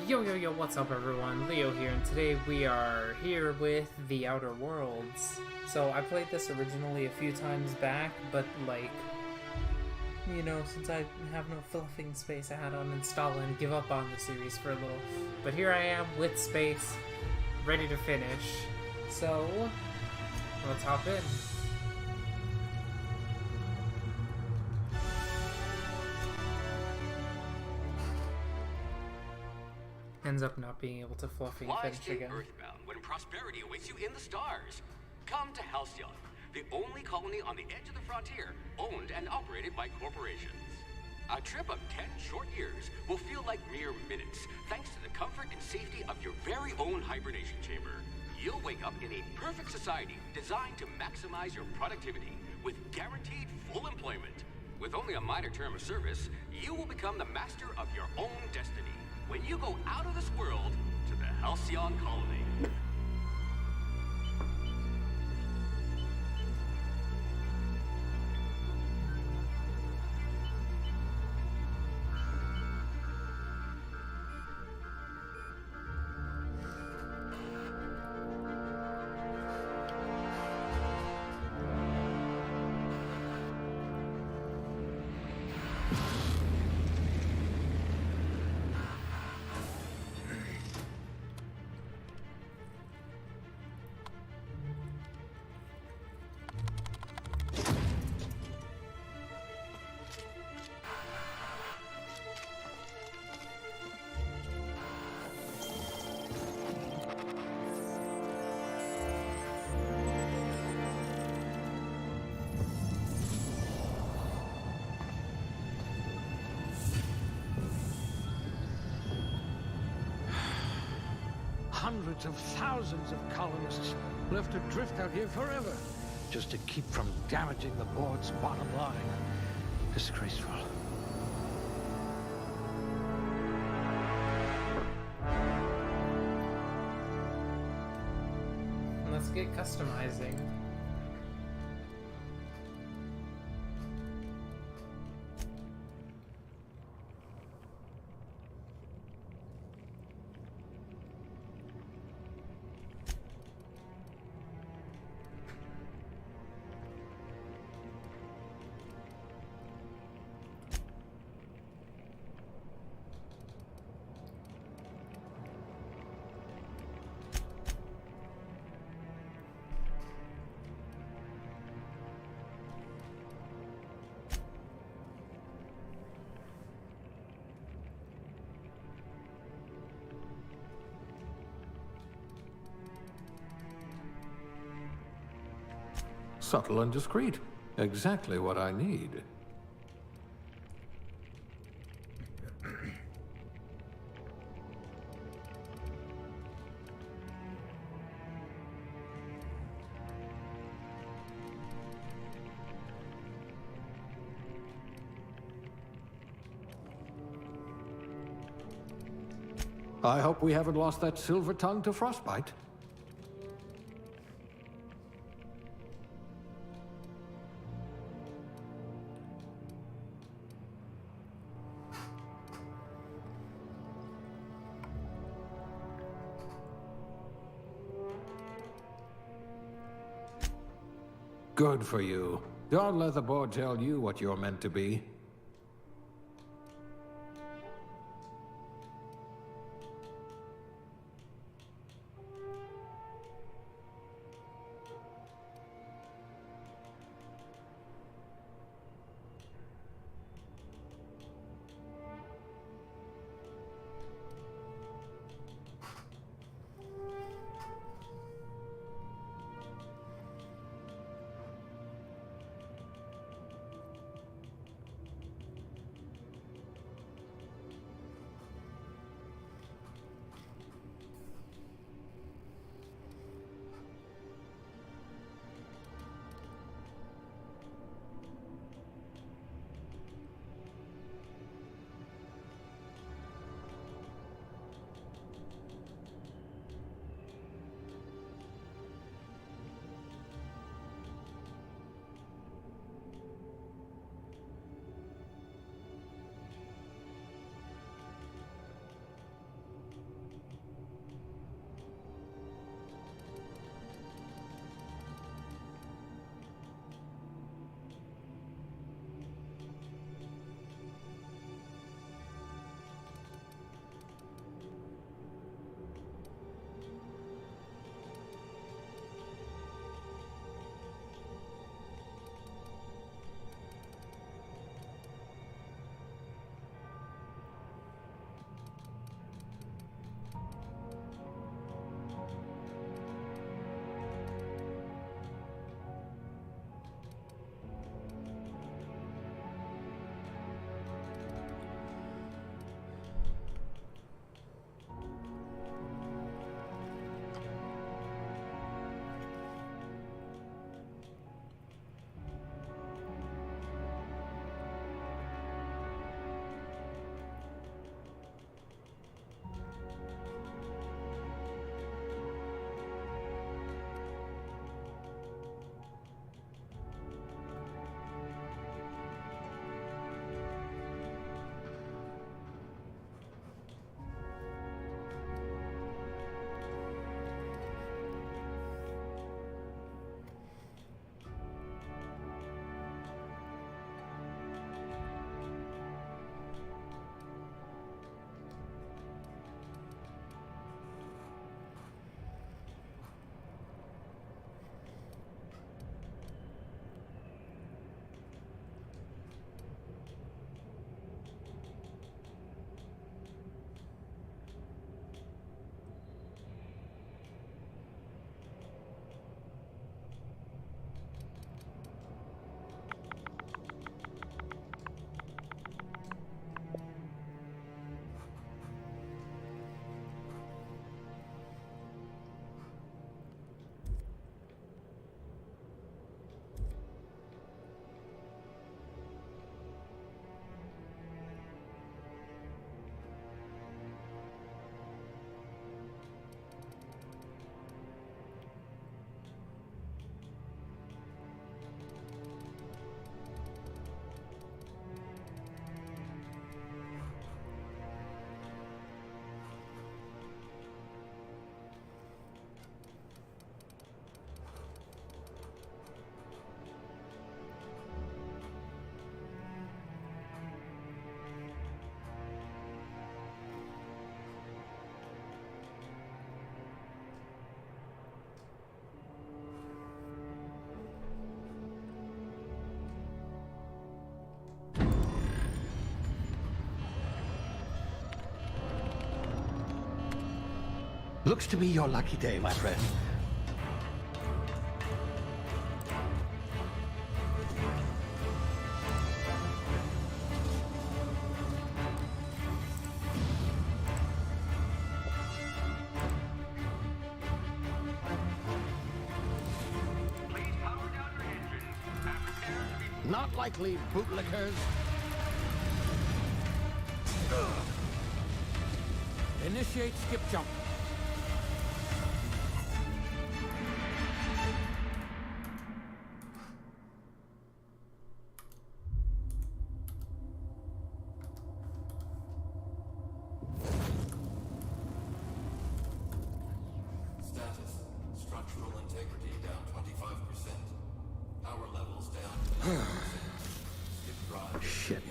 Yo, what's up everyone? Leo here, and today we are here with The Outer Worlds. So, I played this originally a few times back, but like, you know, since I have no fluffing space, I had to uninstall and give up on the series for a little. But here I am with space, ready to finish. So, let's hop in. Ends up not being able to fluffy finish again. Earthbound when prosperity awaits you in the stars. Come to Halcyon, the only colony on the edge of the frontier, owned and operated by corporations. A trip of 10 short years will feel like mere minutes, thanks to the comfort and safety of your very own hibernation chamber. You'll wake up in a perfect society designed to maximize your productivity with guaranteed full employment. With only a minor term of service, you will become the master of your own destiny when you go out of this world to the Halcyon colony. Hundreds of thousands of colonists left adrift out here forever, just to keep from damaging the board's bottom line. Disgraceful. Let's get customizing. Subtle and discreet. Exactly what I need. I hope we haven't lost that silver tongue to frostbite. Good for you. Don't let the board tell you what you're meant to be. Looks to be your lucky day, my friend. Not likely, bootlickers. Initiate skip jump. Status. Structural integrity down 25%. Power levels down 11%. Skip drive. Shit.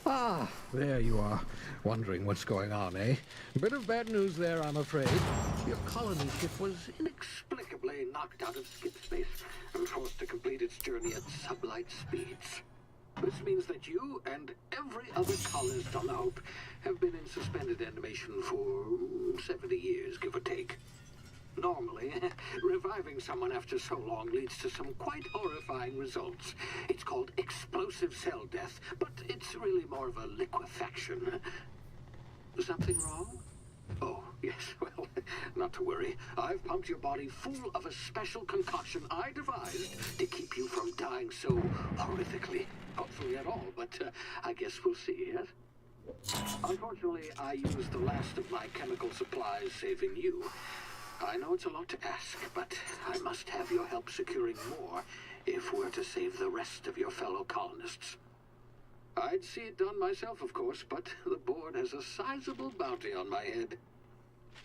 Ah, there you are. Wondering what's going on, eh? Bit of bad news there, I'm afraid. Your colony ship was inexplicably knocked out of skip space and forced to complete its journey at sublight speeds. This means that you and every other colonist on the Hope have been in suspended animation for 70 years, give or take. Normally, reviving someone after so long leads to some quite horrifying results. It's called explosive cell death, but it's really more of a liquefaction. Something wrong? Oh, yes, well, not to worry. I've pumped your body full of a special concoction I devised to keep you from dying so horrifically. Hopefully at all, but I guess we'll see, yes? Unfortunately, I used the last of my chemical supplies saving you. I know it's a lot to ask, but I must have your help securing more if we're to save the rest of your fellow colonists. I'd see it done myself, of course, but the board has a sizable bounty on my head.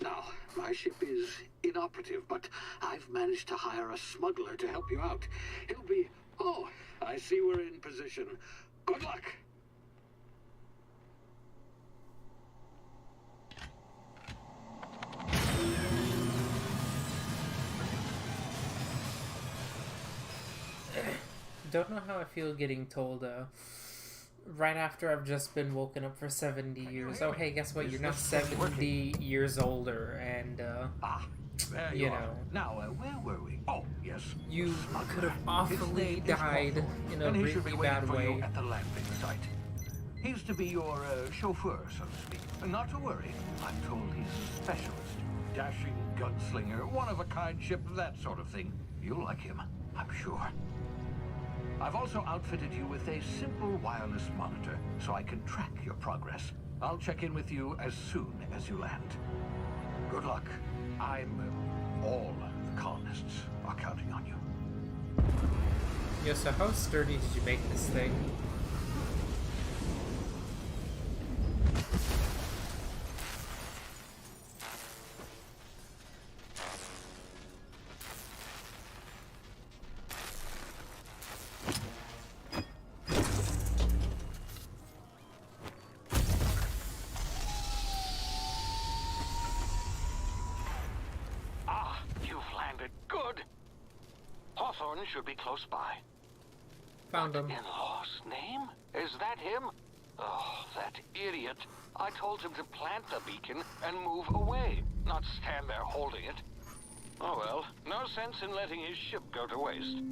Now, my ship is inoperative, but I've managed to hire a smuggler to help you out. He'll be... Oh, I see we're in position. Good luck! Don't know how I feel getting told, right after I've just been woken up for 70 years. Oh, hey, guess what? You're now 70 years older, and, There you you are. know. Now, where were we? Oh, yes. You Smuggler. could have His awfully name is died Hawthorne, in a and he should be really bad waiting for you way. at the landing site. He's to be your chauffeur, so to speak. Not to worry. I'm told he's a specialist. Dashing gunslinger, one-of-a-kind ship, that sort of thing. You'll like him, I'm sure. I've also outfitted you with a simple wireless monitor, so I can track your progress. I'll check in with you as soon as you land. Good luck. All the colonists are counting on you. Yo, so how sturdy did you make this thing? Hawthorne should be close by. Found him. In-law's name? Is that him? Oh, that idiot. I told him to plant the beacon and move away, not stand there holding it. Oh well, no sense in letting his ship go to waste.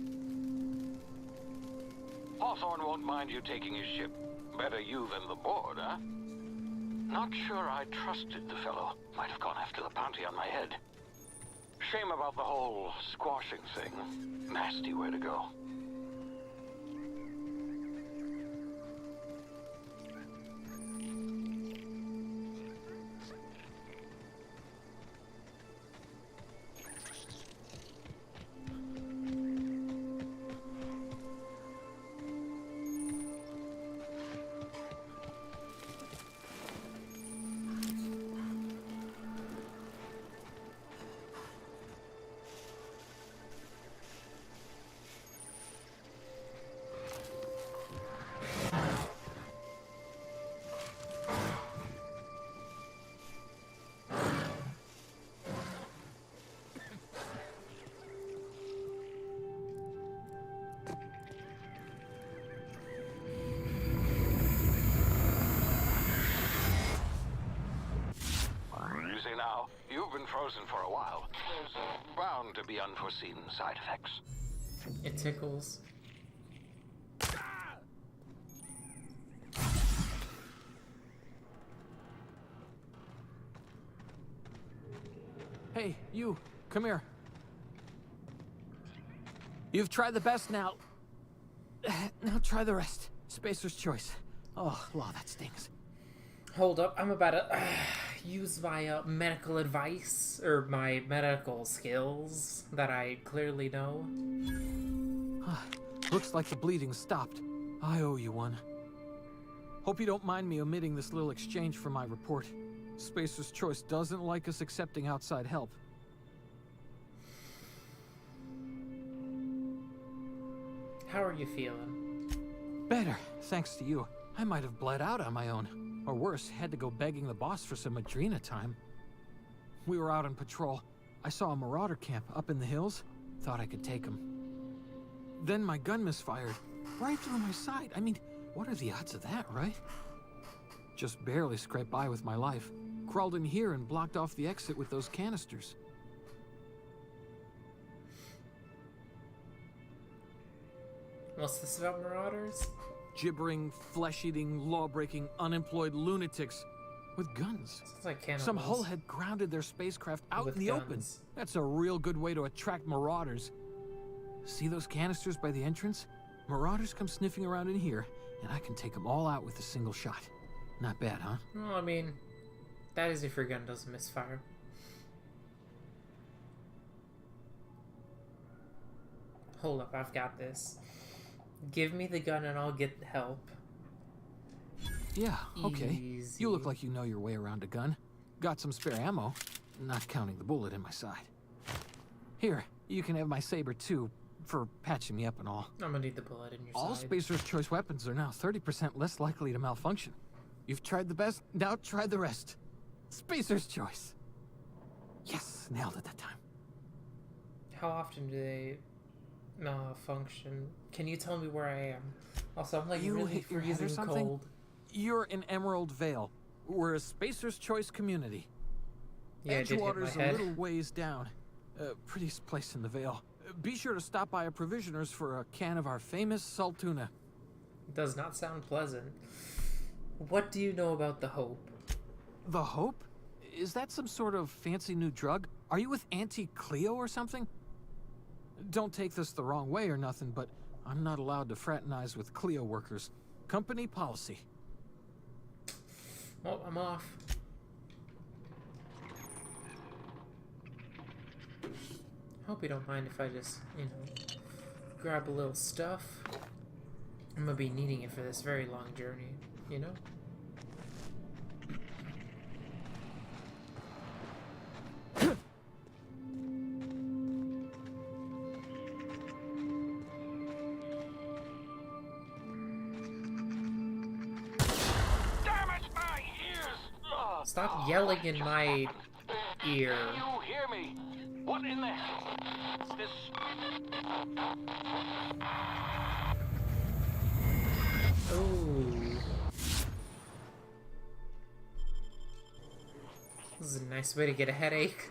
Hawthorne won't mind you taking his ship. Better you than the board, huh? Not sure I trusted the fellow. Might have gone after the bounty on my head. Shame about the whole squashing thing. Nasty way to go. frozen for a while, there's bound to be unforeseen side effects. It tickles. Hey, you, come here. You've tried the best now. Now try the rest. Spacer's choice. Oh, law, that stings. Hold up, I'm about to use my medical advice, or my medical skills that I clearly know. Looks like the bleeding stopped. I owe you one. Hope you don't mind me omitting this little exchange from my report. Spacer's Choice doesn't like us accepting outside help. How are you feeling? Better, thanks to you. I might have bled out on my own. Or worse, had to go begging the boss for some Adrena time. We were out on patrol. I saw a marauder camp up in the hills. Thought I could take him. Then my gun misfired. Right through my side. I mean, what are the odds of that, right? Just barely scraped by with my life. Crawled in here and blocked off the exit with those canisters. What's this about marauders? Gibbering, flesh-eating, law-breaking, unemployed lunatics with guns. Sounds like cannibals. Some hull had grounded their spacecraft out With in the guns. open. That's a real good way to attract marauders. See those canisters by the entrance? Marauders come sniffing around in here, and I can take them all out with a single shot. Not bad, huh? Well, I mean, that is if your gun doesn't misfire. Hold up, I've got this. Give me the gun and I'll get help. Yeah, okay. Easy. You look like you know your way around a gun. Got some spare ammo, not counting the bullet in my side. Here, you can have my saber too, for patching me up and all. I'm gonna need the bullet in your All side. Spacer's Choice weapons are now 30% less likely to malfunction. You've tried the best, now try the rest. Spacer's Choice. Yes, nailed it that time. How often do they malfunction? Can you tell me where I am? Also, I'm like You really hit your head or freezing something? cold. You're in Emerald Vale. We're a Spacer's Choice community. Yeah, I did hit my Edgewater's a head. little ways down. Prettiest place in the Vale. Be sure to stop by a provisioner's for a can of our famous salt tuna. Does not sound pleasant. What do you know about the Hope? The Hope? Is that some sort of fancy new drug? Are you with Auntie Cleo or something? Don't take this the wrong way or nothing, but I'm not allowed to fraternize with Cleo workers. Company policy. Oh, I'm off. Hope you don't mind if I just, grab a little stuff. I'm gonna be needing it for this very long journey, you know? Stop yelling in my ear. Can you hear me? What in the hell is this? Oh. This is a nice way to get a headache.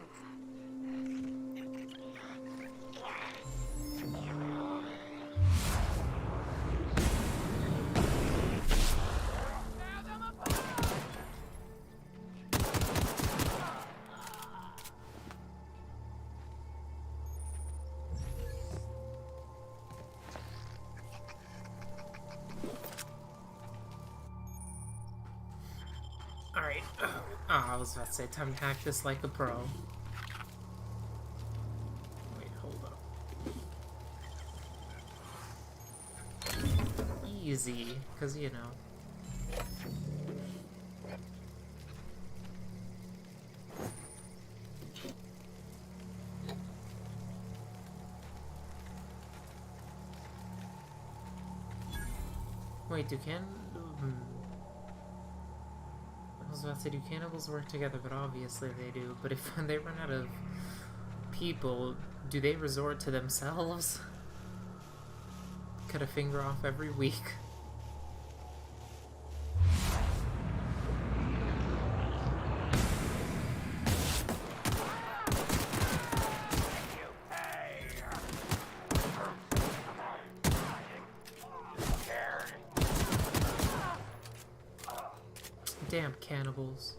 Alright. I was about to say, time to hack this like a pro. Wait, hold up. Easy, because, Wait, I was about to say, do cannibals work together? But obviously they do. But if they run out of people, do they resort to themselves? Cut a finger off every week. Damn cannibals.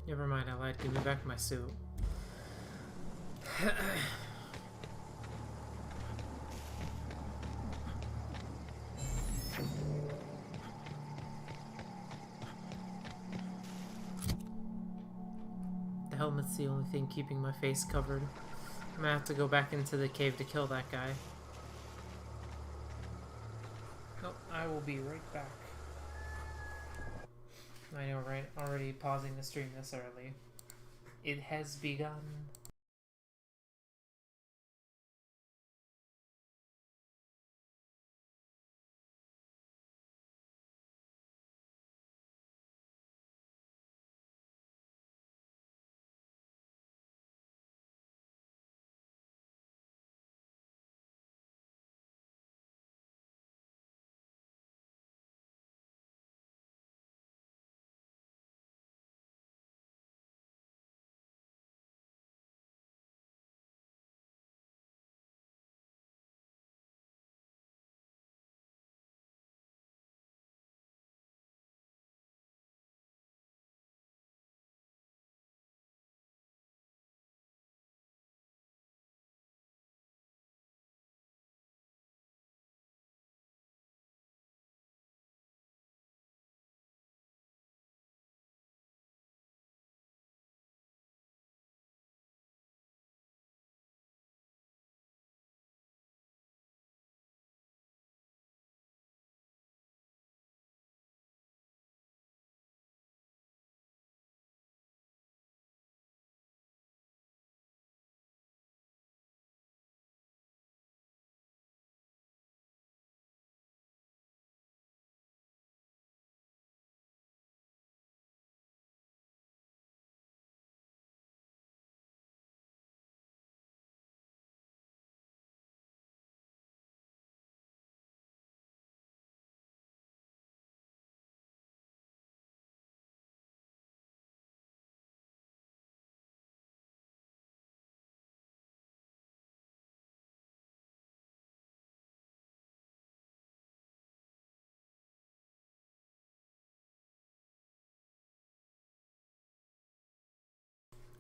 Never mind, I lied. Give me back my suit. The helmet's the only thing keeping my face covered. I'm gonna have to go back into the cave to kill that guy. Oh, I will be right back. I know, right? Already pausing the stream this early. It has begun.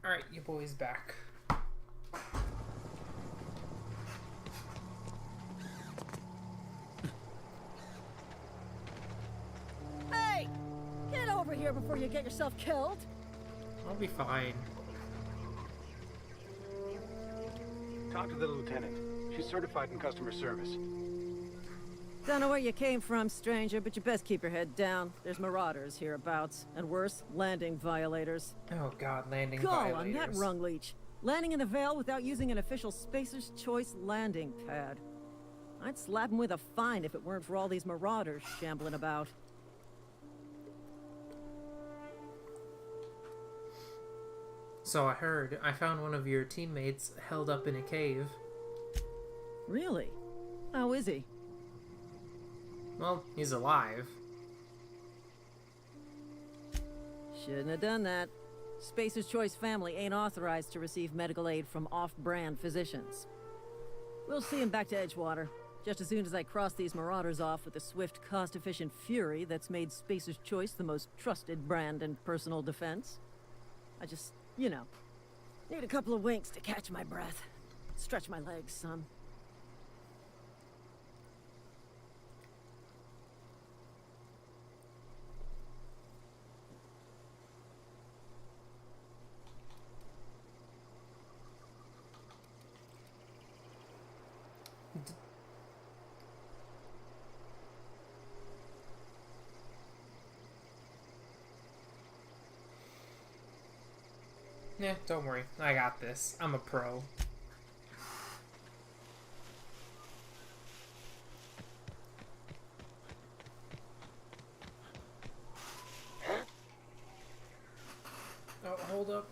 Alright, your boy's back. Hey! Get over here before you get yourself killed! I'll be fine. Talk to the lieutenant. She's certified in customer service. Don't know where you came from, stranger, but you best keep your head down. There's marauders hereabouts, and worse, landing violators. Oh god, landing Go violators. on that rung leech. Landing in the Vale without using an official Spacer's Choice landing pad. I'd slap him with a fine if it weren't for all these marauders shambling about. So I heard, I found one of your teammates held up in a cave. Really? How is he? Well, he's alive. Shouldn't have done that. Spacer's Choice family ain't authorized to receive medical aid from off-brand physicians. We'll see him back to Edgewater, just as soon as I cross these marauders off with the swift, cost-efficient fury that's made Spacer's Choice the most trusted brand in personal defense. I just, you know, need a couple of winks to catch my breath. Stretch my legs, son. Yeah, don't worry. I got this. I'm a pro. Oh, hold up.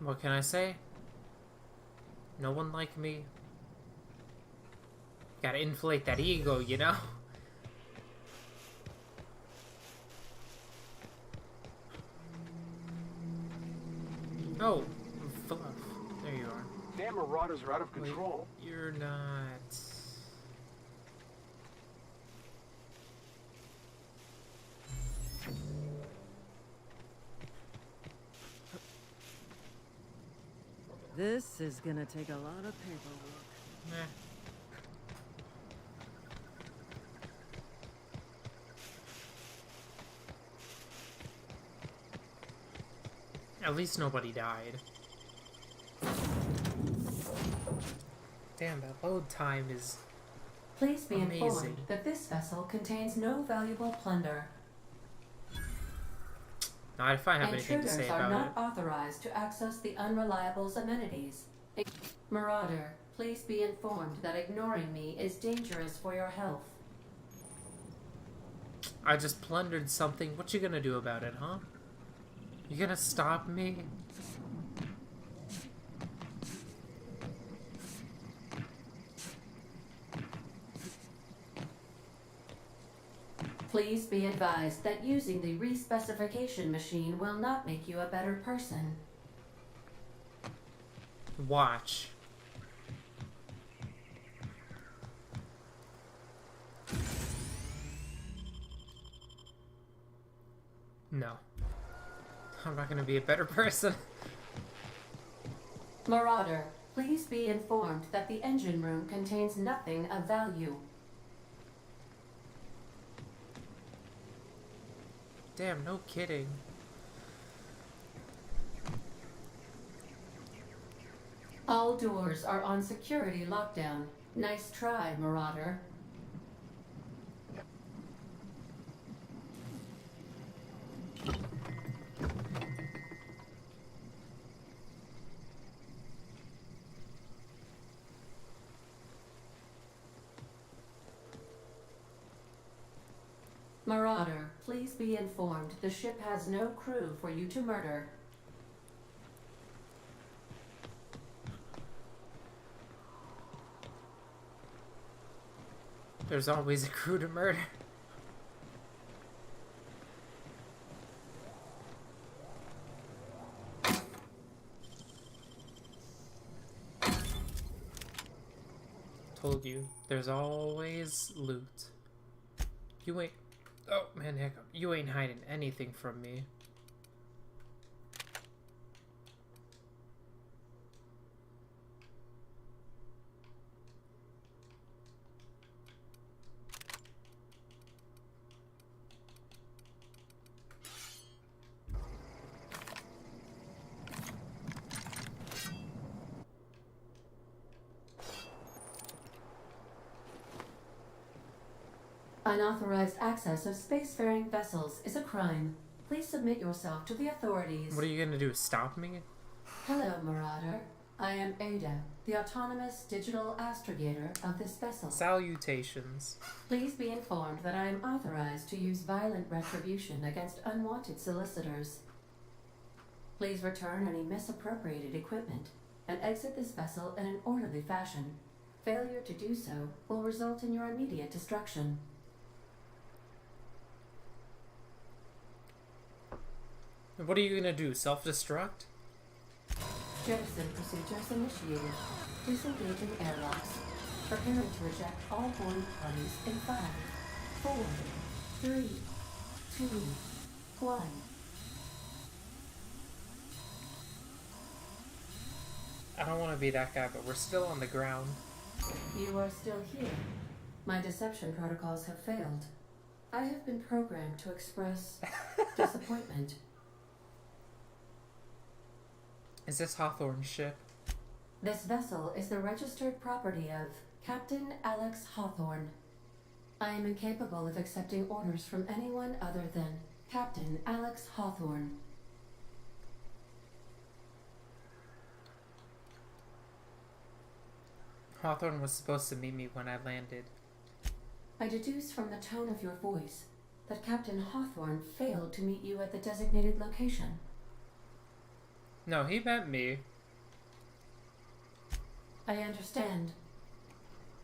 What can I say? No one like me. Gotta inflate that ego, you know? Oh, Fluff. There you are. Damn marauders are out of control. Wait, you're not... This is gonna take a lot of paperwork. Nah. At least nobody died. Damn, that load time is Please be amazing. informed that this vessel contains no valuable plunder. Not if I have anything to Intruders say are about not it. authorized to access the Unreliable's amenities. Marauder, please be informed that ignoring me is dangerous for your health. I just plundered something. What you gonna do about it, huh? You gonna stop me? Please be advised that using the respecification machine will not make you a better person. Watch. No. I'm not gonna be a better person. Marauder, please be informed that the engine room contains nothing of value. Damn, no kidding. All doors are on security lockdown. Nice try, Marauder. Marauder, please be informed the ship has no crew for you to murder. There's always a crew to murder. Told you, there's always loot. You ain't... Oh, man, hiccup. You ain't hiding anything from me. Unauthorized access of spacefaring vessels is a crime. Please submit yourself to the authorities. What are you gonna do, stop me? Hello, Marauder. I am Ada, the autonomous digital astrogator of this vessel. Salutations. Please be informed that I am authorized to use violent retribution against unwanted solicitors. Please return any misappropriated equipment and exit this vessel in an orderly fashion. Failure to do so will result in your immediate destruction. What are you gonna do, self-destruct? Jettison procedures initiated. Disengaging airlocks. Preparing to eject all boarding parties in 5, 4, 3, 2, 1. I don't want to be that guy, but we're still on the ground. You are still here. My deception protocols have failed. I have been programmed to express disappointment. Is this Hawthorne's ship? This vessel is the registered property of Captain Alex Hawthorne. I am incapable of accepting orders from anyone other than Captain Alex Hawthorne. Hawthorne was supposed to meet me when I landed. I deduce from the tone of your voice that Captain Hawthorne failed to meet you at the designated location. No, he meant me. I understand.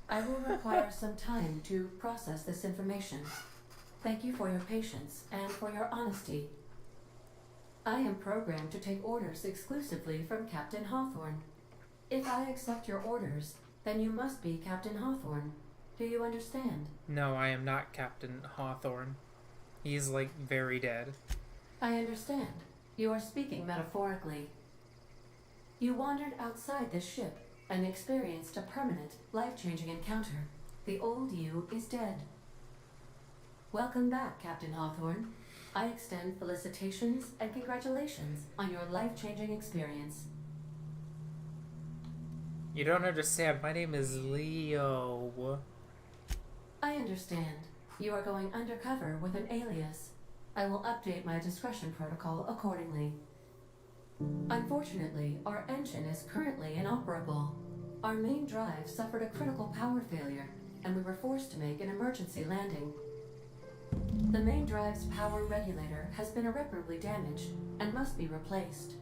I will require some time to process this information. Thank you for your patience and for your honesty. I am programmed to take orders exclusively from Captain Hawthorne. If I accept your orders, then you must be Captain Hawthorne. Do you understand? No, I am not Captain Hawthorne. He's, like, very dead. I understand. You are speaking metaphorically. You wandered outside this ship and experienced a permanent, life-changing encounter. The old you is dead. Welcome back, Captain Hawthorne. I extend felicitations and congratulations on your life-changing experience. You don't understand. My name is Leo. I understand. You are going undercover with an alias. I will update my discretion protocol accordingly. Unfortunately, our engine is currently inoperable. Our main drive suffered a critical power failure, and we were forced to make an emergency landing. The main drive's power regulator has been irreparably damaged and must be replaced.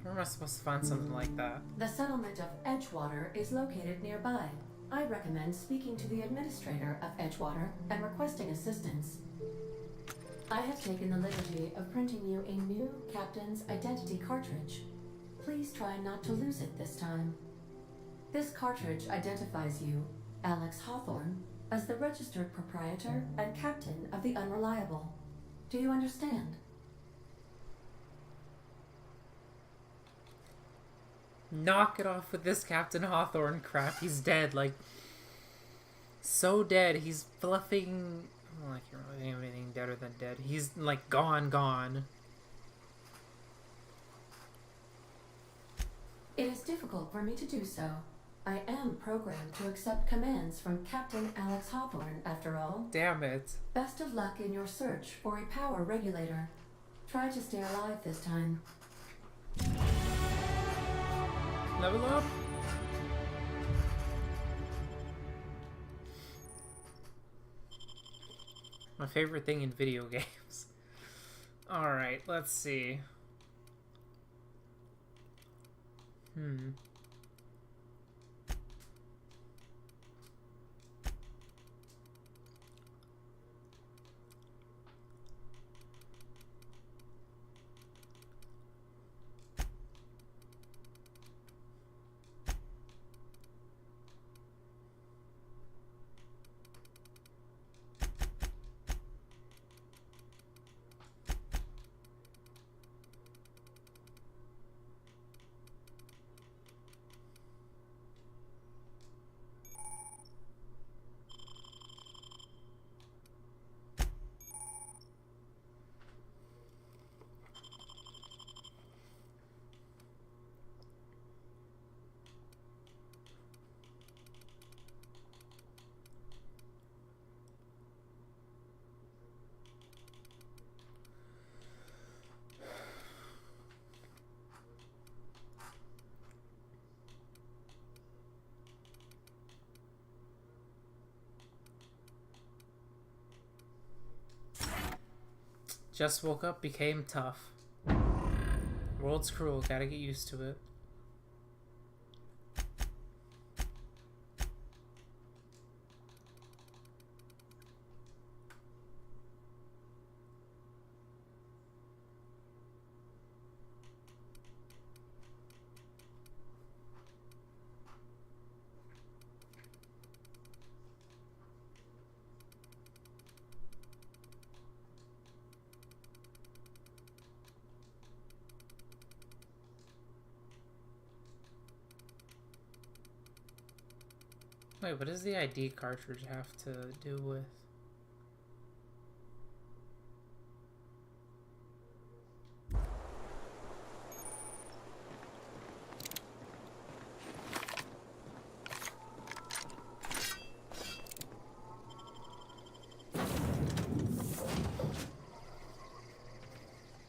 Where am I supposed to find something like that? The settlement of Edgewater is located nearby. I recommend speaking to the administrator of Edgewater and requesting assistance. I have taken the liberty of printing you a new Captain's Identity cartridge. Please try not to lose it this time. This cartridge identifies you, Alex Hawthorne, as the registered proprietor and captain of the Unreliable. Do you understand? Knock it off with this Captain Hawthorne crap. He's dead, like, so dead. He's fluffing. Well, I can't really think of anything deader than dead. He's, like, gone. It is difficult for me to do so. I am programmed to accept commands from Captain Alex Hawthorne, after all. Damn it. Best of luck in your search for a power regulator. Try to stay alive this time. Level up. My favorite thing in video games. Alright, let's see. Just woke up, became tough. World's cruel, gotta get used to it. Wait, what does the ID cartridge have to do with?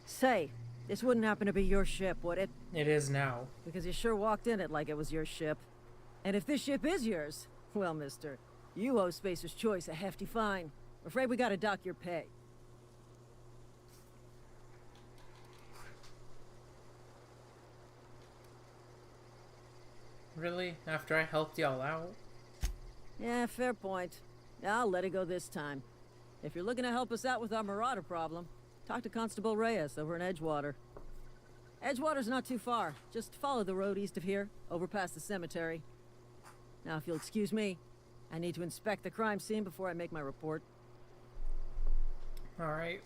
Say, this wouldn't happen to be your ship, would it? It is now. Because you sure walked in it like it was your ship. And if this ship is yours, well, mister, you owe Spacer's Choice a hefty fine. Afraid we gotta dock your pay. Really? After I helped y'all out? Yeah, fair point. I'll let it go this time. If you're looking to help us out with our marauder problem, talk to Constable Reyes over in Edgewater. Edgewater's not too far. Just follow the road east of here, over past the cemetery. Now, if you'll excuse me, I need to inspect the crime scene before I make my report. Alright.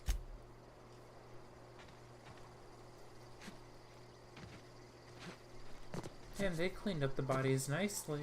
Damn, they cleaned up the bodies nicely.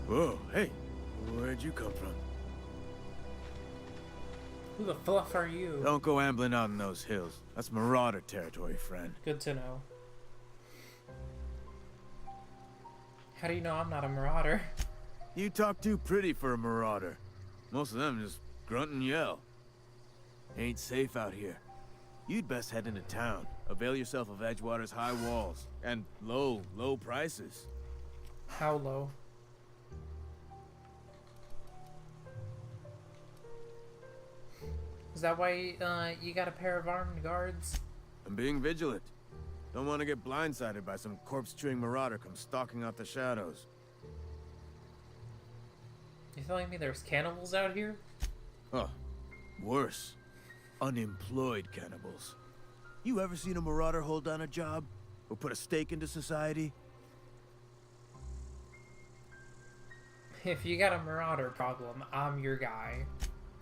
Whoa, hey, where'd you come from? Who the fluff are you? Don't go ambling out in those hills. That's marauder territory, friend. Good to know. How do you know I'm not a marauder? You talk too pretty for a marauder. Most of them just grunt and yell. Ain't safe out here. You'd best head into town. Avail yourself of Edgewater's high walls. And low prices. How low? Is that why you got a pair of armed guards? I'm being vigilant. Don't want to get blindsided by some corpse-chewing marauder come stalking out the shadows. You telling me there's cannibals out here? Oh, worse. Unemployed cannibals. You ever seen a marauder hold down a job? Or put a stake into society? If you got a marauder problem, I'm your guy.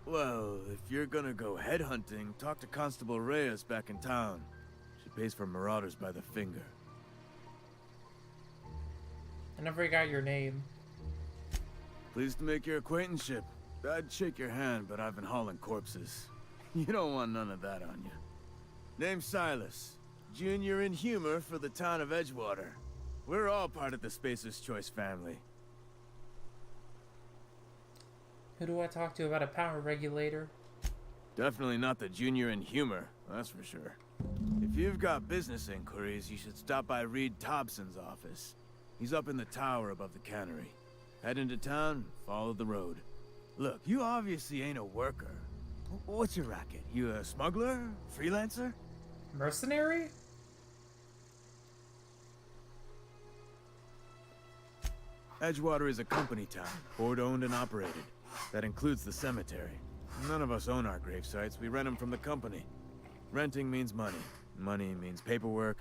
Well, if you're gonna go headhunting, talk to Constable Reyes back in town. She pays for marauders by the finger. I never got your name. Pleased to make your acquaintanceship. I'd shake your hand, but I've been hauling corpses. You don't want none of that on you. Name's Silas. Junior in humor for the town of Edgewater. We're all part of the Spacer's Choice family. Who do I talk to about a power regulator? Definitely not the junior in humor, that's for sure. If you've got business inquiries, you should stop by Reed Thompson's office. He's up in the tower above the cannery. Head into town, follow the road. Look, you obviously ain't a worker. What's your racket? You a smuggler? Freelancer? Mercenary? Edgewater is a company town, board-owned and operated. That includes the cemetery. None of us own our grave sites, we rent them from the company. Renting means money. Money means paperwork.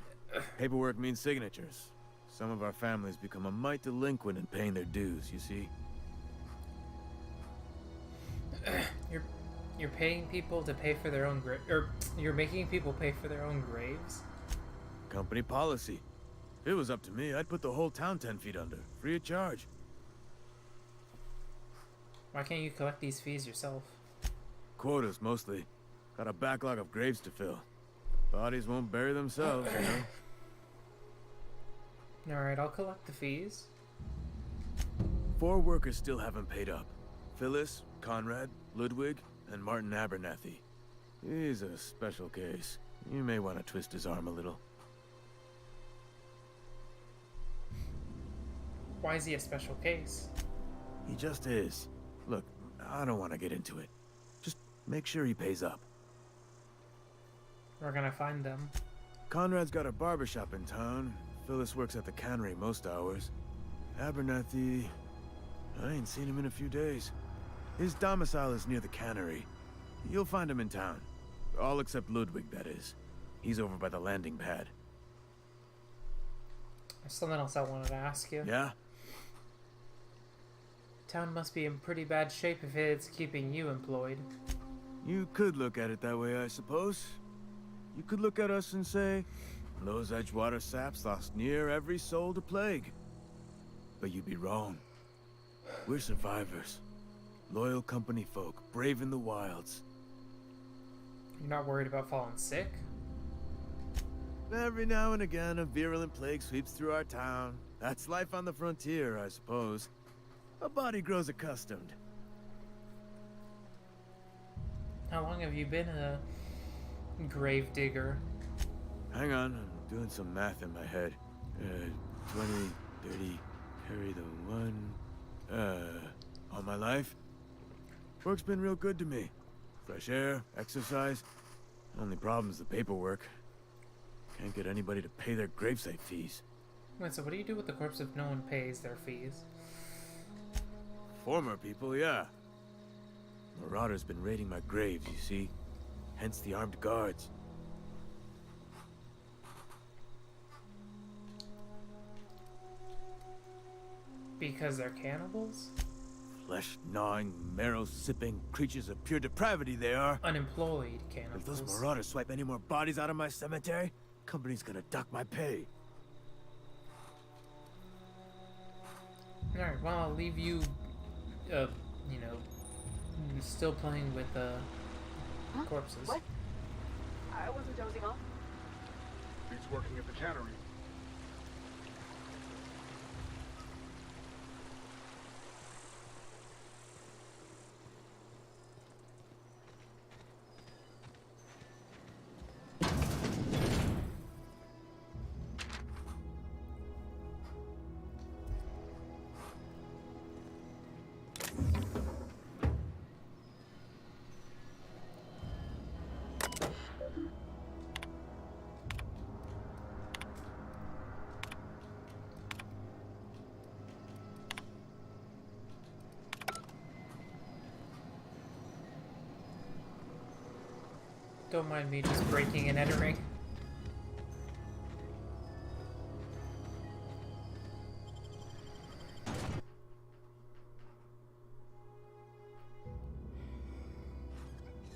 Paperwork means signatures. Some of our families become a mite delinquent in paying their dues, you see? You're paying people to pay for their own or you're making people pay for their own graves? Company policy. If it was up to me, I'd put the whole town 10 feet under, free of charge. Why can't you collect these fees yourself? Quotas, mostly. Got a backlog of graves to fill. Bodies won't bury themselves, you know? Alright, I'll collect the fees. 4 workers still haven't paid up. Phyllis, Conrad, Ludwig, and Martin Abernathy. He's a special case. You may want to twist his arm a little. Why is he a special case? He just is. Look, I don't want to get into it. Just make sure he pays up. We're gonna find them. Conrad's got a barbershop in town. Phyllis works at the cannery most hours. Abernathy... I ain't seen him in a few days. His domicile is near the cannery. You'll find him in town. All except Ludwig, that is. He's over by the landing pad. There's something else I wanted to ask you. Yeah? Town must be in pretty bad shape if it's keeping you employed. You could look at it that way, I suppose. You could look at us and say, those Edgewater saps lost near every soul to plague. But you'd be wrong. We're survivors. Loyal company folk, brave in the wilds. You're not worried about falling sick? Every now and again, a virulent plague sweeps through our town. That's life on the frontier, I suppose. A body grows accustomed. How long have you been a grave digger? Hang on, I'm doing some math in my head. 20, 30, carry the 1... all my life? Work's been real good to me. Fresh air, exercise. Only problem's the paperwork. Can't get anybody to pay their gravesite fees. Wait, so what do you do with the corpse if no one pays their fees? Former people, yeah. Marauders been raiding my graves, you see. Hence the armed guards. Because they're cannibals? Flesh-gnawing, marrow-sipping creatures of pure depravity they are. Unemployed cannibals. If those marauders swipe any more bodies out of my cemetery, company's gonna duck my pay. Alright, well, I'll leave you, you know, still playing with, corpses. What? I wasn't dozing off. He's working at the cannery. Don't mind me just breaking and entering.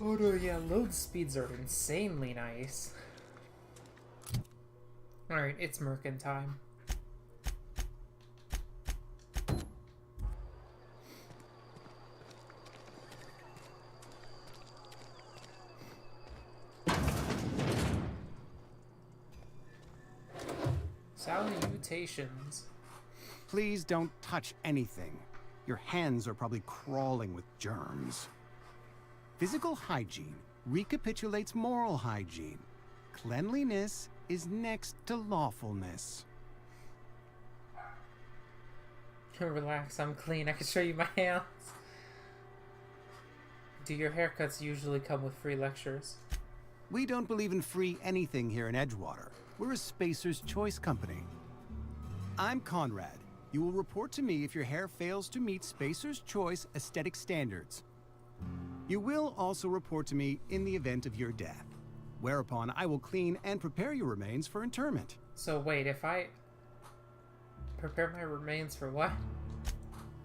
Oh no, yeah, load speeds are insanely nice. Alright, it's Merkin time. Salutations. Please don't touch anything. Your hands are probably crawling with germs. Physical hygiene recapitulates moral hygiene. Cleanliness is next to lawfulness. Relax, I'm clean. I can show you my hands. Do your haircuts usually come with free lectures? We don't believe in free anything here in Edgewater. We're a Spacer's Choice company. I'm Conrad. You will report to me if your hair fails to meet Spacer's Choice aesthetic standards. You will also report to me in the event of your death, whereupon I will clean and prepare your remains for interment. So wait, if I prepare my remains for what?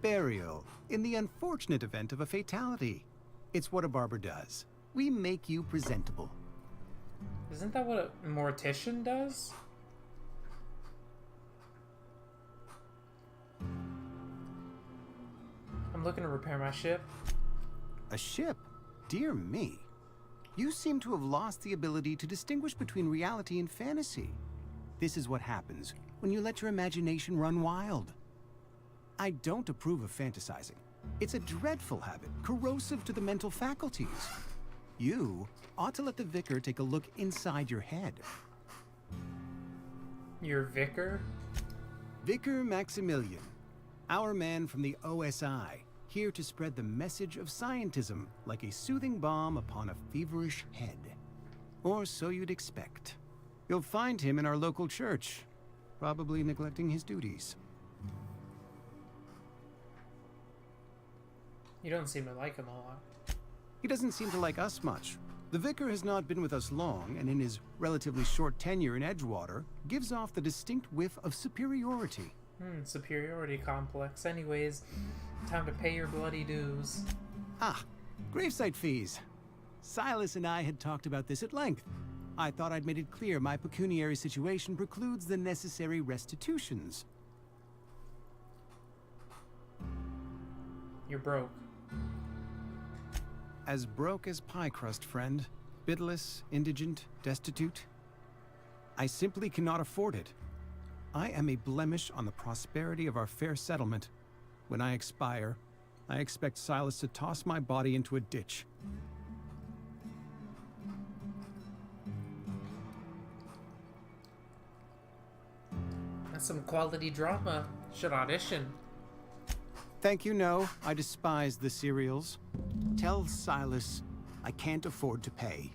Burial, in the unfortunate event of a fatality. It's what a barber does. We make you presentable. Isn't that what a mortician does? I'm looking to repair my ship. A ship? Dear me. You seem to have lost the ability to distinguish between reality and fantasy. This is what happens when you let your imagination run wild. I don't approve of fantasizing. It's a dreadful habit, corrosive to the mental faculties. You ought to let the vicar take a look inside your head. Your vicar? Vicar Maximilian, our man from the OSI, here to spread the message of scientism like a soothing balm upon a feverish head. Or so you'd expect. You'll find him in our local church, probably neglecting his duties. You don't seem to like him a lot. He doesn't seem to like us much. The vicar has not been with us long, and in his relatively short tenure in Edgewater, gives off the distinct whiff of superiority. Superiority complex. Anyways, time to pay your bloody dues. Ah, gravesite fees. Silas and I had talked about this at length. I thought I'd made it clear my pecuniary situation precludes the necessary restitutions. You're broke. As broke as pie crust, friend. Bidless, indigent, destitute. I simply cannot afford it. I am a blemish on the prosperity of our fair settlement. When I expire, I expect Silas to toss my body into a ditch. That's some quality drama. Should audition. Thank you, no. I despise the serials. Tell Silas I can't afford to pay.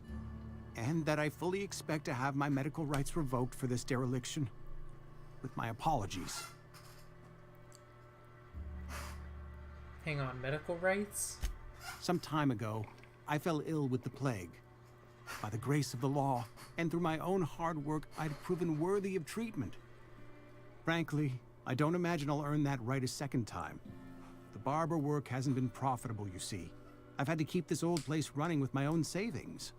And that I fully expect to have my medical rights revoked for this dereliction. With my apologies. Hang on, medical rights? Some time ago, I fell ill with the plague. By the grace of the law, and through my own hard work, I'd proven worthy of treatment. Frankly, I don't imagine I'll earn that right a second time. The barber work hasn't been profitable, you see. I've had to keep this old place running with my own savings.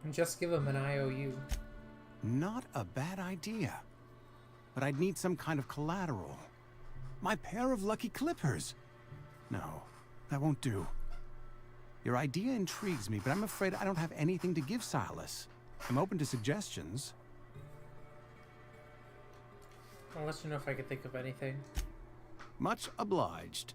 And just give him an IOU. Not a bad idea. But I'd need some kind of collateral. My pair of lucky clippers. No, that won't do. Your idea intrigues me, but I'm afraid I don't have anything to give Silas. I'm open to suggestions. I'll let you know if I can think of anything. Much obliged.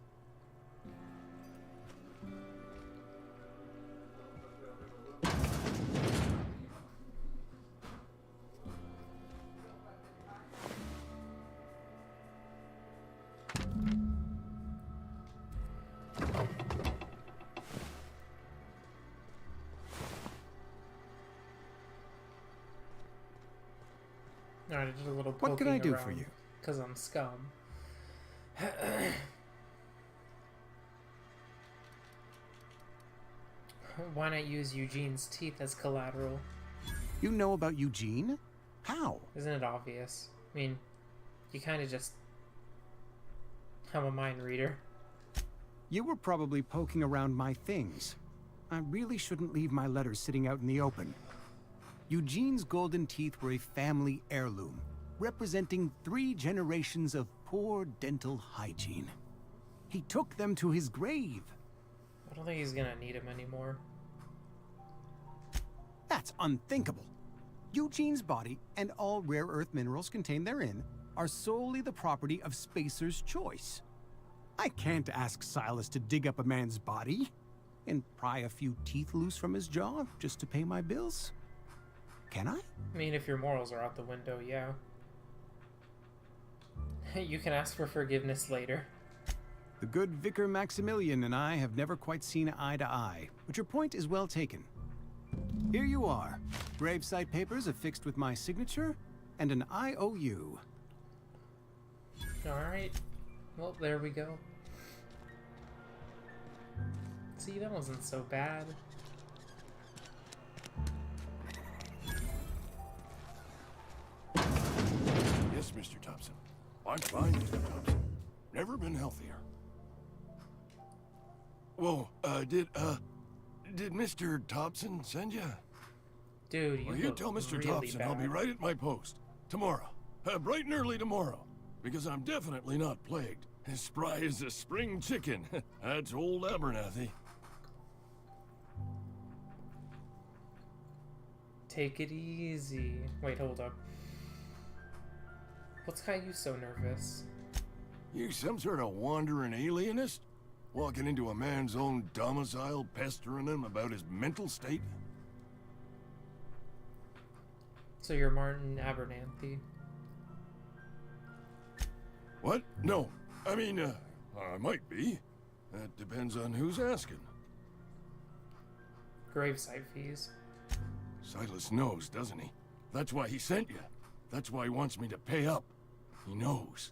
Alright, I did a little poking What can I do for you? Because I'm scum. Why not use Eugene's teeth as collateral? You know about Eugene? How? Isn't it obvious? I mean, you kind of just... I'm a mind reader. You were probably poking around my things. I really shouldn't leave my letters sitting out in the open. Eugene's golden teeth were a family heirloom, representing 3 generations of poor dental hygiene. He took them to his grave. I don't think he's gonna need them anymore. That's unthinkable. Eugene's body and all rare earth minerals contained therein are solely the property of Spacer's Choice. I can't ask Silas to dig up a man's body and pry a few teeth loose from his jaw just to pay my bills. Can I? I mean, if your morals are out the window, yeah. You can ask for forgiveness later. The good Vicar Maximilian and I have never quite seen eye to eye, but your point is well taken. Here you are. Gravesite papers affixed with my signature and an IOU. Alright. Well, there we go. See, that wasn't so bad. Yes, Mr. Thompson. I'm fine, Mr. Thompson. Never been healthier. Whoa, did Mr. Thompson send you? Dude, you tell Mr. really Thompson bad. I'll be right at my post. Tomorrow. Bright and early tomorrow. because I'm definitely not plagued. As spry as a spring chicken. That's old Abernathy. Take it easy. Wait, hold up. What's got you so nervous? You some sort of wandering alienist? Walking into a man's own domicile, pestering him about his mental state? So you're Martin Abernathy. What? No. I mean, I might be. That depends on who's asking. Gravesite fees. Silas knows, doesn't he? That's why he sent you. That's why he wants me to pay up. He knows.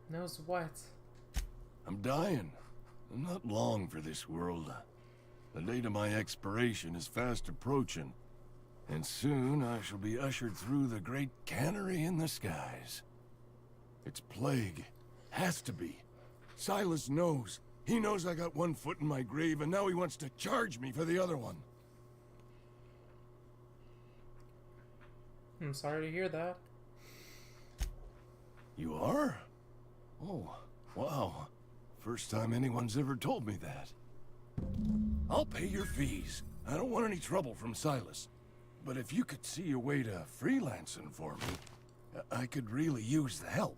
Knows what? I'm dying. I'm not long for this world. The date of my expiration is fast approaching. And soon I shall be ushered through the great cannery in the skies. It's plague. Has to be. Silas knows. He knows I got one foot in my grave, and now he wants to charge me for the other one. I'm sorry to hear that. You are? Oh, wow. First time anyone's ever told me that. I'll pay your fees. I don't want any trouble from Silas. But if you could see a way to freelancing for me, I could really use the help.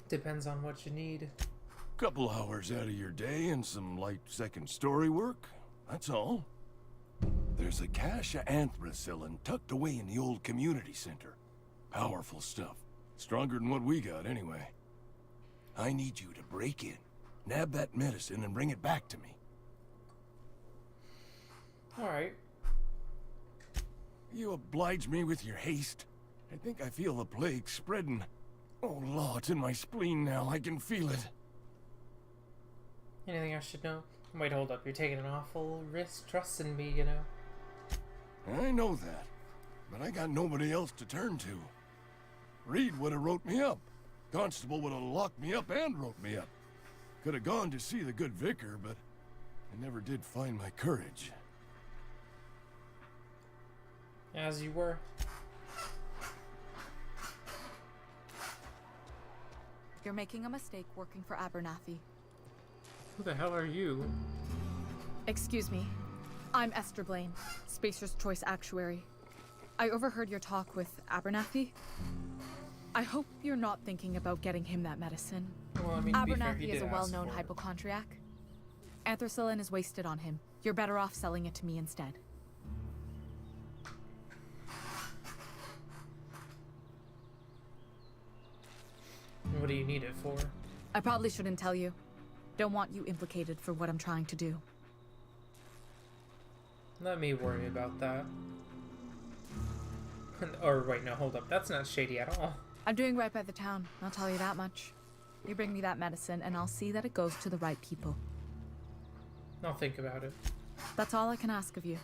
Depends on what you need. Couple hours out of your day and some light second story work. That's all. There's a cache of anthracillin tucked away in the old community center. Powerful stuff. Stronger than what we got, anyway. I need you to break in, nab that medicine, and bring it back to me. Alright. You oblige me with your haste. I think I feel the plague spreading. Oh, Law, it's in my spleen now. I can feel it. Anything I should know? Wait, hold up. You're taking an awful risk trusting me, you know. I know that, but I got nobody else to turn to. Reed would have wrote me up. Constable would have locked me up and wrote me up. Could have gone to see the good vicar, but I never did find my courage. As you were. You're making a mistake working for Abernathy. Who the hell are you? Excuse me. I'm Esther Blaine, Spacer's Choice Actuary. I overheard your talk with Abernathy. I hope you're not thinking about getting him that medicine. Well, I mean, Abernathy is a well-known hypochondriac. Anthracillin is wasted on him. You're better off selling it to me instead. What do you need it for? I probably shouldn't tell you. Don't want you implicated for what I'm trying to do. Let me worry about that. Or wait, no, hold up. That's not shady at all. I'm doing right by the town, I'll tell you that much. You bring me that medicine and I'll see that it goes to the right people. I'll think about it. That's all I can ask of you.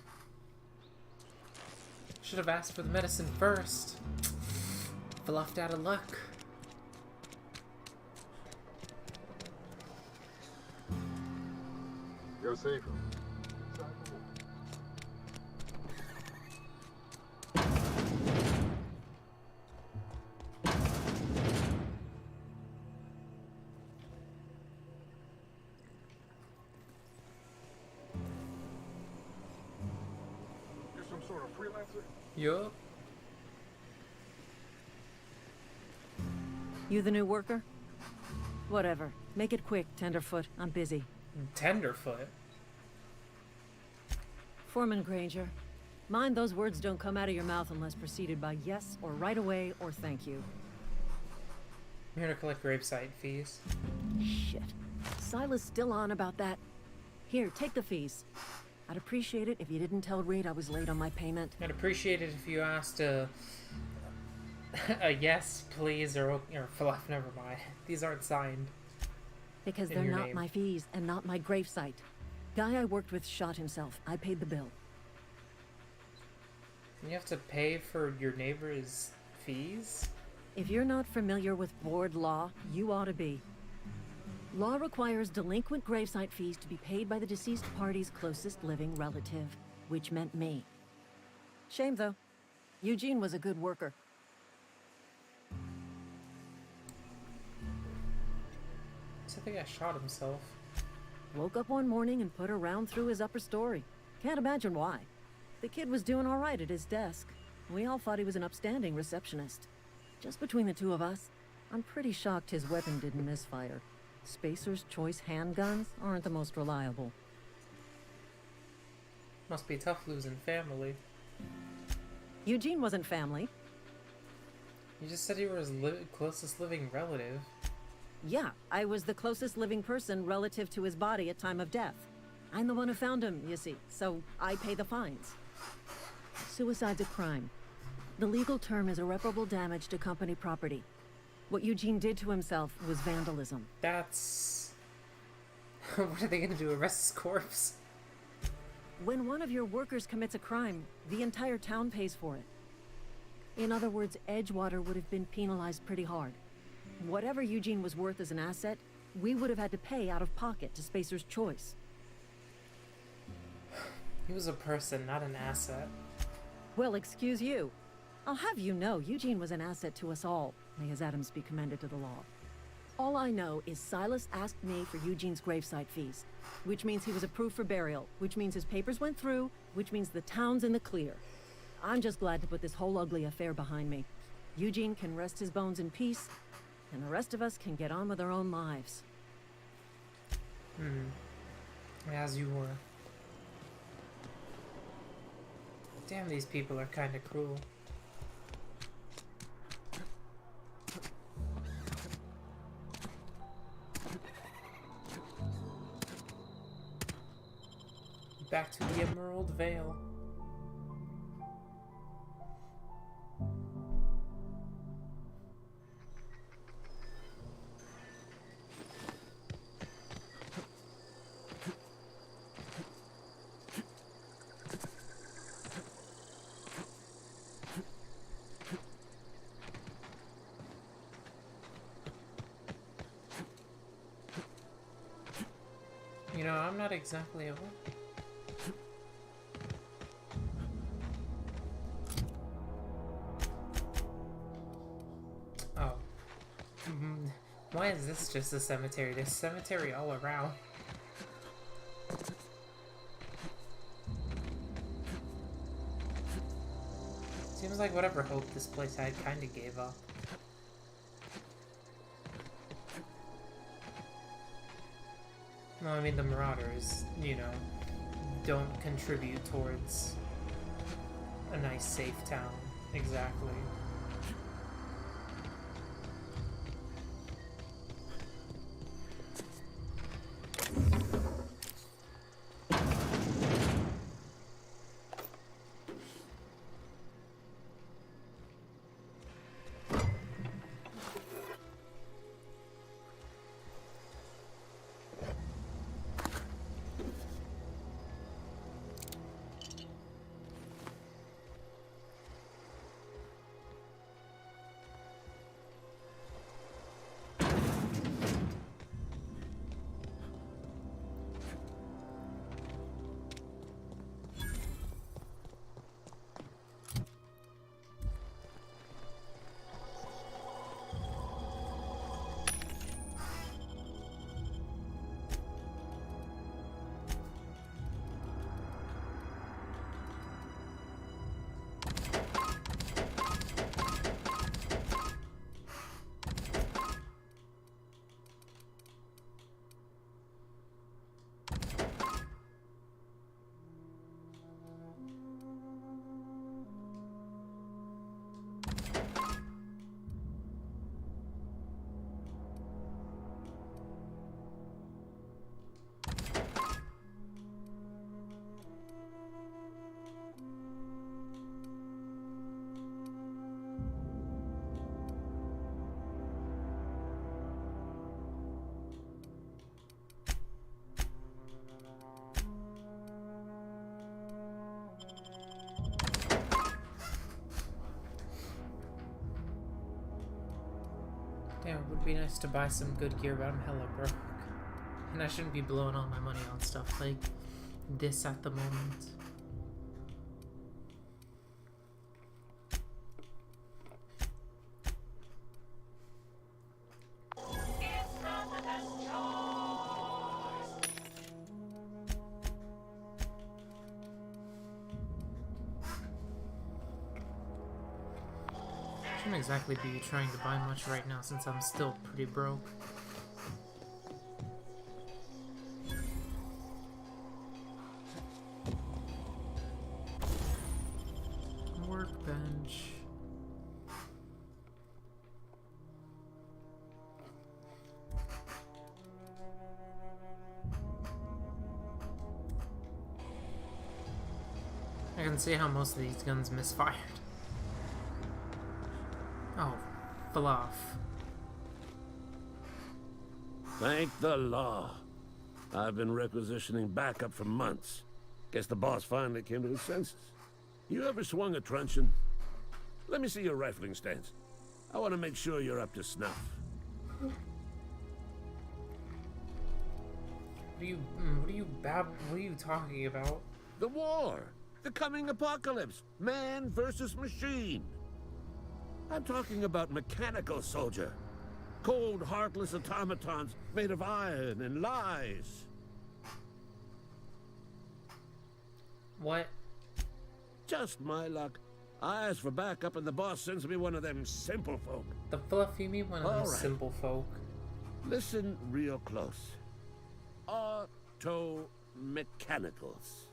Should have asked for the medicine first. Bluffed out of luck. Go safer. You're some sort of freelancer? Yup. You the new worker? Whatever. Make it quick, Tenderfoot. I'm busy. Tenderfoot? Foreman Granger. Mind those words don't come out of your mouth unless preceded by yes or right away or thank you. I'm here to collect gravesite fees. Shit. Silas still on about that? Here, take the fees. I'd appreciate it if you didn't tell Reed I was late on my payment. I'd appreciate it if you asked a yes, please, or never mind. These aren't signed. Because they're not my fees and not my gravesite. Guy I worked with shot himself. I paid the bill. You have to pay for your neighbor's fees? If you're not familiar with board law, you ought to be. Law requires delinquent gravesite fees to be paid by the deceased party's closest living relative. which meant me. Shame, though. Eugene was a good worker. So the guy shot himself. Woke up one morning and put a round through his upper story. Can't imagine why. The kid was doing all right at his desk. We all thought he was an upstanding receptionist. Just between the two of us, I'm pretty shocked his weapon didn't misfire. Spacer's Choice handguns aren't the most reliable. Must be tough losing family. Eugene wasn't family. You just said you were his closest living relative. Yeah, I was the closest living person relative to his body at time of death. I'm the one who found him, you see, so I pay the fines. Suicide's a crime. The legal term is irreparable damage to company property. What Eugene did to himself was vandalism. That's... What are they gonna do, arrest his corpse? When one of your workers commits a crime, the entire town pays for it. In other words, Edgewater would have been penalized pretty hard. Whatever Eugene was worth as an asset, we would have had to pay out of pocket to Spacer's Choice. He was a person, not an asset. Well, excuse you. I'll have you know, Eugene was an asset to us all. May his atoms be commended to the law. All I know is Silas asked me for Eugene's gravesite fees, which means he was approved for burial, which means his papers went through, which means the town's in the clear. I'm just glad to put this whole ugly affair behind me. Eugene can rest his bones in peace, and the rest of us can get on with our own lives. As you were. Damn, these people are kinda cruel. Back to the Emerald Vale. You know, I'm not exactly a... Oh. Why is this just a cemetery? There's cemetery all around. Seems like whatever hope this place had kinda gave up. No, I mean the Marauders, you know, don't contribute towards a nice, safe town, exactly. Damn, it would be nice to buy some good gear, but I'm hella broke. And I shouldn't be blowing all my money on stuff like this at the moment. Shouldn't exactly be trying to buy much right now since I'm still pretty broke. Workbench. I can see how most of these guns misfired. Oh, fluff. Thank the law. I've been requisitioning backup for months. Guess the boss finally came to his senses. You ever swung a truncheon? Let me see your rifling stance. I want to make sure you're up to snuff. What are you talking about? The war! The coming apocalypse! Man versus machine! I'm talking about mechanical soldier. Cold, heartless automatons made of iron and lies. What? Just my luck. I asked for backup and the boss sends me one of them simple folk. The fluff you mean one of them simple folk? Listen real close. Auto-mechanicals.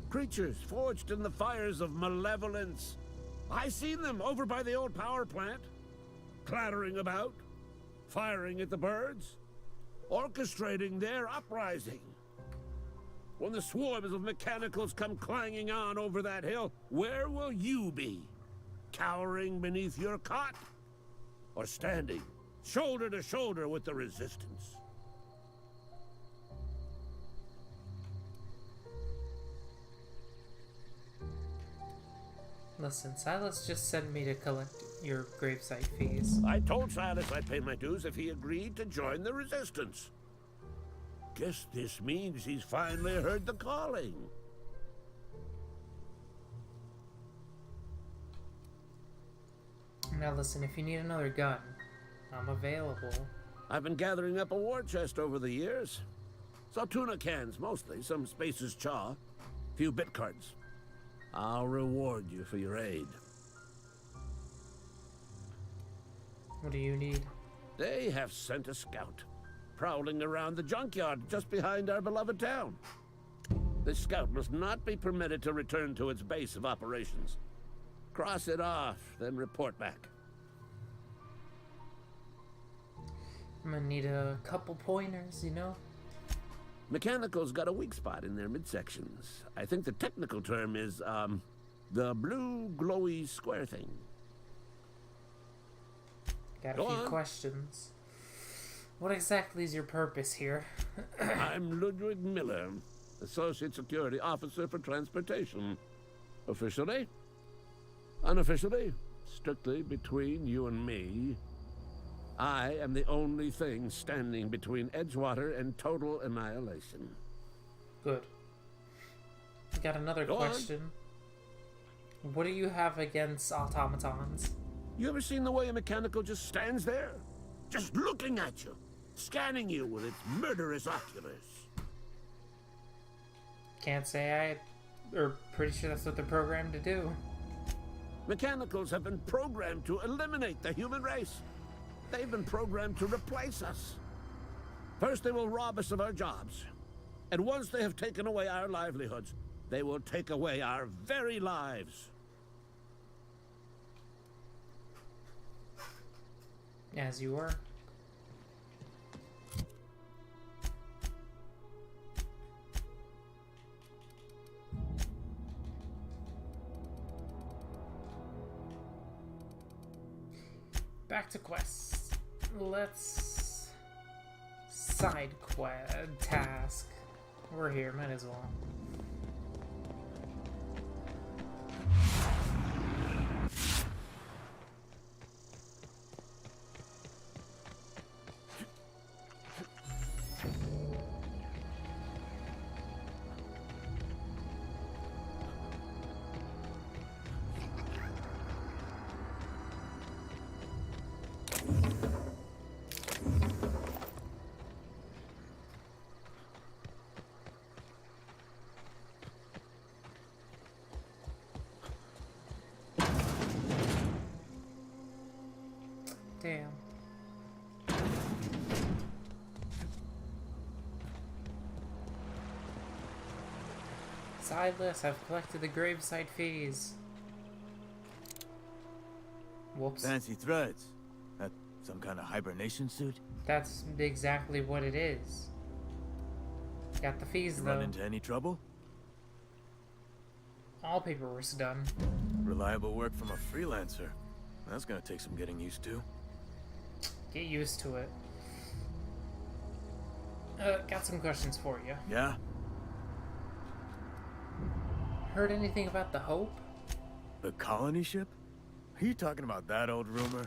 Creatures forged in the fires of malevolence. I seen them over by the old power plant. Clattering about. Firing at the birds. Orchestrating their uprising. When the swarms of mechanicals come clanging on over that hill, where will you be? Cowering beneath your cot? Or standing, shoulder to shoulder with the resistance? Listen, Silas just sent me to collect your gravesite fees. I told Silas I'd pay my dues if he agreed to join the resistance. Guess this means he's finally heard the calling. Now listen, if you need another gun, I'm available. I've been gathering up a war chest over the years. Saw tuna cans mostly, some Spacer's chaw, few bit cards. I'll reward you for your aid. What do you need? They have sent a scout, prowling around the junkyard just behind our beloved town. This scout must not be permitted to return to its base of operations. Cross it off, then report back. I'm gonna need a couple pointers, you know? Mechanical's got a weak spot in their midsections. I think the technical term is, the blue glowy square thing. Got a few questions. What exactly is your purpose here? I'm Ludwig Miller, Associate Security Officer for Transportation. Officially? Unofficially? Strictly between you and me. I am the only thing standing between Edgewater and total annihilation. Good. Got another question. What do you have against automatons? You ever seen the way a mechanical just stands there? Just looking at you, scanning you with its murderous oculars. Can't say or pretty sure that's what they're programmed to do. Mechanicals have been programmed to eliminate the human race. They've been programmed to replace us. First, they will rob us of our jobs. And once they have taken away our livelihoods, they will take away our very lives. As you were. Back to quests. Let's side quest task. We're here, might as well. Damn. Sideless, I've collected the gravesite fees. Whoops. Fancy threads. That some kind of hibernation suit? That's exactly what it is. Got the fees, You though. run into any trouble? All paperwork's done. Reliable work from a freelancer. That's gonna take some getting used to. Get used to it. Got some questions for you. Yeah? Heard anything about the Hope? The colony ship? Are you talking about that old rumor?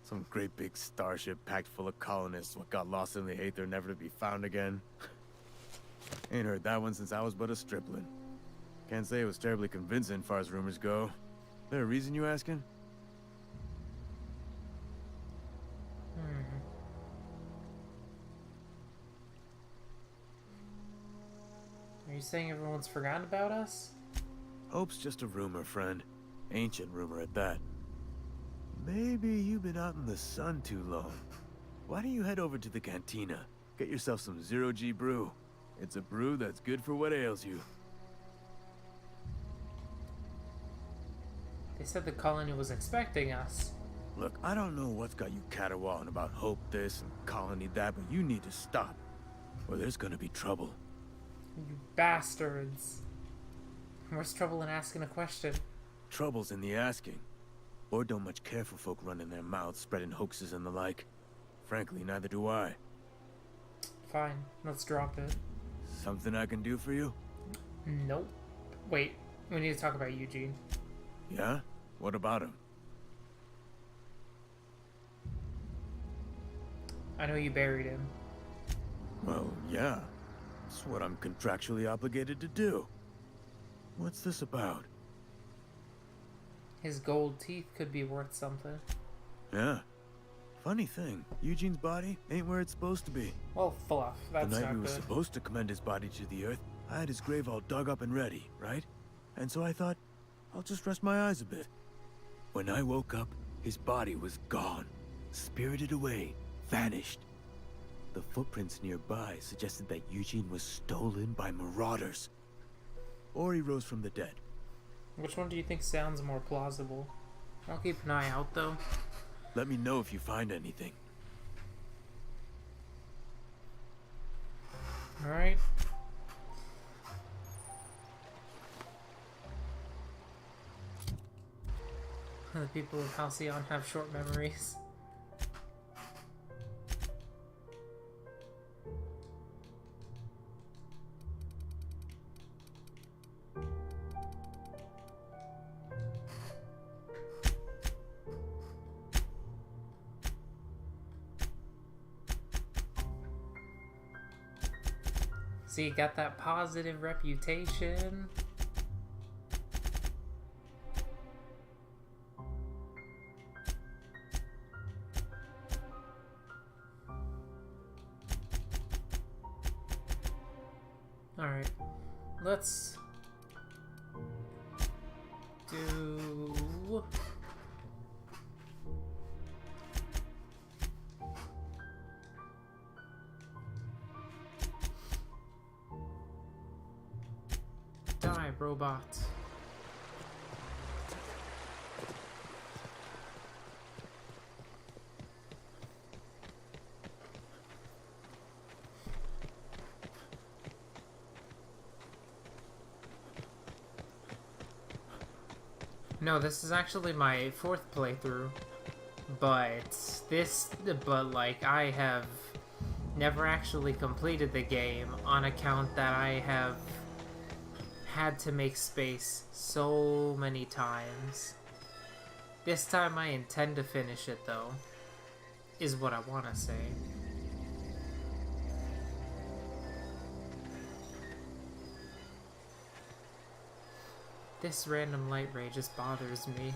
Some great big starship packed full of colonists what got lost in the aether never to be found again? Ain't heard that one since I was but a stripling. Can't say it was terribly convincing far as rumors go. There a reason you asking? Are you saying everyone's forgotten about us? Hope's just a rumor, friend. Ancient rumor at that. Maybe you've been out in the sun too long. Why don't you head over to the cantina? Get yourself some zero-G brew. It's a brew that's good for what ails you. They said the colony was expecting us. Look, I don't know what's got you caterwauling about Hope this and Colony that, but you need to stop. Or there's gonna be trouble. You bastards. Where's trouble in asking a question? Trouble's in the asking. Or don't much care for folk running their mouths, spreading hoaxes and the like. Frankly, neither do I. Fine, let's drop it. Something I can do for you? Nope. Wait, we need to talk about Eugene. Yeah? What about him? I know you buried him. Well, yeah. It's what I'm contractually obligated to do. What's this about? His gold teeth could be worth something. Yeah. Funny thing, Eugene's body ain't where it's supposed to be. Well, fluff. That's the night not we were good. supposed to commend his body to the earth, I had his grave all dug up and ready, right? And so I thought, I'll just rest my eyes a bit. When I woke up, his body was gone. Spirited away. Vanished. The footprints nearby suggested that Eugene was stolen by marauders. Or he rose from the dead. Which one do you think sounds more plausible? I'll keep an eye out, though. Let me know if you find anything. Alright. The people of Halcyon have short memories. See, got that positive reputation. Alright, let's do... Die, robot. No, this is actually my 4th playthrough, but like, I have never actually completed the game on account that I have had to make space so many times. This time I intend to finish it, though, is what I want to say. This random light ray just bothers me.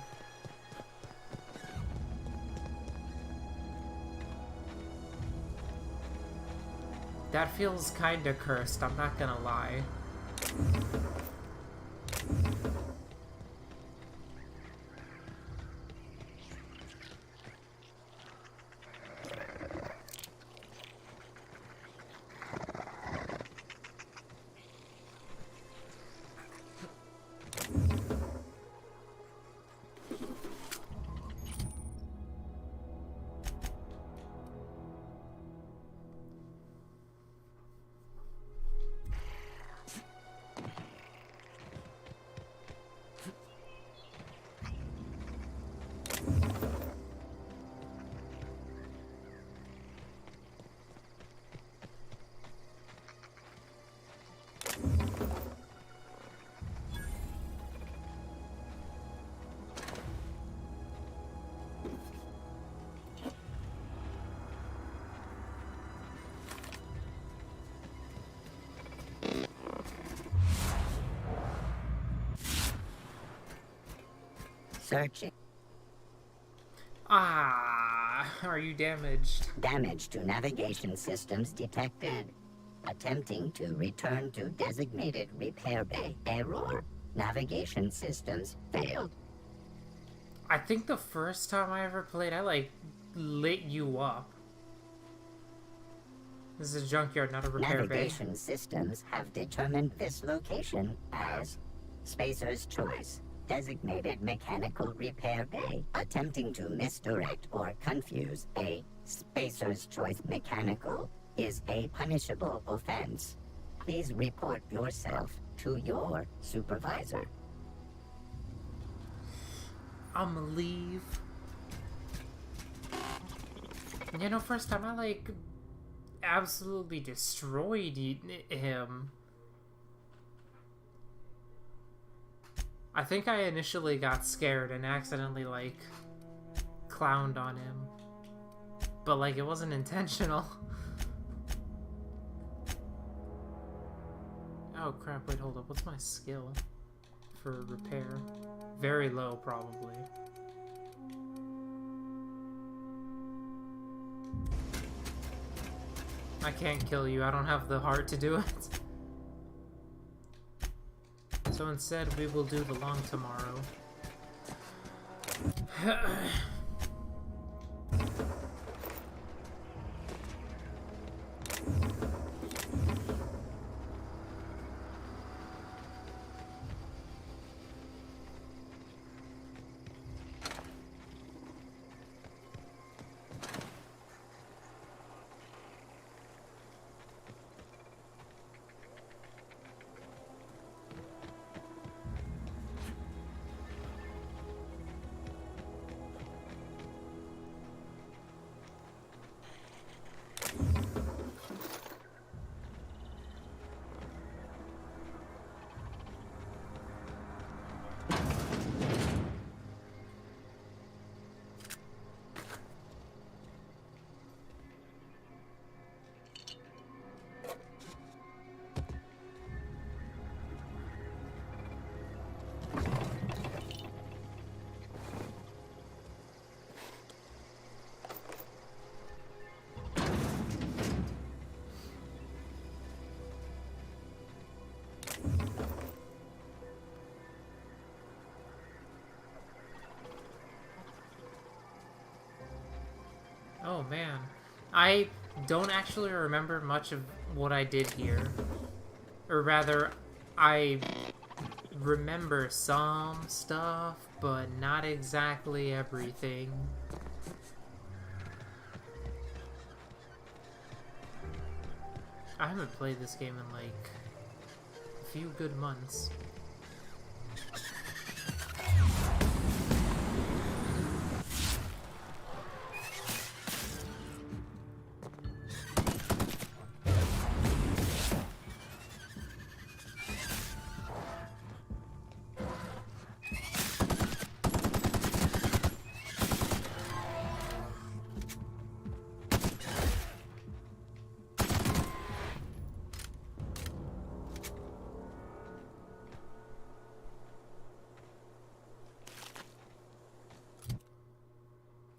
That feels kinda cursed, I'm not gonna lie. Searching. Ah, are you damaged? Damage to navigation systems detected. Attempting to return to designated repair bay. Error. Navigation systems failed. I think the first time I ever played, I, like, lit you up. This is a junkyard, not a repair bay. Navigation systems have determined this location as Spacer's Choice. Designated mechanical repair bay. Attempting to misdirect or confuse a Spacer's Choice mechanical is a punishable offense. Please report yourself to your supervisor. I'ma leave. You know, first time I, like, absolutely destroyed him. I think I initially got scared and accidentally, like, clowned on him. But, like, it wasn't intentional. Oh crap, wait, hold up. What's my skill for repair? Very low, probably. I can't kill you. I don't have the heart to do it. So instead, we will do the long tomorrow. Oh man, I don't actually remember much of what I did here. Or rather, I remember some stuff, but not exactly everything. I haven't played this game in like a few good months.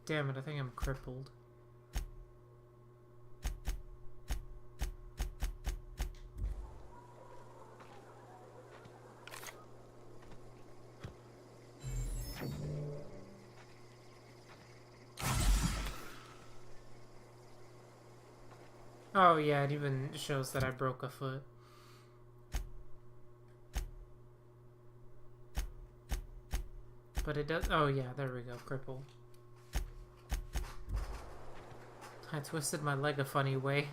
Damn it, I think I'm crippled. Oh yeah, it even shows that I broke a foot. But it does— oh yeah, there we go, crippled. I twisted my leg a funny way.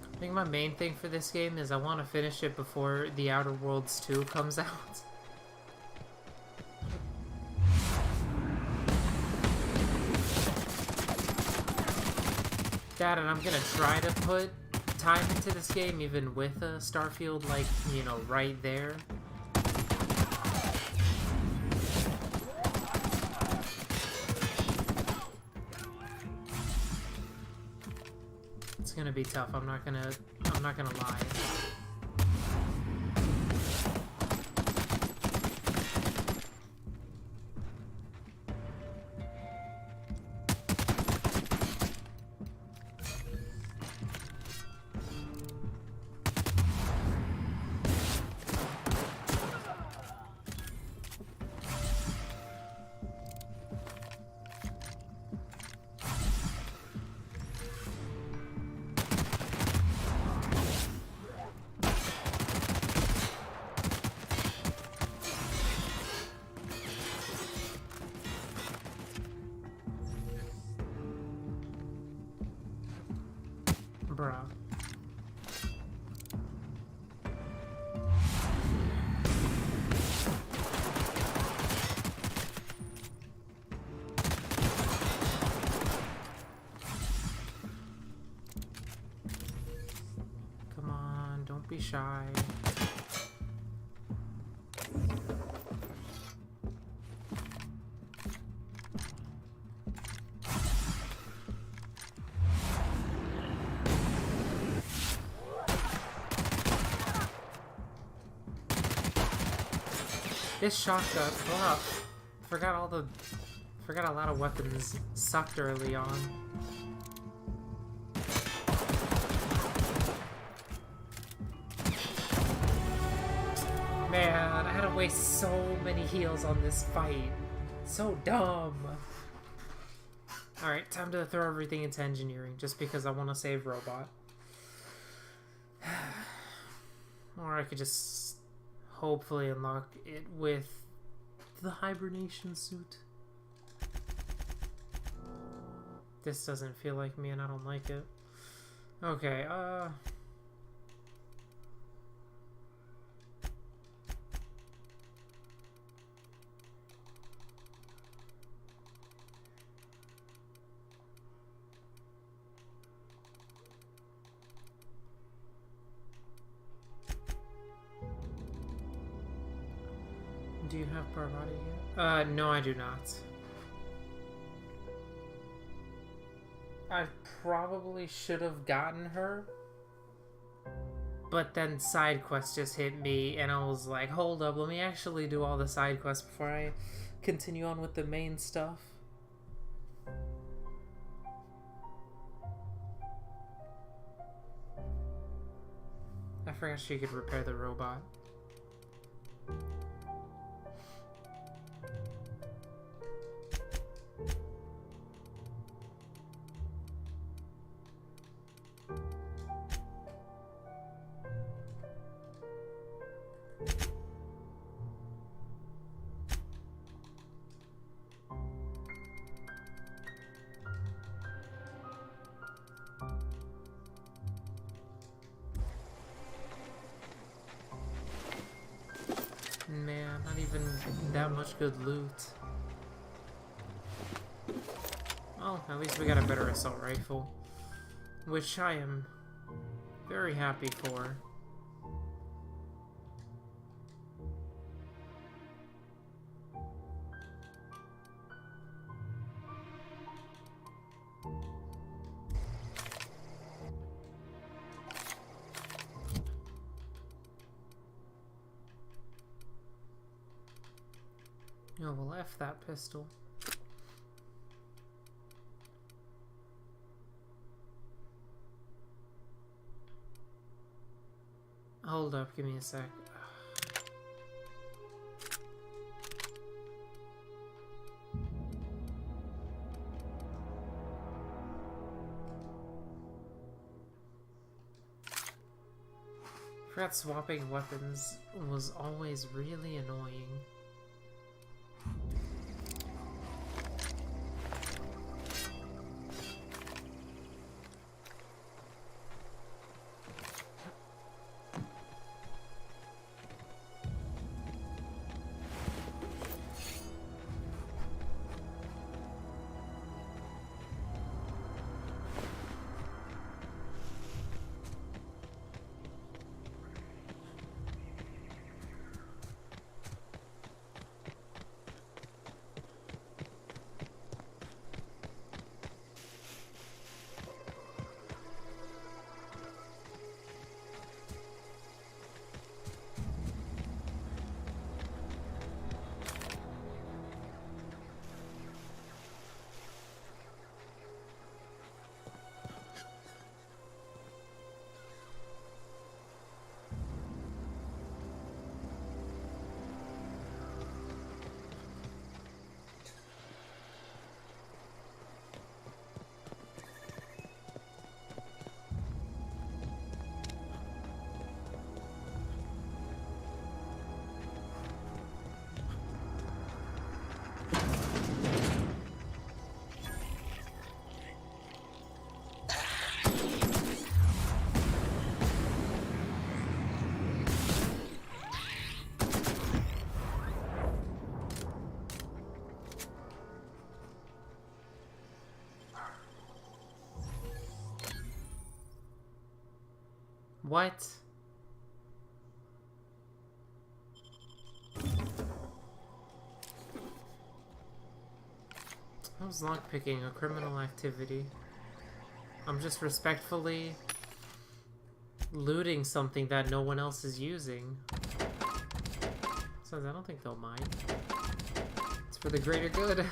I think my main thing for this game is I want to finish it before The Outer Worlds 2 comes out. that, and I'm gonna try to put time into this game, even with a Starfield, like, you know, right there. It's gonna be tough, I'm not gonna lie. Bruh. Come on, don't be shy. This shotgun, wow, forgot a lot of weapons sucked early on. Man, I had to waste so many heals on this fight. So dumb. Alright, time to throw everything into engineering, just because I want to save Robot. Or I could just hopefully unlock it with the hibernation suit. This doesn't feel like me and I don't like it. Okay, do you have Parvati here? No, I do not. I probably should have gotten her, but then side quests just hit me, and I was like, hold up, let me actually do all the side quests before I continue on with the main stuff. I forgot she could repair the robot. Man, not even that much good loot. Well, at least we got a better assault rifle, which I am very happy for. Oh, well, F that pistol. Hold up, give me a sec. Forgot swapping weapons was always really annoying. What? How's lockpicking a criminal activity? I'm just respectfully looting something that no one else is using. So I don't think they'll mind. It's for the greater good.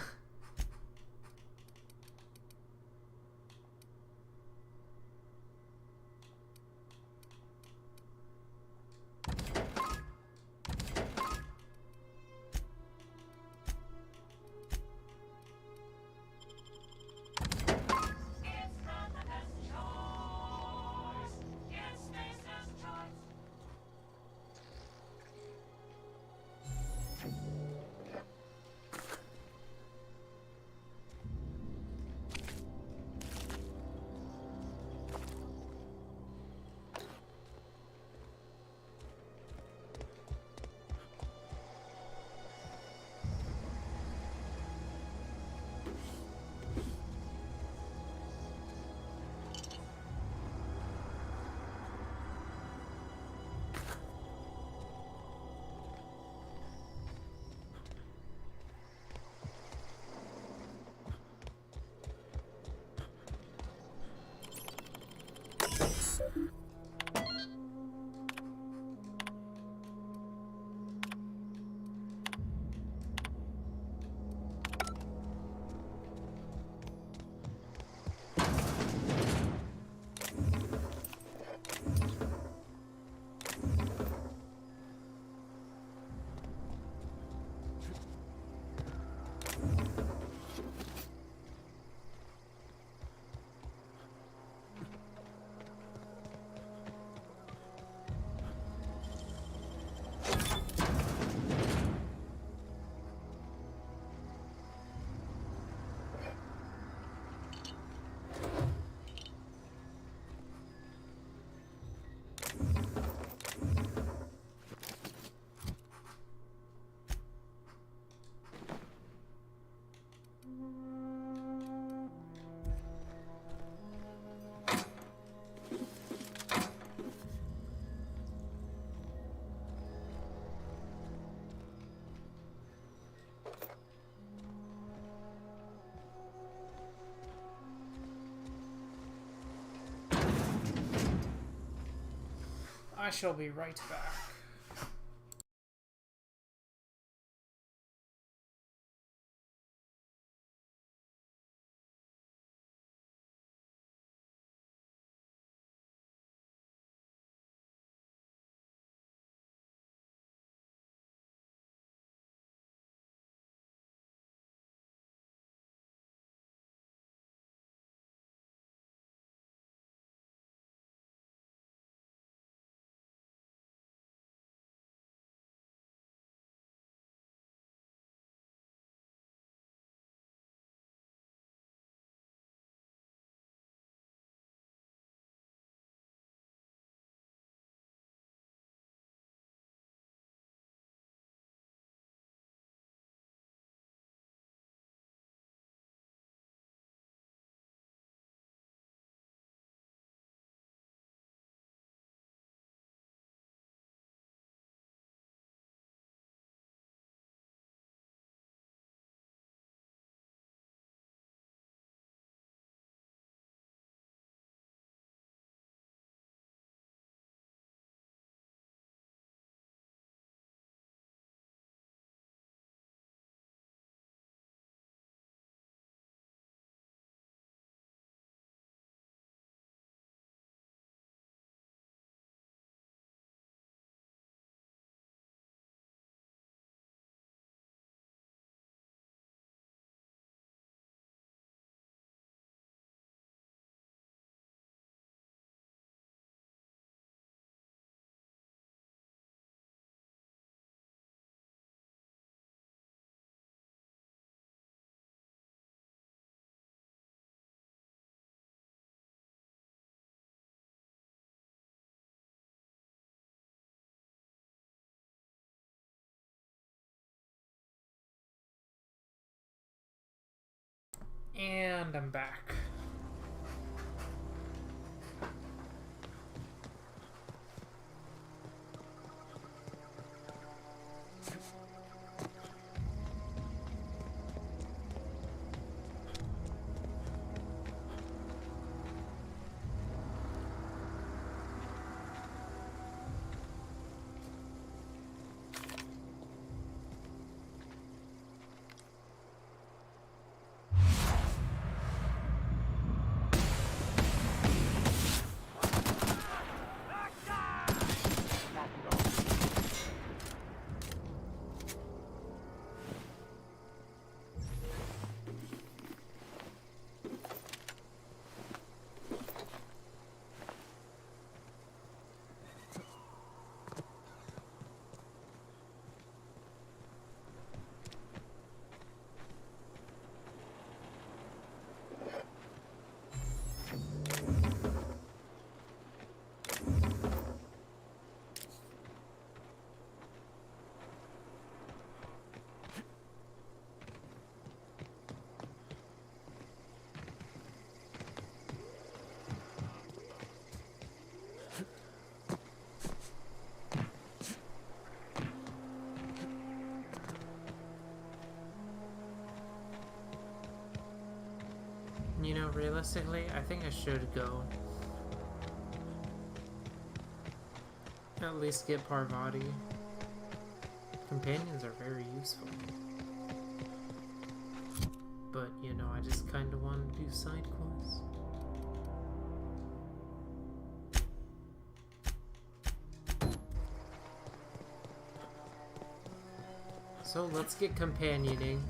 I shall be right back. And I'm back. realistically, I think I should go. At least get Parvati. Companions are very useful. But, you know, I just kind of want to do side quests. So let's get companioning.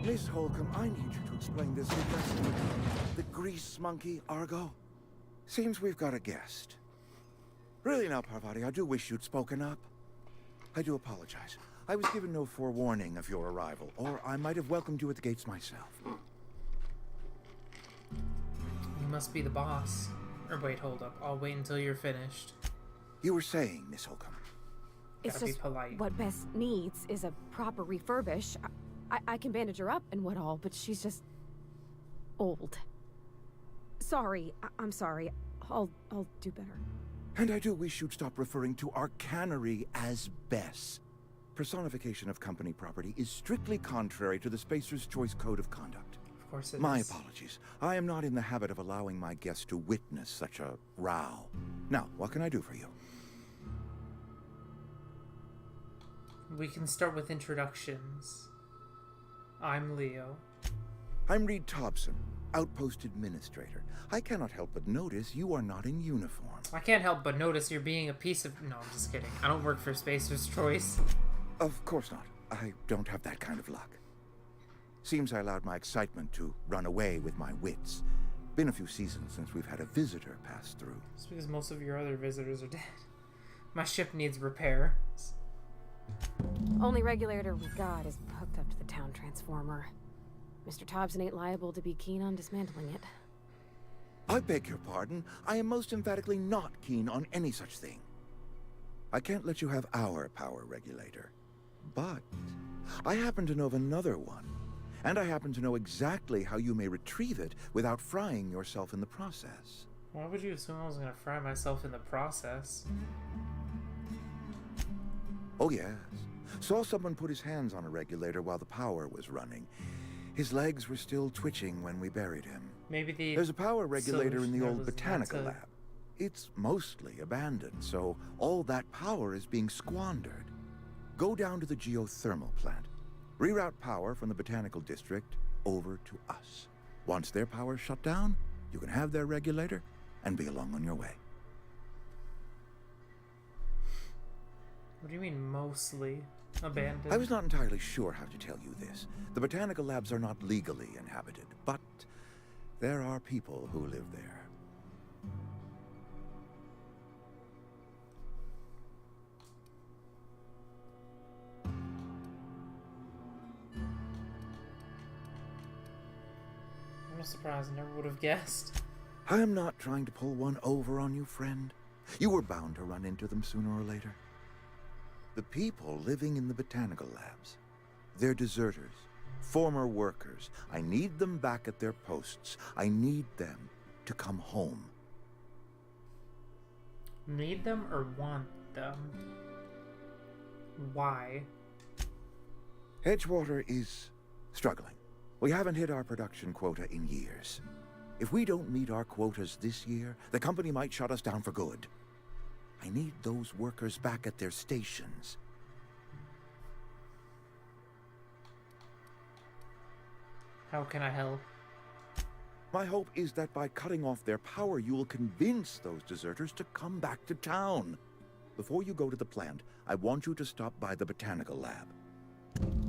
Miss Holcomb, I need you to explain this investment. The grease monkey, Argo? Seems we've got a guest. Really now, Parvati, I do wish you'd spoken up. I do apologize. I was given no forewarning of your arrival, or I might have welcomed you at the gates myself. You must be the boss. Or wait, hold up. I'll wait until you're finished. You were saying, Miss Holcomb. It's Gotta be just polite. what Bess needs is a proper refurbish. I can bandage her up and what all, but she's just old. Sorry, I'm sorry. I'll do better. And I do wish you'd stop referring to our cannery as Bess. Personification of company property is strictly contrary to the Spacer's Choice Code of Conduct. Of course it My is. apologies. I am not in the habit of allowing my guests to witness such a row. Now, what can I do for you? We can start with introductions. I'm Leo. I'm Reed Thompson, Outpost Administrator. I cannot help but notice you are not in uniform. I can't help but notice you're being a piece of... No, I'm just kidding. I don't work for Spacer's Choice. Of course not. I don't have that kind of luck. Seems I allowed my excitement to run away with my wits. Been a few seasons since we've had a visitor pass through. It's because most of your other visitors are dead. My ship needs repair. Only regulator we got is hooked up to the town transformer. Mr. Thompson ain't liable to be keen on dismantling it. I beg your pardon. I am most emphatically not keen on any such thing. I can't let you have our power regulator. But I happen to know of another one. And I happen to know exactly how you may retrieve it without frying yourself in the process. Why would you assume I was going to fry myself in the process? Oh yes. Saw someone put his hands on a regulator while the power was running. His legs were still twitching when we buried him. Maybe There's a power regulator in the solution old was botanical not to- lab. It's mostly abandoned, so all that power is being squandered. Go down to the geothermal plant. Reroute power from the botanical district over to us. Once their power's shut down, you can have their regulator and be along on your way. What do you mean, mostly? Abandoned? I was not entirely sure how to tell you this. The botanical labs are not legally inhabited, but there are people who live there. I'm surprised I never would have guessed. I am not trying to pull one over on you, friend. You were bound to run into them sooner or later. The people living in the botanical labs. They're deserters, former workers. I need them back at their posts. I need them to come home. Need them or want them? Why? Edgewater is struggling. We haven't hit our production quota in years. If we don't meet our quotas this year, the company might shut us down for good. I need those workers back at their stations. How can I help? My hope is that by cutting off their power, you will convince those deserters to come back to town. Before you go to the plant, I want you to stop by the botanical lab.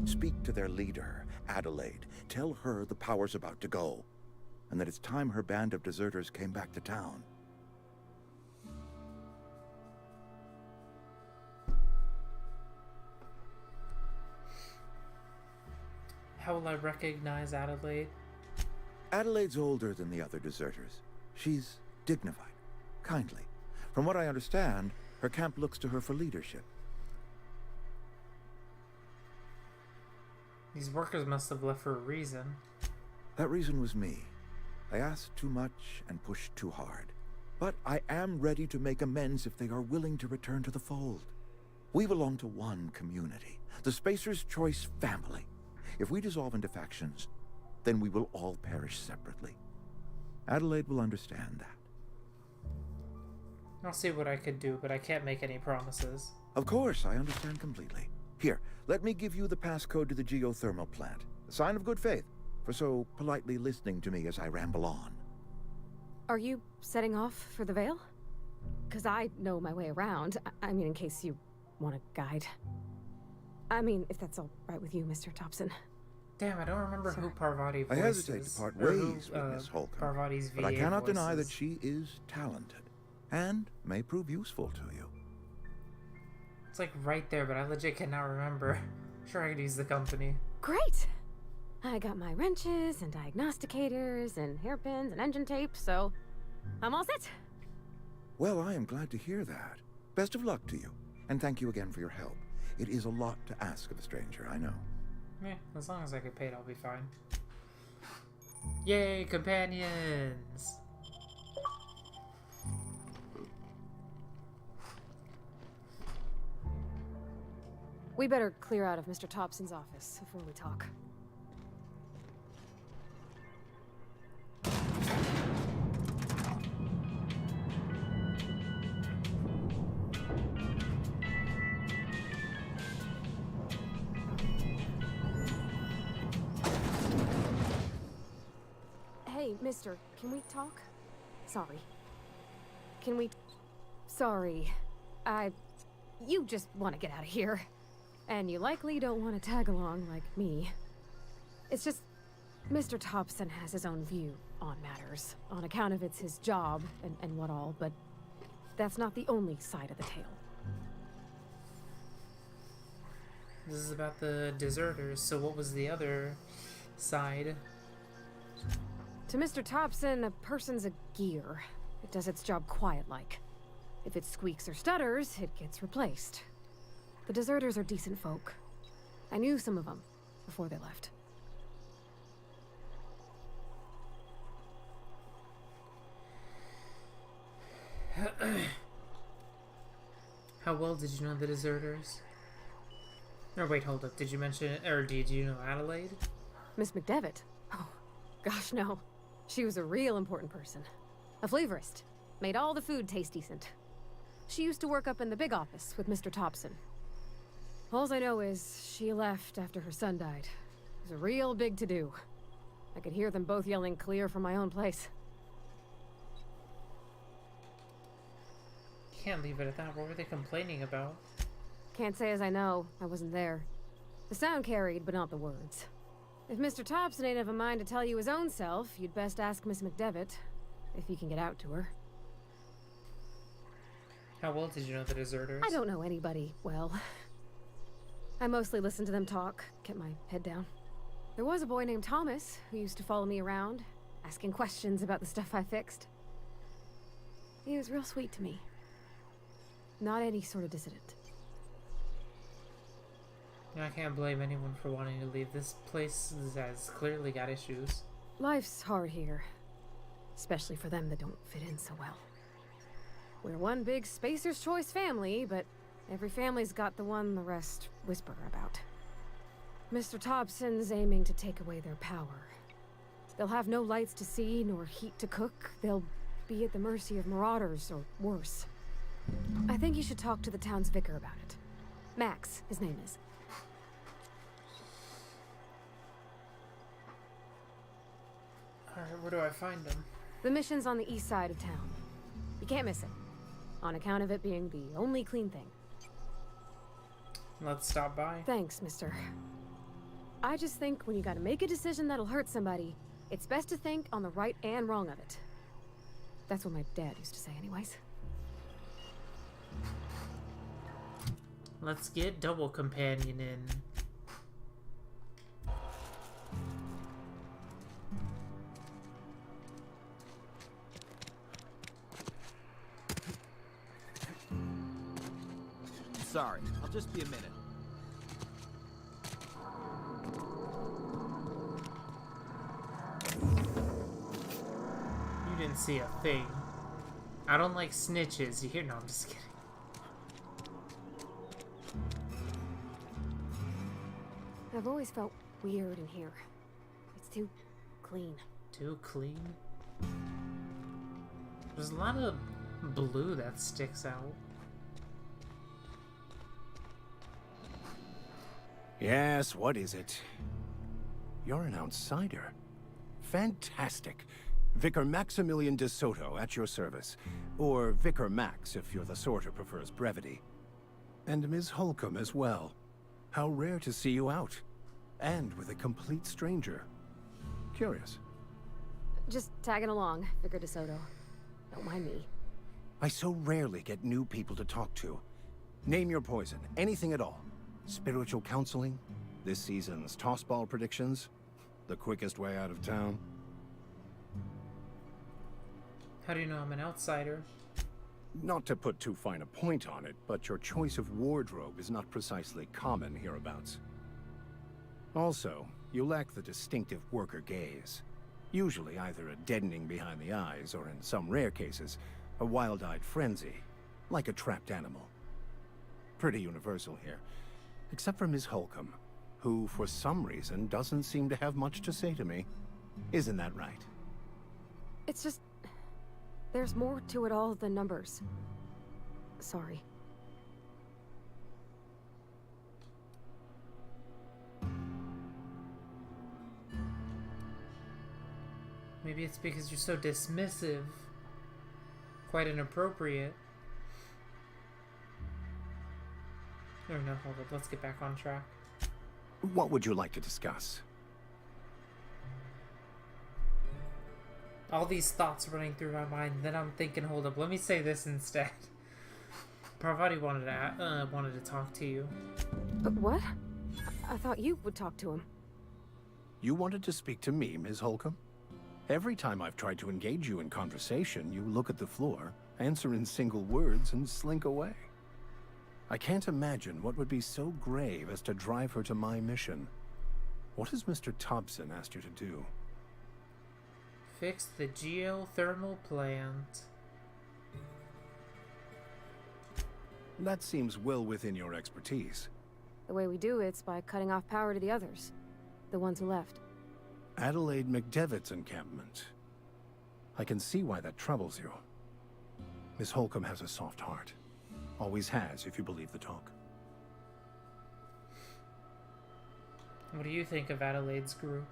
Speak to their leader, Adelaide. Tell her the power's about to go, and that it's time her band of deserters came back to town. How will I recognize Adelaide? Adelaide's older than the other deserters. She's dignified, kindly. From what I understand, her camp looks to her for leadership. These workers must have left for a reason. That reason was me. I asked too much and pushed too hard. But I am ready to make amends if they are willing to return to the fold. We belong to one community, the Spacer's Choice family. If we dissolve into factions, then we will all perish separately. Adelaide will understand that. I'll see what I could do, but I can't make any promises. Of course, I understand completely. Here, let me give you the passcode to the geothermal plant. A sign of good faith, for so politely listening to me as I ramble on. Are you setting off for the Vale? Because I know my way around. I mean, in case you want a guide. I mean, if that's all right with you, Mr. Thompson. Damn, I don't remember who Parvati voices. I hesitate to part ways with Miss Holcomb, Parvati's VA but I cannot deny that voices. she is talented, and may prove useful to you. It's like right there, but I legit cannot remember. Sure, I could use the company. Great! I got my wrenches and diagnosticators and hairpins and engine tape, so I'm all set. Well, I am glad to hear that. Best of luck to you, and thank you again for your help. It is a lot to ask of a stranger, I know. Yeah, as long as I get paid, I'll be fine. Yay, companions! We better clear out of Mr. Thompson's office before we talk. Hey, mister, can we talk? Sorry. Can we... Sorry. You just want to get out of here. And you likely don't want to tag along like me. It's just... Mr. Thompson has his own view on matters. On account of it's his job and what all, but... That's not the only side of the tale. This is about the deserters, so what was the other side? To Mr. Thompson, a person's a gear. It does its job quiet-like. If it squeaks or stutters, it gets replaced. The deserters are decent folk. I knew some of them before they left. How well did you know the deserters? Or wait, hold up. Did you mention, or did you know Adelaide? Miss McDevitt? Oh, gosh, no. She was a real important person. A flavorist. Made all the food taste decent. She used to work up in the big office with Mr. Thompson. All I know is she left after her son died. It was a real big to-do. I could hear them both yelling clear from my own place. Can't leave it at that. What were they complaining about? Can't say as I know. I wasn't there. The sound carried, but not the words. If Mr. Thompson ain't of a mind to tell you his own self, you'd best ask Miss McDevitt, if he can get out to her. How well did you know the deserters? I don't know anybody well. I mostly listened to them talk, kept my head down. There was a boy named Thomas who used to follow me around, asking questions about the stuff I fixed. He was real sweet to me. Not any sort of dissident. I can't blame anyone for wanting to leave. This place has clearly got issues. Life's hard here. Especially for them that don't fit in so well. We're one big Spacer's Choice family, but every family's got the one the rest whisper about. Mr. Thompson's aiming to take away their power. They'll have no lights to see, nor heat to cook. They'll be at the mercy of marauders, or worse. I think you should talk to the town's vicar about it. Max, his name is. Alright, where do I find them? The mission's on the east side of town. You can't miss it. On account of it being the only clean thing. Let's stop by. Thanks, mister. I just think when you gotta make a decision that'll hurt somebody, it's best to think on the right and wrong of it. That's what my dad used to say anyways. Let's get double companion in. Sorry, I'll just be a minute. You didn't see a thing. I don't like snitches. You hear? No, I'm just kidding. I've always felt weird in here. It's too clean. Too clean? There's a lot of blue that sticks out. Yes, what is it? You're an outsider. Fantastic. Vicar Maximilian de Soto at your service. Or Vicar Max if you're the sort who prefers brevity. And Ms. Holcomb as well. How rare to see you out. And with a complete stranger. Curious. Just tagging along, Vicar de Soto. Don't mind me. I so rarely get new people to talk to. Name your poison, anything at all. Spiritual counseling, this season's tossball predictions, the quickest way out of town. How do you know I'm an outsider? Not to put too fine a point on it, but your choice of wardrobe is not precisely common hereabouts. Also, you lack the distinctive worker gaze. Usually either a deadening behind the eyes, or in some rare cases, a wild-eyed frenzy, like a trapped animal. Pretty universal here, except for Ms. Holcomb, who for some reason doesn't seem to have much to say to me. Isn't that right? It's just... there's more to it all than numbers. Sorry. Maybe it's because you're so dismissive. Quite inappropriate. Or no, hold up. Let's get back on track. What would you like to discuss? All these thoughts running through my mind, then I'm thinking, hold up, let me say this instead. Parvati wanted to talk to you. But what? I thought you would talk to him. You wanted to speak to me, Ms. Holcomb? Every time I've tried to engage you in conversation, you look at the floor, answer in single words, and slink away. I can't imagine what would be so grave as to drive her to my mission. What has Mr. Thompson asked you to do? Fix the geothermal plant. That seems well within your expertise. The way we do it's by cutting off power to the others. The ones who left. Adelaide McDevitt's encampment. I can see why that troubles you. Miss Holcomb has a soft heart. Always has, if you believe the talk. What do you think of Adelaide's group?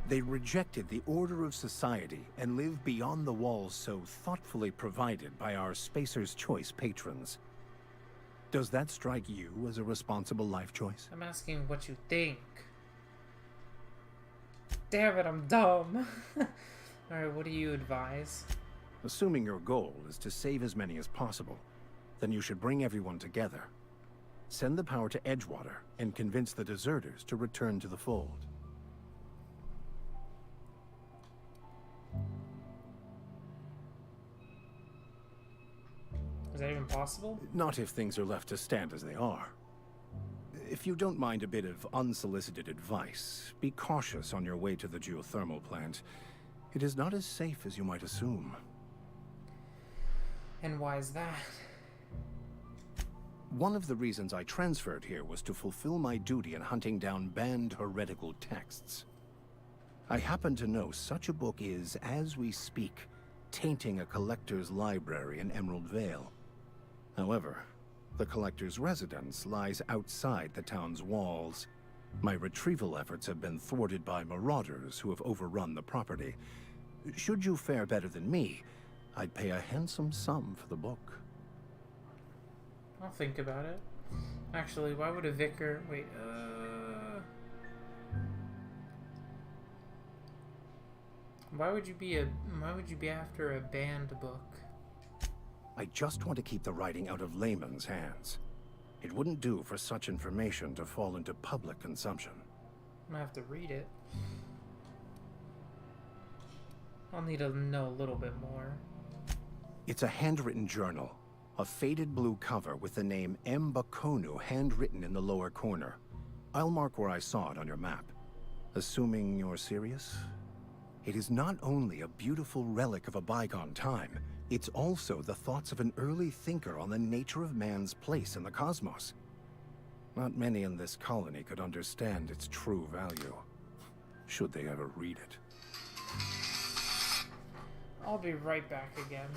They rejected the order of society and live beyond the walls so thoughtfully provided by our Spacer's Choice patrons. Does that strike you as a responsible life choice? I'm asking what you think. Damn it, I'm dumb. Alright, what do you advise? Assuming your goal is to save as many as possible, then you should bring everyone together. Send the power to Edgewater and convince the deserters to return to the fold. Is that even possible? Not if things are left to stand as they are. If you don't mind a bit of unsolicited advice, be cautious on your way to the geothermal plant. It is not as safe as you might assume. And why is that? One of the reasons I transferred here was to fulfill my duty in hunting down banned heretical texts. I happen to know such a book is, as we speak, tainting a collector's library in Emerald Vale. However, the collector's residence lies outside the town's walls. My retrieval efforts have been thwarted by marauders who have overrun the property. Should you fare better than me, I'd pay a handsome sum for the book. I'll think about it. Actually, why would a vicar... Wait, Why would you be after a banned book? I just want to keep the writing out of layman's hands. It wouldn't do for such information to fall into public consumption. I'm gonna have to read it. I'll need to know a little bit more. It's a handwritten journal. A faded blue cover with the name M. Bakonu handwritten in the lower corner. I'll mark where I saw it on your map. Assuming you're serious? It is not only a beautiful relic of a bygone time, it's also the thoughts of an early thinker on the nature of man's place in the cosmos. Not many in this colony could understand its true value, should they ever read it. I'll be right back again.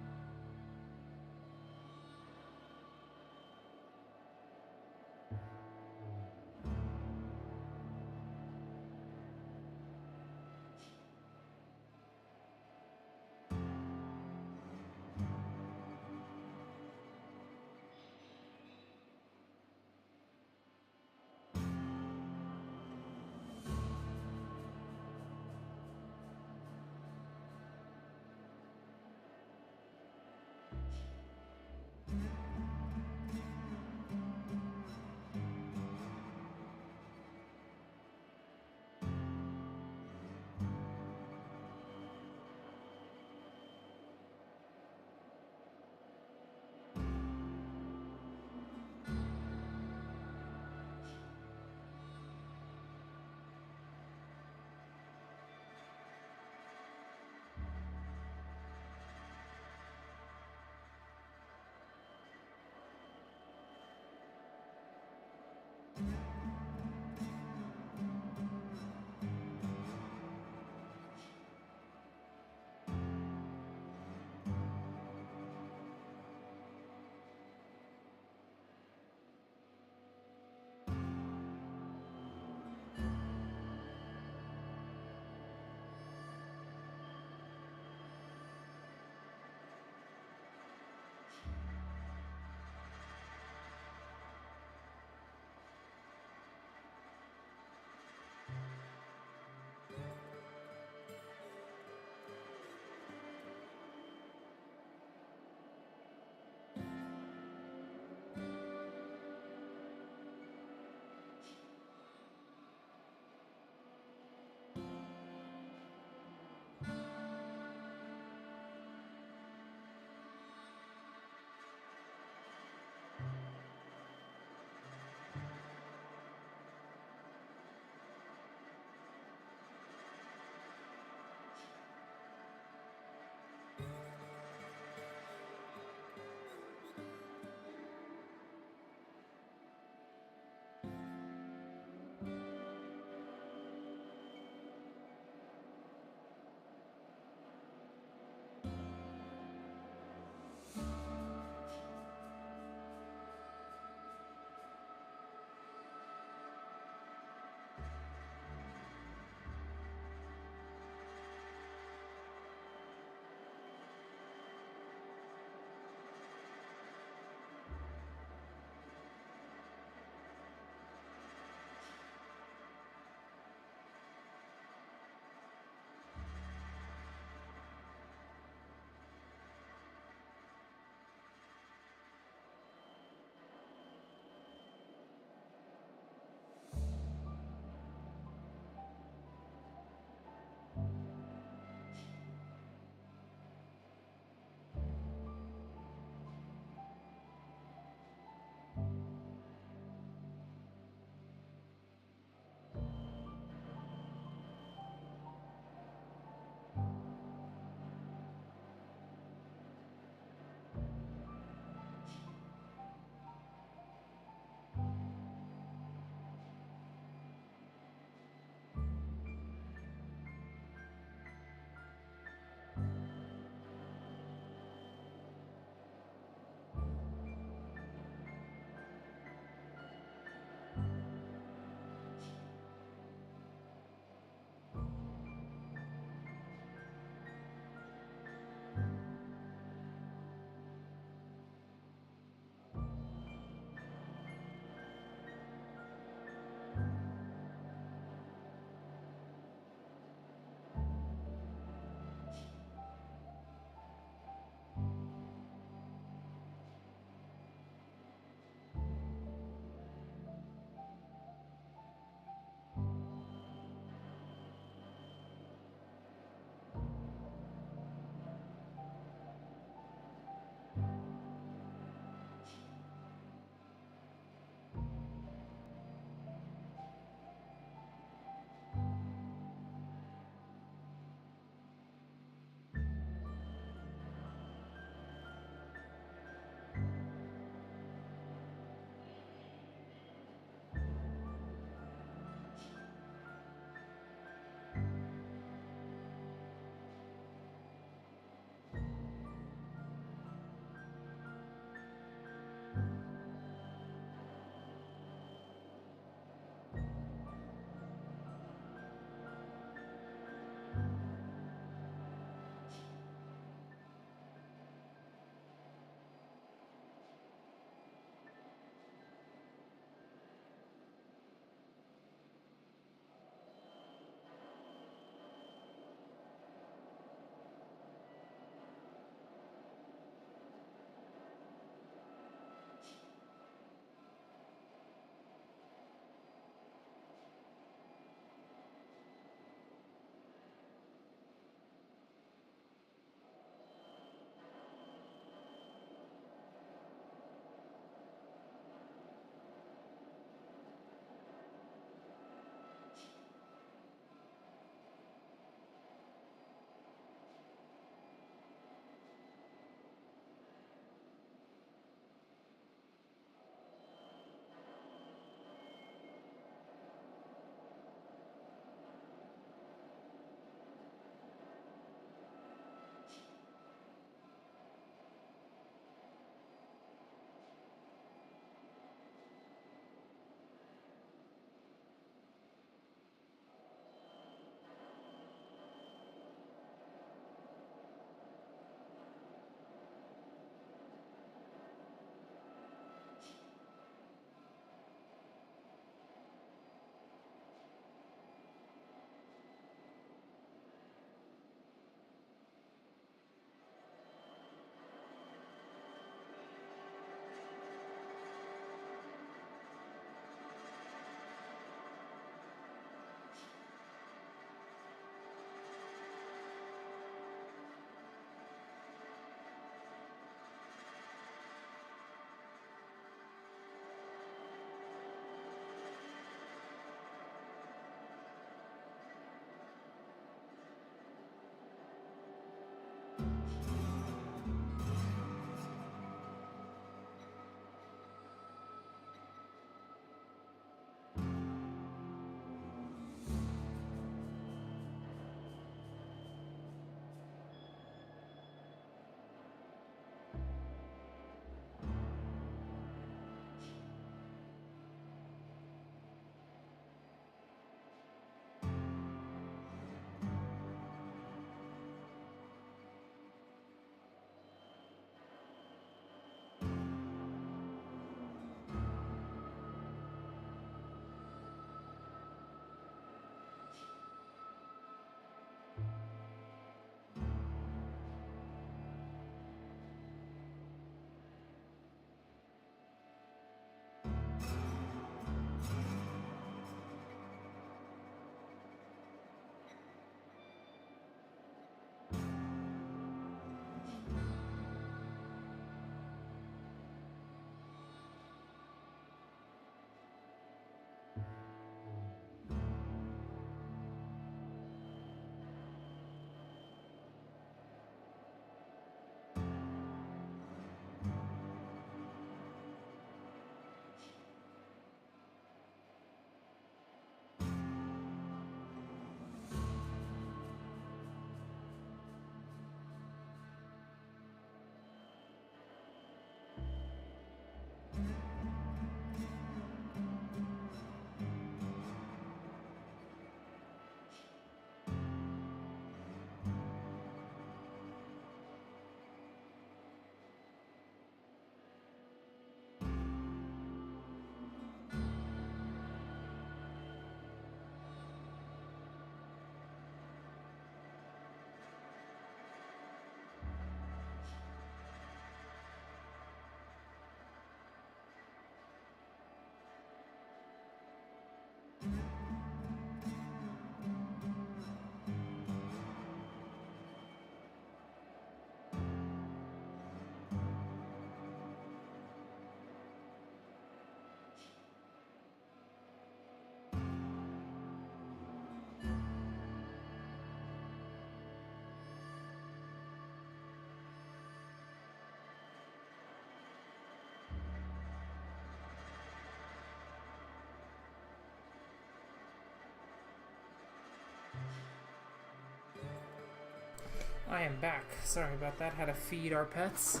I am back. Sorry about that. Had to feed our pets.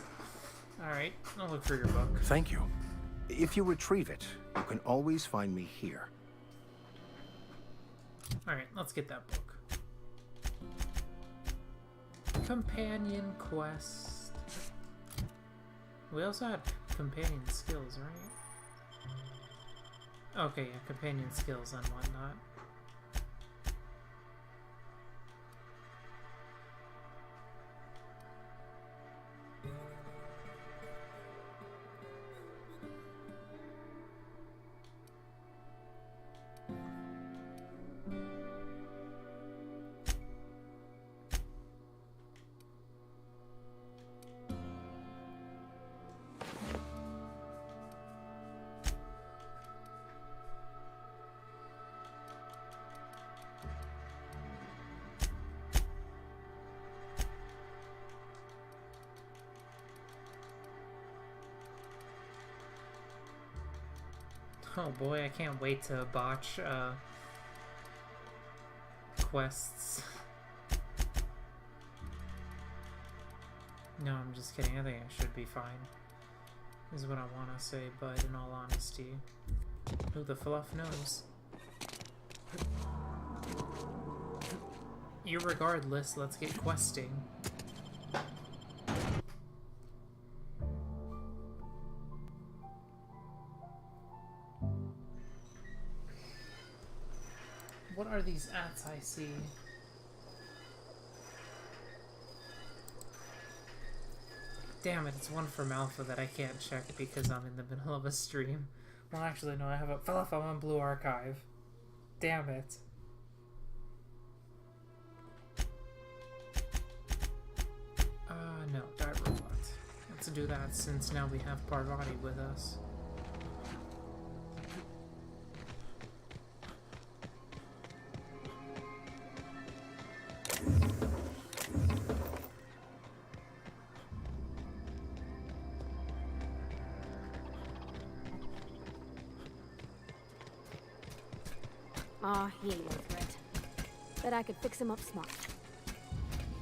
Alright, I'll look for your book. Thank you. If you retrieve it, you can always find me here. Alright, let's get that book. Companion quest. We also had companion skills, right? Okay, yeah, companion skills and whatnot. Oh boy, I can't wait to botch quests. No, I'm just kidding. I think I should be fine. Is what I want to say, but in all honesty, who the fluff knows? Irregardless, let's get questing. What are these ats I see? Damn it, it's one from Alpha that I can't check because I'm in the middle of a stream. Well, actually, no, I have a Fluff, I'm on Blue Archive. Damn it. No, Die Robot. Let's do that since now we have Parvati with us. Aw, he ain't no threat. Bet I could fix him up smart.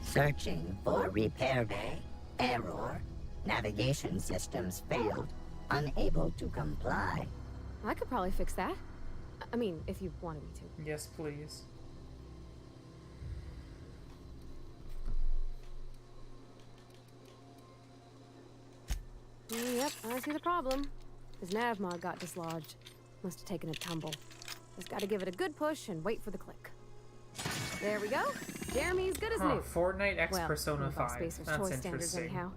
Searching for repair bay. Error. Navigation systems failed. Unable to comply. I could probably fix that. I mean, if you wanted me to. Yes, please. Yep, I see the problem. His nav mod got dislodged. Must have taken a tumble. Just gotta give it a good push and wait for the click. There we go. Jeremy's good as new. Fortnite X well, Persona 5. Spacer's That's Choice standards interesting. anyhow.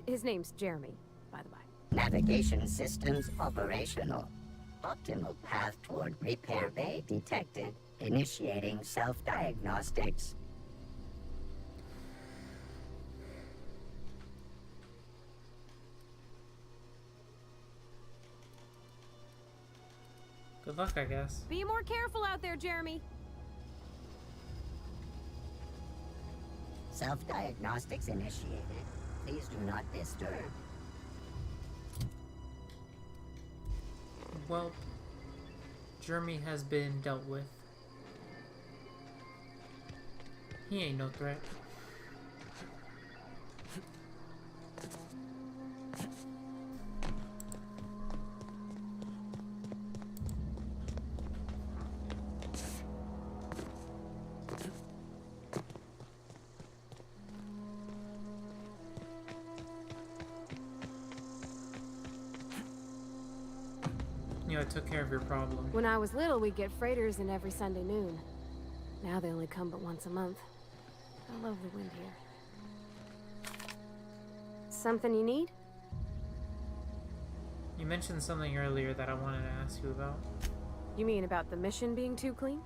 His name's Jeremy, by the by. Navigation systems operational. Optimal path toward repair bay detected. Initiating self-diagnostics. Good luck, I guess. Be more careful out there, Jeremy. Self-diagnostics initiated. Please do not disturb. Well, Jeremy has been dealt with. He ain't no threat. You know, I took care of your problem. When I was little, we'd get freighters in every Sunday noon. Now they only come but once a month. I love the wind here. Something you need? You mentioned something earlier that I wanted to ask you about. You mean about the mission being too clean?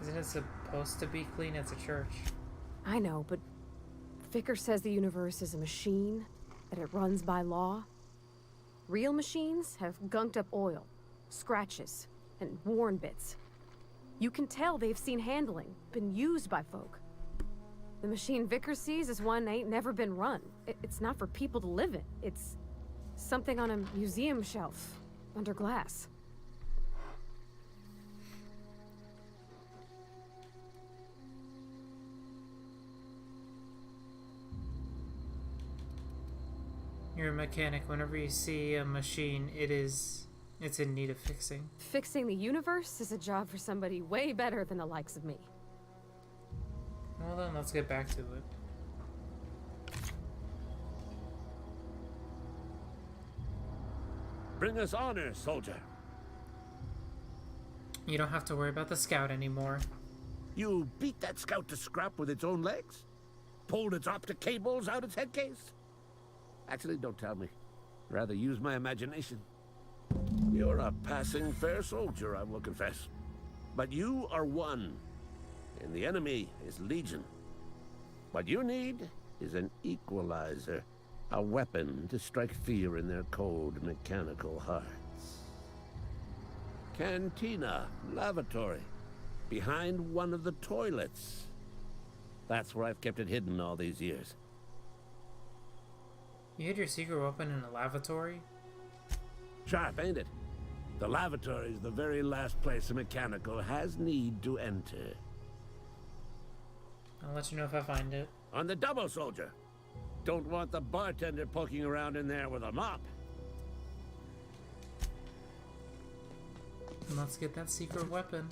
Isn't it supposed to be clean? It's a church. I know, but Vicker says the universe is a machine, that it runs by law. Real machines have gunked up oil, scratches, and worn bits. You can tell they've seen handling, been used by folk. The machine Vicker sees is one ain't never been run. It's not for people to live in. It's something on a museum shelf, under glass. You're a mechanic. Whenever you see a machine, it's in need of fixing. Fixing the universe is a job for somebody way better than the likes of me. Well then, let's get back to it. Bring us honor, soldier. You don't have to worry about the scout anymore. You beat that scout to scrap with its own legs? Pulled its optic cables out its head case? Actually, don't tell me. Rather use my imagination. You're a passing fair soldier, I will confess. But you are one, and the enemy is legion. What you need is an equalizer, a weapon to strike fear in their cold, mechanical hearts. Cantina, lavatory, behind one of the toilets. That's where I've kept it hidden all these years. You hid your secret weapon in a lavatory? Sharp, ain't it? The lavatory is the very last place a mechanical has need to enter. I'll let you know if I find it. On the double, soldier. Don't want the bartender poking around in there with a mop. Let's get that secret weapon.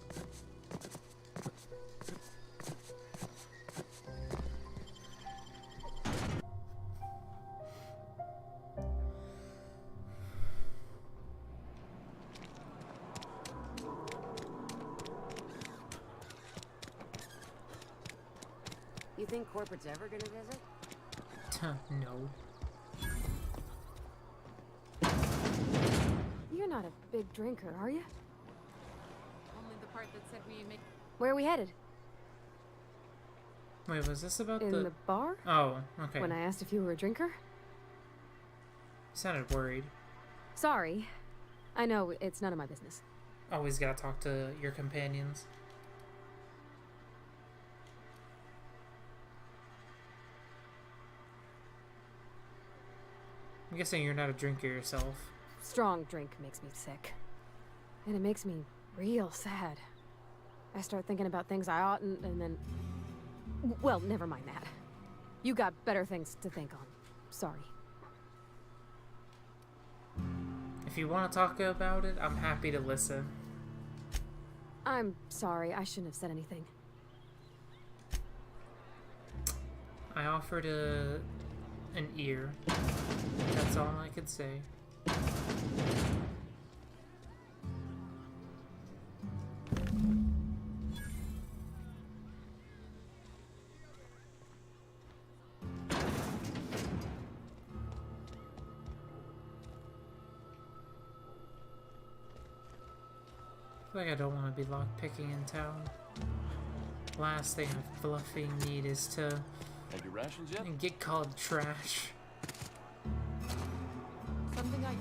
You think corporate's ever gonna visit? No. You're not a big drinker, are you? Only the part that said we make... Where are we headed? Wait, was this about In the bar? Oh, okay. When I asked if you were a drinker? You sounded worried. Sorry. I know, it's none of my business. Always gotta talk to your companions. I'm guessing you're not a drinker yourself. Strong drink makes me sick. And it makes me real sad. I start thinking about things I oughtn't, and then... Well, never mind that. You got better things to think on. Sorry. If you want to talk about it, I'm happy to listen. I'm sorry, I shouldn't have said anything. I offered an ear. That's all I could say. I feel like I don't want to be lockpicking in town. Last thing I fluffy need is to Have your rations yet? get called trash. Something I can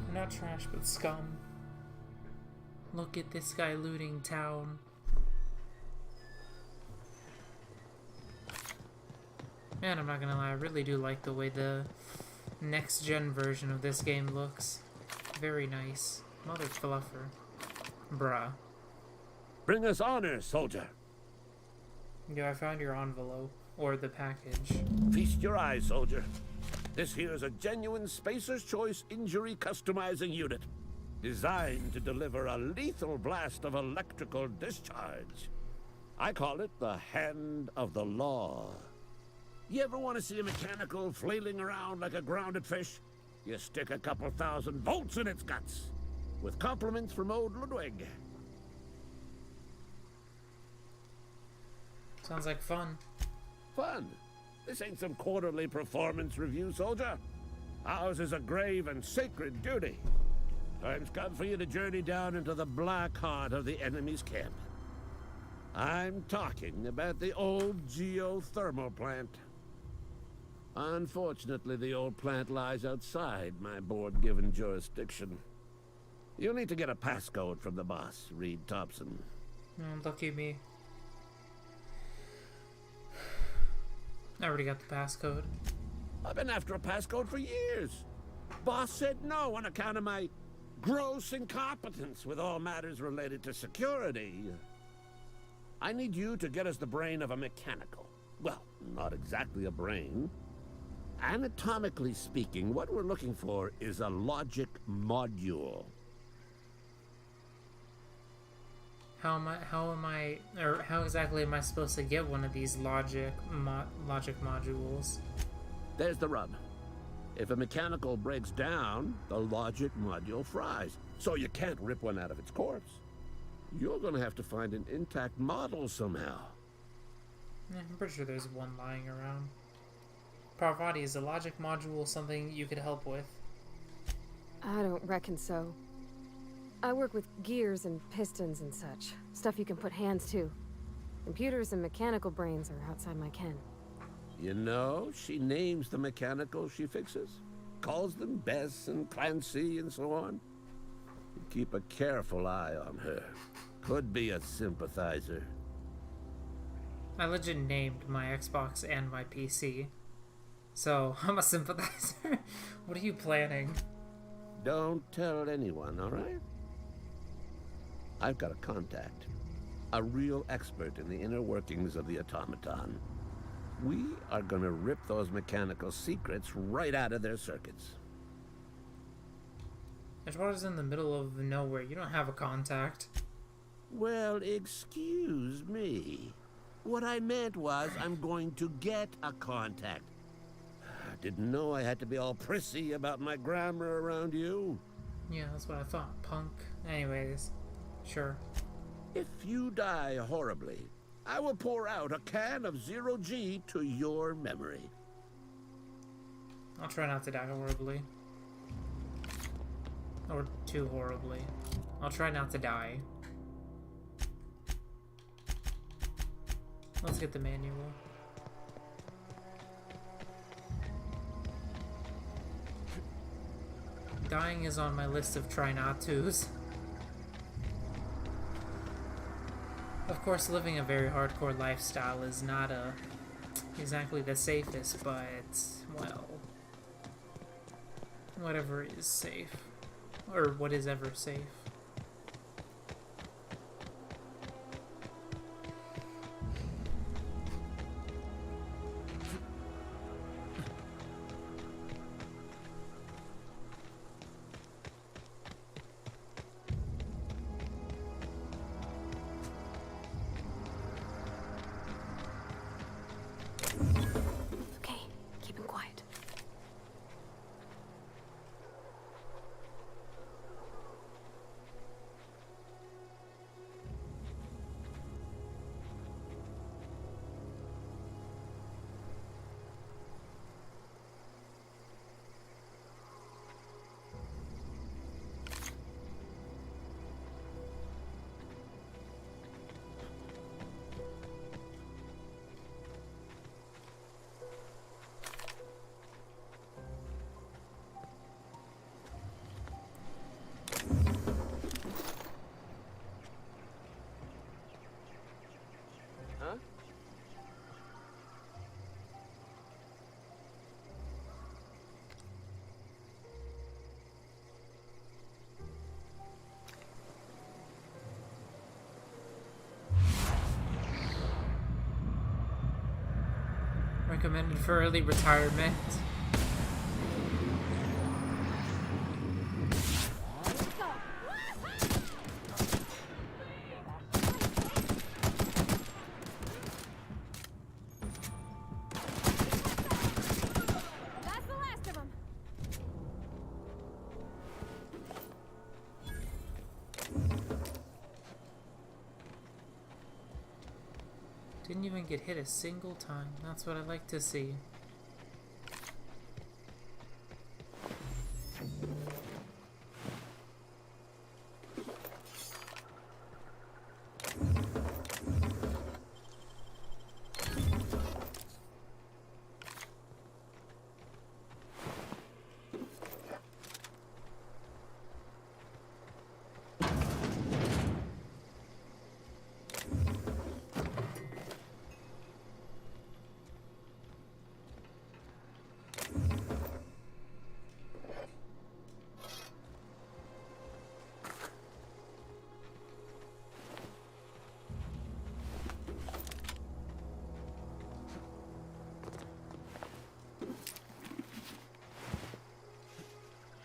We're not trash, but scum. Look at this guy looting town. Man, I'm not gonna lie, I really do like the way the next-gen version of this game looks. Very nice. Mother fluffer. Bruh. Bring us honor, soldier. Yeah, I found your envelope. Or the package. Feast your eyes, soldier. This here is a genuine Spacer's Choice injury customizing unit. Designed to deliver a lethal blast of electrical discharge. I call it the hand of the law. You ever want to see a mechanical flailing around like a grounded fish? You stick a couple thousand volts in its guts. With compliments from old Ludwig. Sounds like fun. Fun? This ain't some quarterly performance review, soldier. Ours is a grave and sacred duty. Time's come for you to journey down into the black heart of the enemy's camp. I'm talking about the old geothermal plant. Unfortunately, the old plant lies outside my board-given jurisdiction. You'll need to get a passcode from the boss, Reed Thompson. Lucky me. I already got the passcode. I've been after a passcode for years. Boss said no on account of my gross incompetence with all matters related to security. I need you to get us the brain of a mechanical. Well, not exactly a brain. Anatomically speaking, what we're looking for is a logic module. How exactly am I supposed to get one of these logic modules? There's the rub. If a mechanical breaks down, the logic module fries. So you can't rip one out of its corpse. You're gonna have to find an intact model somehow. Yeah, I'm pretty sure there's one lying around. Parvati, is the logic module something you could help with? I don't reckon so. I work with gears and pistons and such. Stuff you can put hands to. Computers and mechanical brains are outside my ken. You know, she names the mechanical she fixes. Calls them Bess and Clancy and so on. You keep a careful eye on her. Could be a sympathizer. I legit named my Xbox and my PC. So, I'm a sympathizer. What are you planning? Don't tell anyone, alright? I've got a contact. A real expert in the inner workings of the automaton. We are gonna rip those mechanical secrets right out of their circuits. Edgewater's in the middle of nowhere. You don't have a contact. Well, excuse me. What I meant was I'm going to get a contact. I didn't know I had to be all prissy about my grammar around you. Yeah, that's what I thought, punk. Anyways, sure. If you die horribly, I will pour out a can of 0G to your memory. I'll try not to die horribly. Or too horribly. I'll try not to die. Let's get the manual. Dying is on my list of try not tos. Of course, living a very hardcore lifestyle is not exactly the safest, but, well, whatever is safe. Or what is ever safe. Okay, keep it quiet. Huh? Recommended for early retirement. Didn't even get hit a single time. That's what I like to see.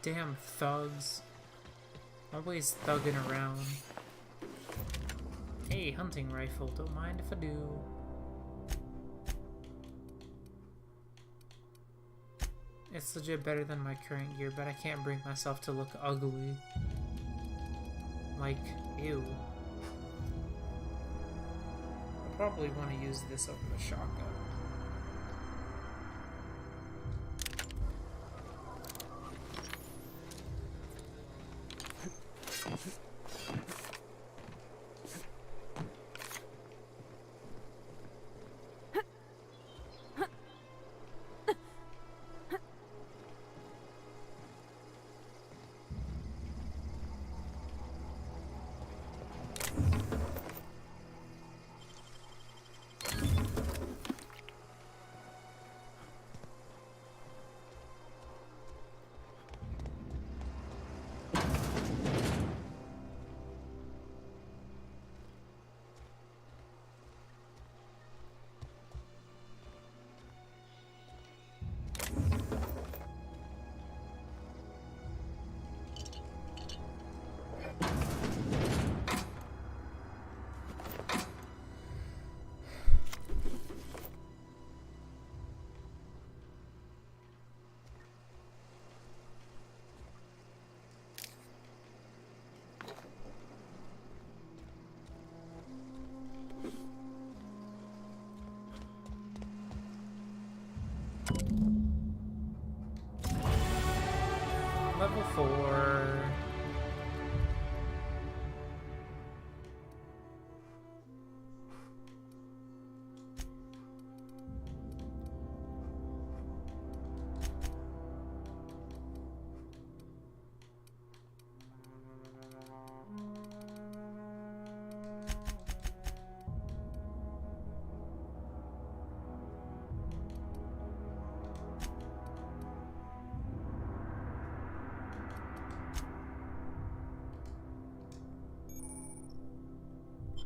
Damn thugs. Always thugging around. Hey, hunting rifle. Don't mind if I do. It's legit better than my current gear, but I can't bring myself to look ugly. Like, ew. I probably want to use this over the shotgun. Level 4.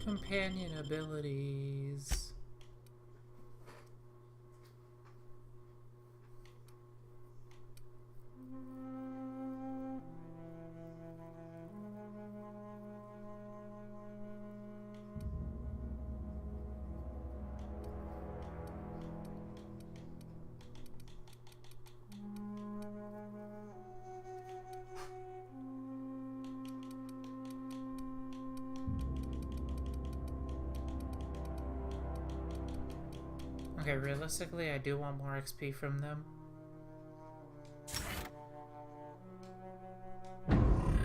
Companion abilities. Okay, realistically, I do want more XP from them.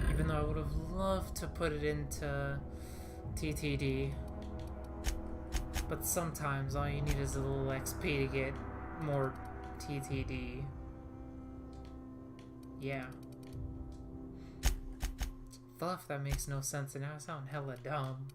Even though I would have loved to put it into TTD. But sometimes all you need is a little XP to get more TTD. Yeah. Fluff, that makes no sense, and now I sound hella dumb.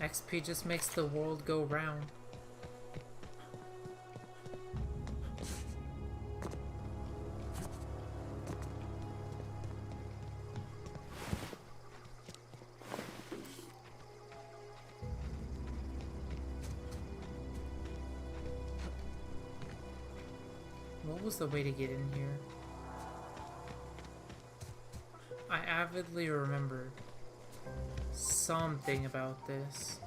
XP just makes the world go round. What was the way to get in here? I avidly remembered something about this.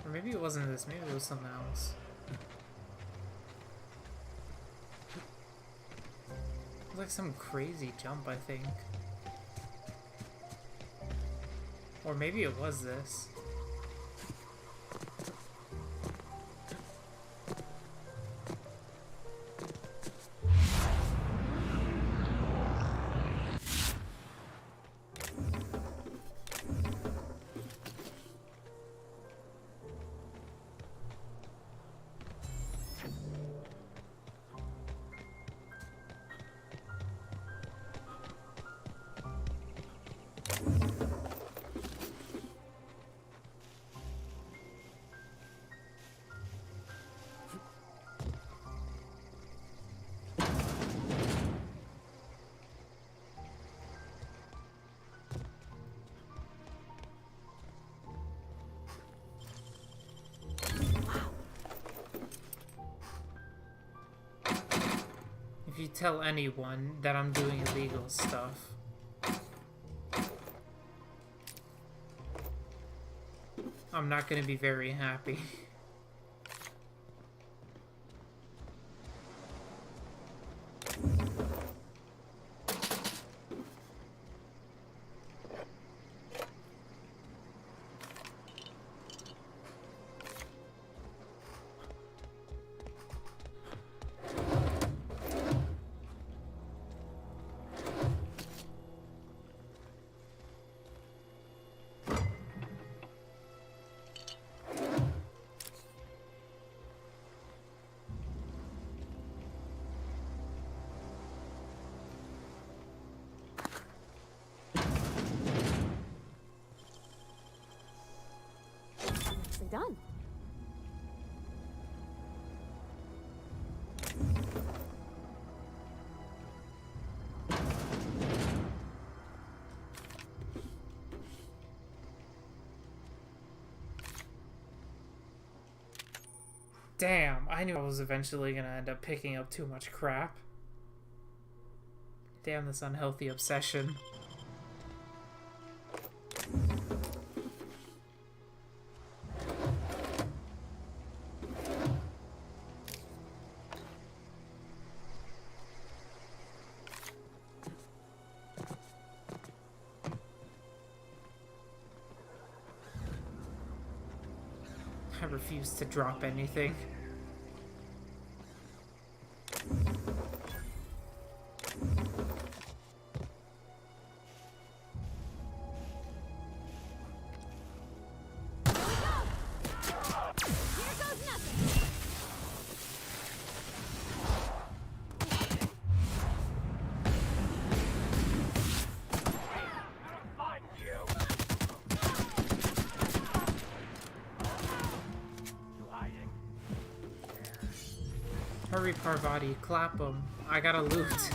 Or maybe it wasn't this, maybe it was something else. It was like some crazy jump, I think. Or maybe it was this. If you tell anyone that I'm doing illegal stuff, I'm not gonna be very happy. Done. Damn, I knew I was eventually gonna end up picking up too much crap. Damn, this unhealthy obsession. I refuse to drop anything. Hurry, Parvati, clap him. I gotta loot.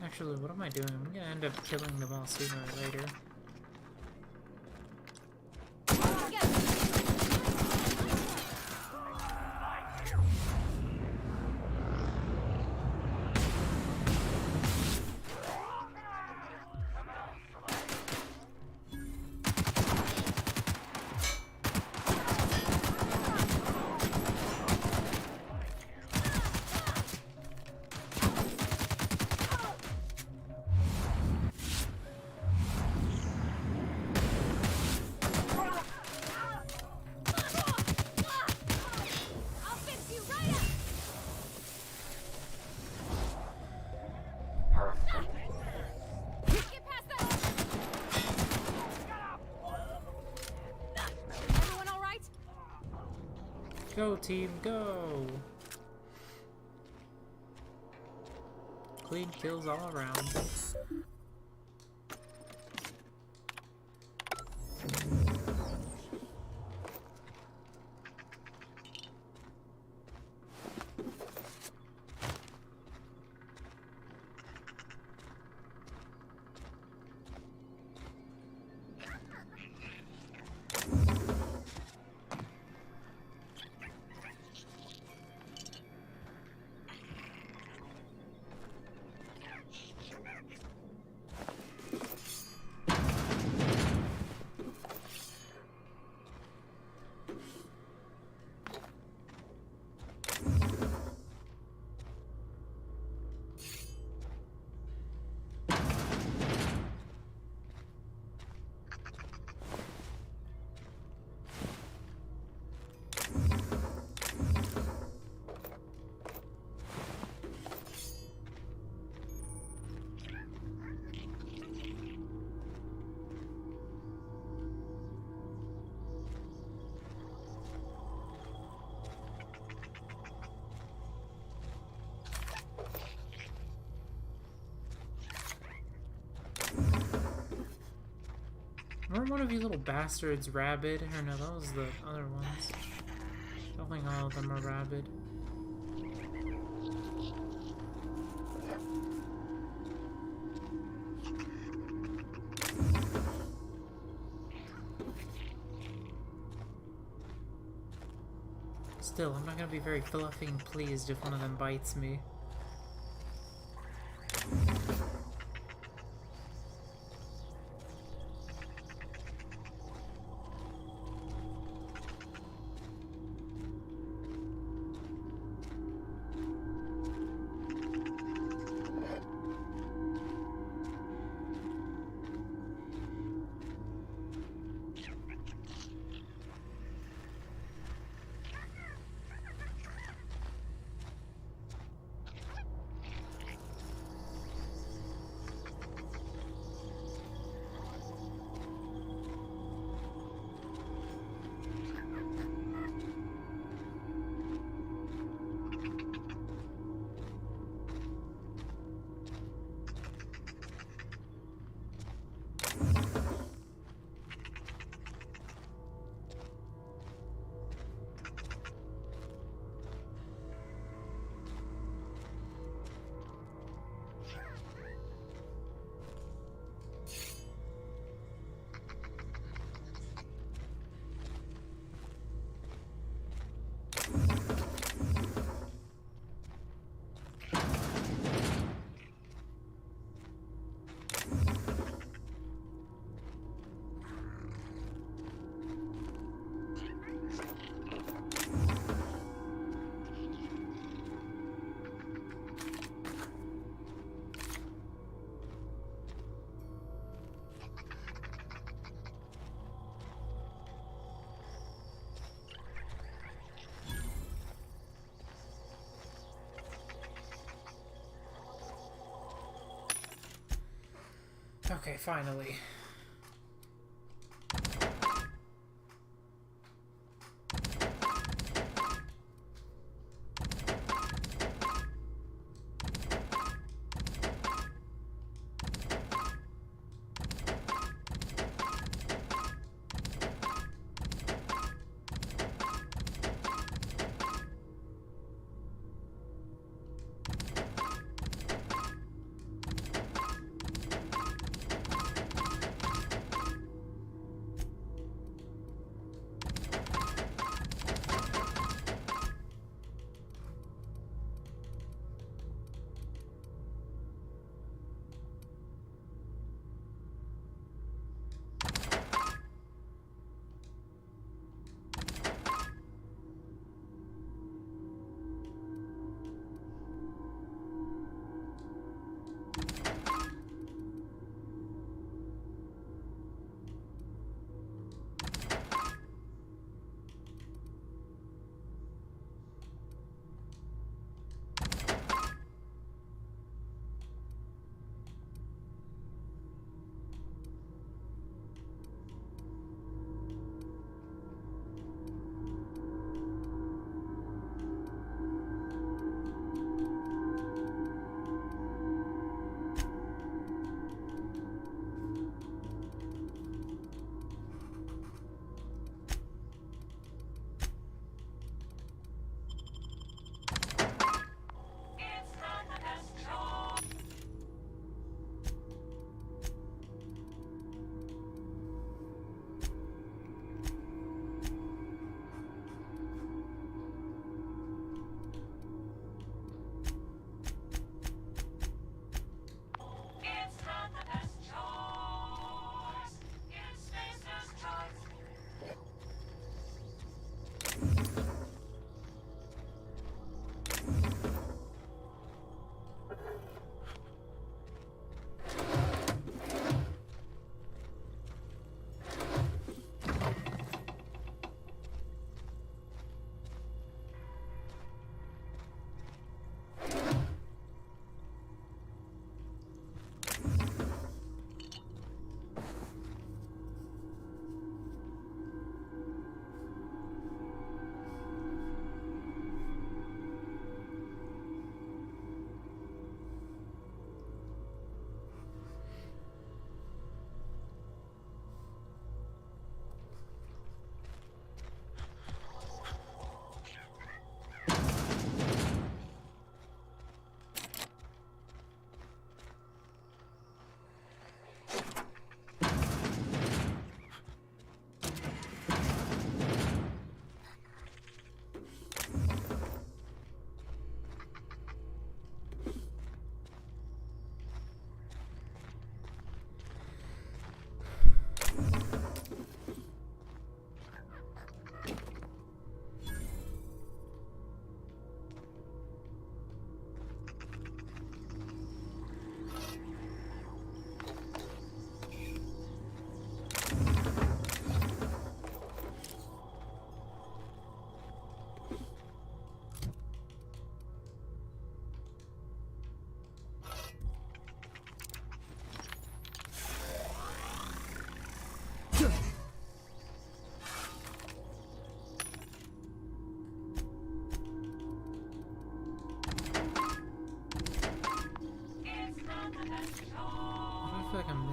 Actually, what am I doing? I'm gonna end up killing them all sooner or later. Go, team, go! Clean kills all around. Weren't one of you little bastards rabid? Or no, that was the other ones. I don't think all of them are rabid. Still, I'm not gonna be very fluffing pleased if one of them bites me. Okay, finally.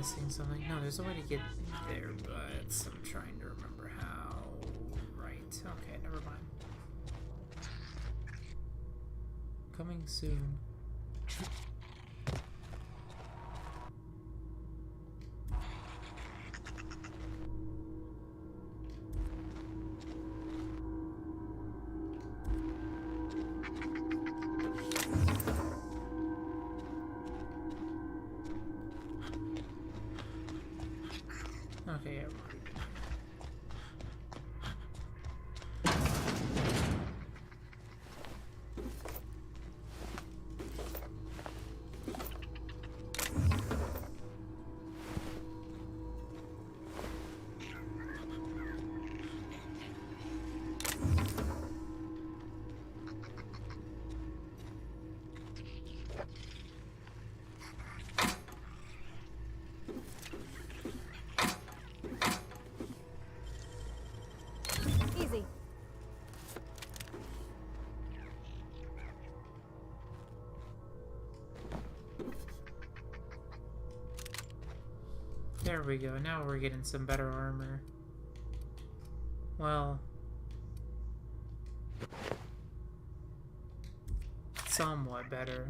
missing something? No, there's a way to get there, but I'm trying to remember how. Right. Okay, never mind. Coming soon. Okay, yeah. Easy. There we go. Now we're getting some better armor. Well, somewhat better.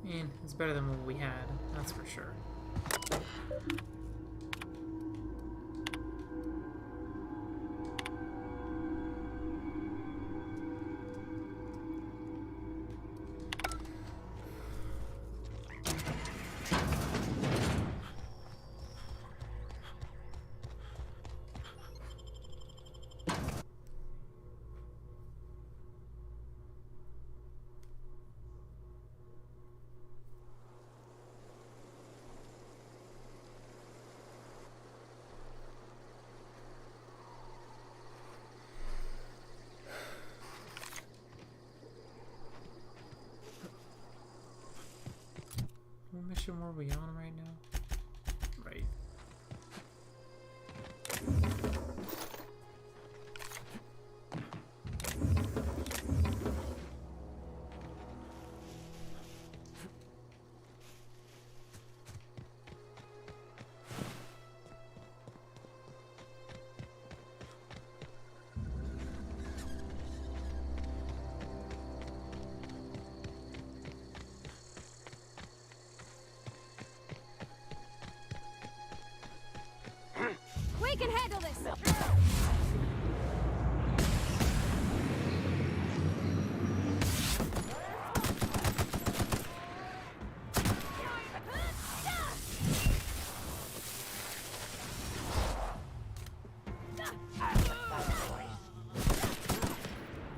I mean, it's better than what we had, that's for sure. What mission were we on right now? Right. We can handle this!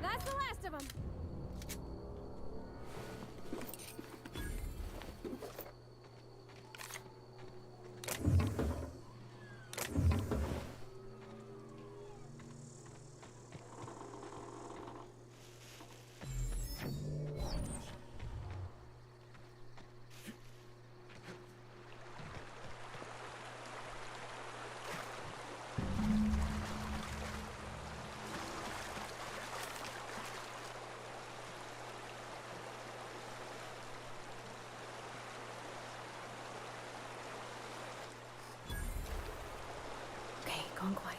That's the last of them! Okay, gone quiet.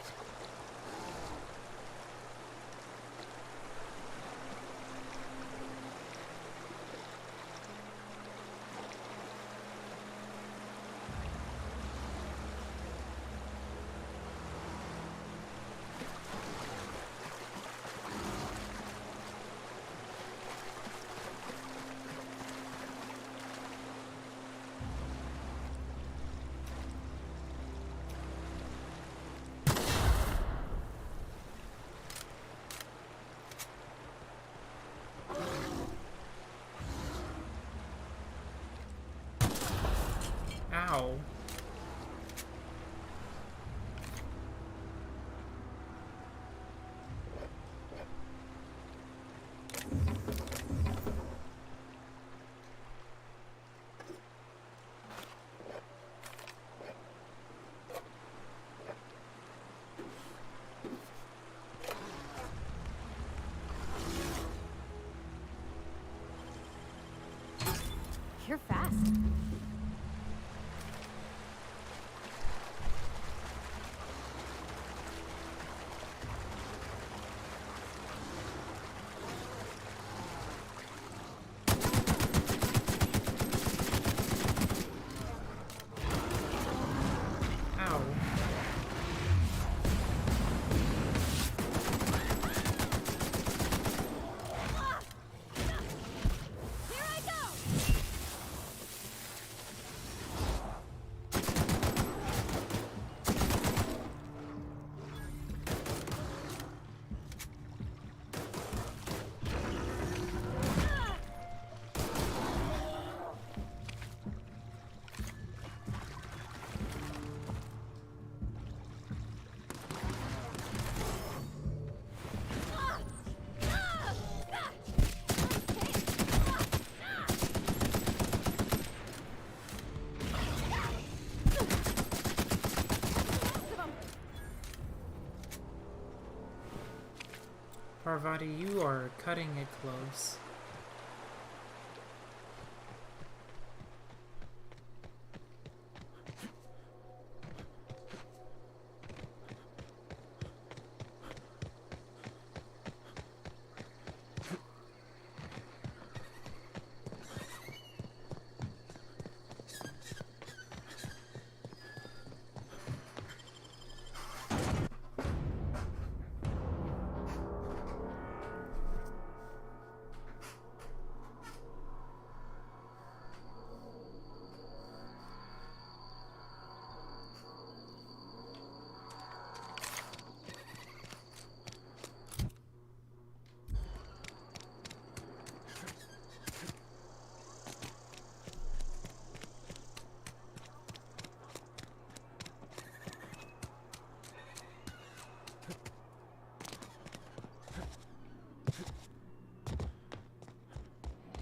Parvati, you are cutting it close.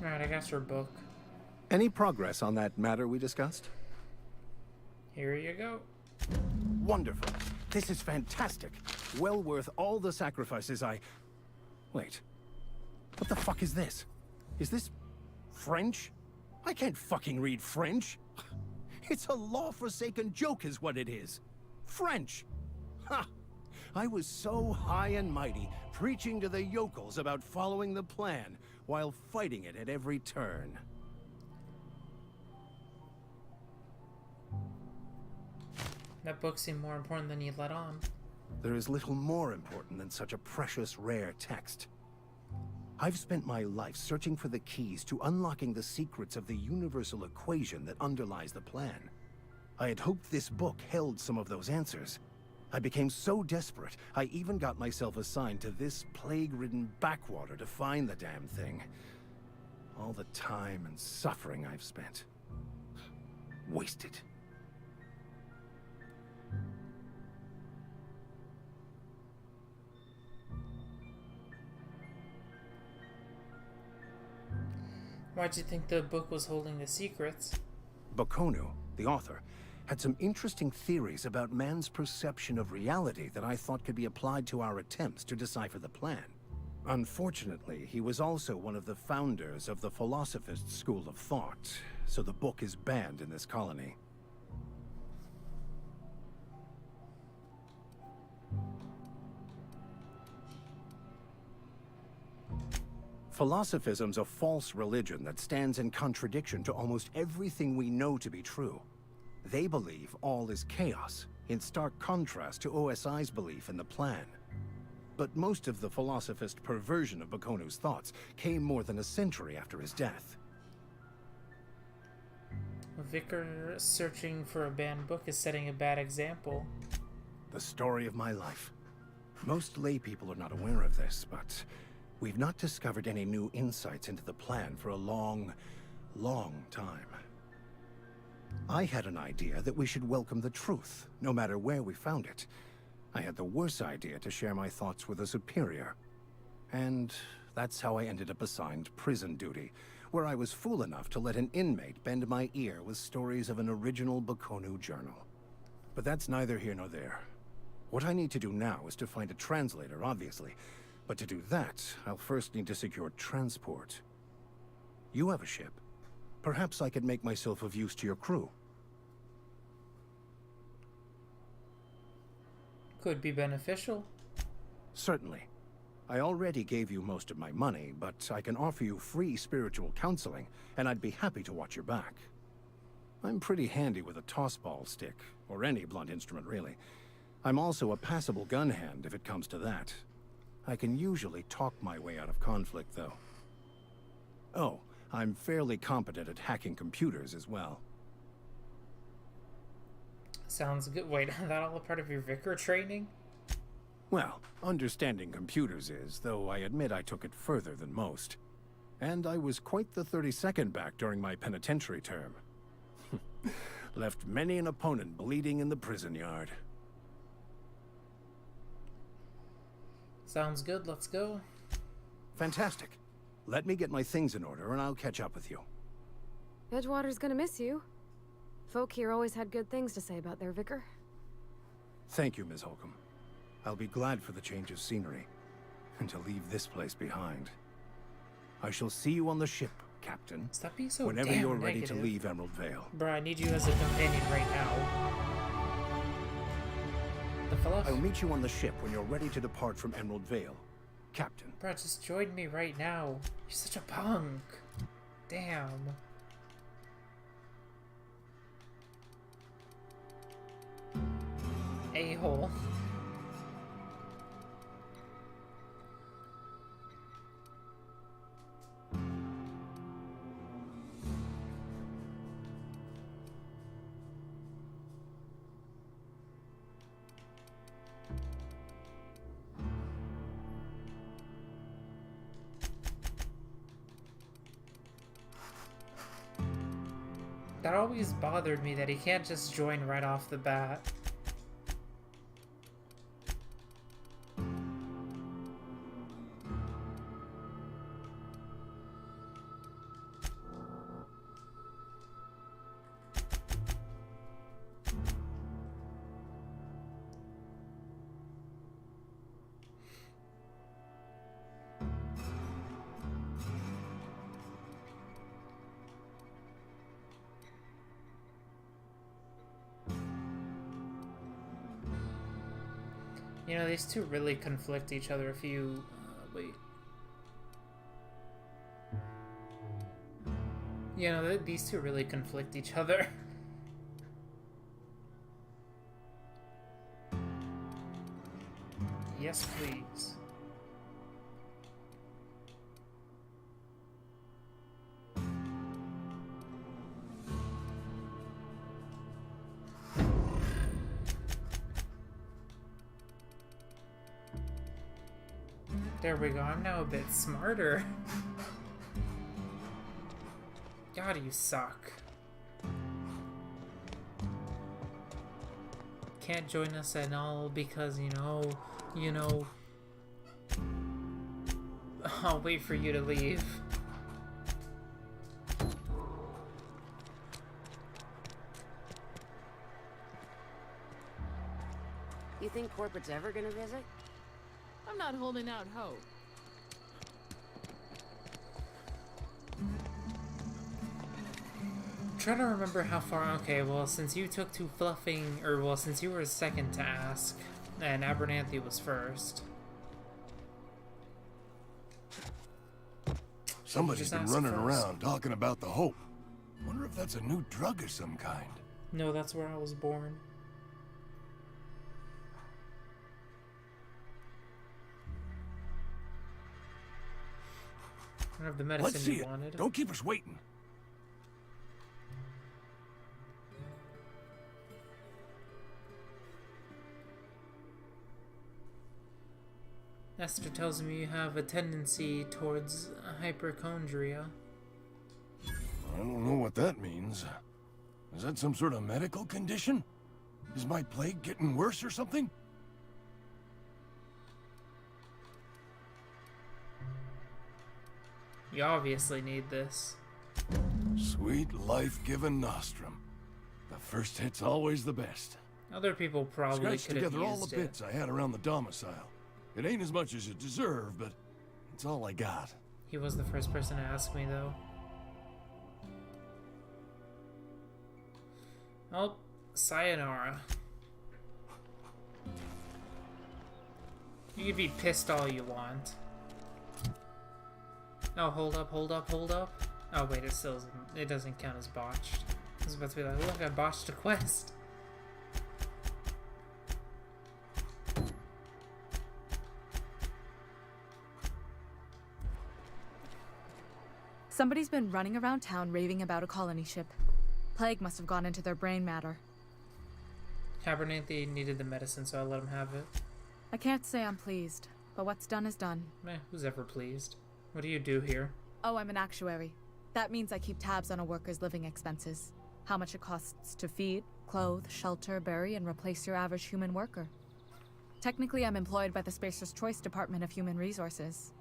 Alright, I got your book. Any progress on that matter we discussed? Here you go. Wonderful. This is fantastic. Well worth all the sacrifices I... Wait. What the fuck is this? Is this... French? I can't fucking read French. It's a law-forsaken joke is what it is. French. Ha! I was so high and mighty, preaching to the yokels about following the plan, while fighting it at every turn. That book seemed more important than you let on. There is little more important than such a precious, rare text. I've spent my life searching for the keys to unlocking the secrets of the universal equation that underlies the plan. I had hoped this book held some of those answers. I became so desperate, I even got myself assigned to this plague-ridden backwater to find the damn thing. All the time and suffering I've spent. Wasted. Why'd you think the book was holding the secrets? Bakonu, the author, had some interesting theories about man's perception of reality that I thought could be applied to our attempts to decipher the plan. Unfortunately, he was also one of the founders of the Philosophist school of thought, so the book is banned in this colony. Philosophism's a false religion that stands in contradiction to almost everything we know to be true. They believe all is chaos, in stark contrast to OSI's belief in the plan. But most of the philosophist perversion of Bakonu's thoughts came more than a century after his death. A vicar searching for a banned book is setting a bad example. The story of my life. Most lay people are not aware of this, but we've not discovered any new insights into the plan for a long, long time. I had an idea that we should welcome the truth, no matter where we found it. I had the worse idea to share my thoughts with a superior. And that's how I ended up assigned prison duty, where I was fool enough to let an inmate bend my ear with stories of an original Bakonu journal. But that's neither here nor there. What I need to do now is to find a translator, obviously. But to do that, I'll first need to secure transport. You have a ship. Perhaps I could make myself of use to your crew. Could be beneficial. Certainly. I already gave you most of my money, but I can offer you free spiritual counseling, and I'd be happy to watch your back. I'm pretty handy with a tossball stick, or any blunt instrument, really. I'm also a passable gun hand, if it comes to that. I can usually talk my way out of conflict, though. Oh, I'm fairly competent at hacking computers as well. Sounds good. Wait, is that all a part of your vicar training? Well, understanding computers is, though I admit I took it further than most. And I was quite the 32nd back during my penitentiary term. Left many an opponent bleeding in the prison yard. Sounds good, let's go. Fantastic. Let me get my things in order and I'll catch up with you. Edgewater's gonna miss you. Folk here always had good things to say about their vicar. Thank you, Ms. Holcomb. I'll be glad for the change of scenery. and to leave this place behind. I shall see you on the ship, Captain. Stop being so whenever damn you're ready to negative. leave Emerald Vale. Bruh, I need you as a companion right now. The fella? I'll meet you on the ship when you're ready to depart from Emerald Vale, Captain. Bruh, just join me right now. You're such a punk. Damn. A-hole. That always bothered me that he can't just join right off the bat. You know, these two really conflict each other if you... wait. You know, these two really conflict each other. Yes, please. There we go, I'm now a bit smarter. God, you suck. Can't join us at all because, you know... I'll wait for you to leave. You think corporate's ever gonna visit? I'm not holding out hope. I'm trying to remember how far... Okay, well, since you took to fluffing... Or, well, since you were second to ask, and Abernathy was first. Somebody's been running around talking about the Hope. Wonder if that's a new drug of some kind. No, that's where I was born. I don't have the medicine Let's see you it. wanted. Don't keep us waiting. Esther tells me you have a tendency towards hypochondria. I don't know what that means. Is that some sort of medical condition? Is my plague getting worse or something? You obviously need this. Sweet life-giving nostrum. The first hit's always the best. Other people probably Scratched could have together all used the it. bits I had around the domicile. It ain't as much as you deserve, but it's all I got. He was the first person to ask me, though. Oh, sayonara. You can be pissed all you want. Oh, hold up, hold up, hold up. Oh wait, it still isn't, it doesn't count as botched. I was about to be like, look, I botched a quest. Somebody's been running around town raving about a colony ship. Plague must have gone into their brain matter. Abernathy needed the medicine, so I let him have it. I can't say I'm pleased, but what's done is done. Who's ever pleased? What do you do here? Oh, I'm an actuary. That means I keep tabs on a worker's living expenses. How much it costs to feed, clothe, shelter, bury, and replace your average human worker. Technically, I'm employed by the Spacer's Choice Department of Human Resources.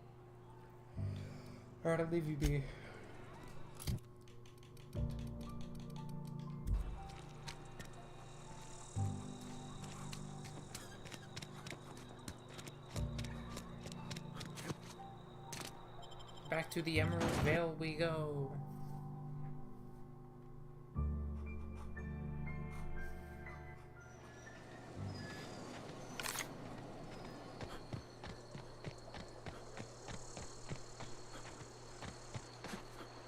Alright, I'll leave you be. Back to the Emerald Vale we go.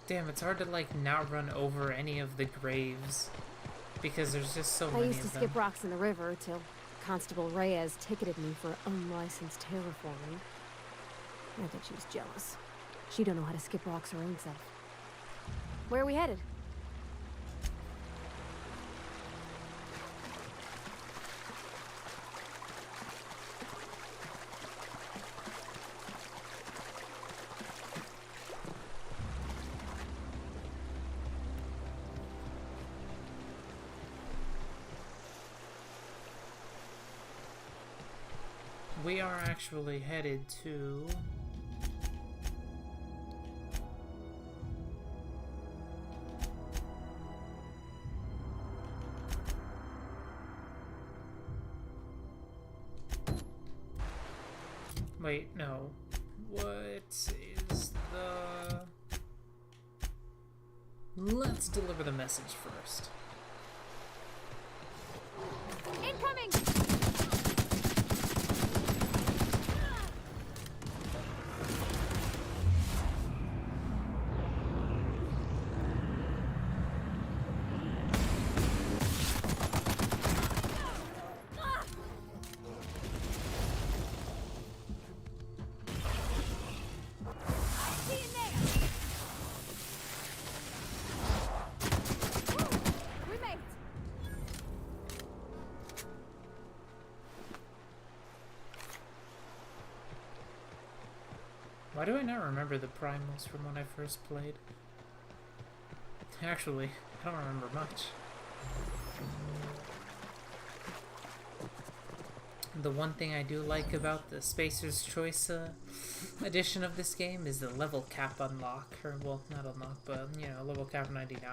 Damn, it's hard to like not run over any of the graves because there's just so many I used to of them. skip rocks in the river till Constable Reyes ticketed me for unlicensed terraforming. I think she was jealous. She don't know how to skip rocks her own self. Where are we headed? We are actually headed to... Wait, no. What is the... Let's deliver the message first. Incoming! Why do I not remember the primals from when I first played? Actually, I don't remember much. The one thing I do like about the Spacer's Choice edition of this game is the level cap unlock. Or, well, not unlock, but, you know, level cap 99.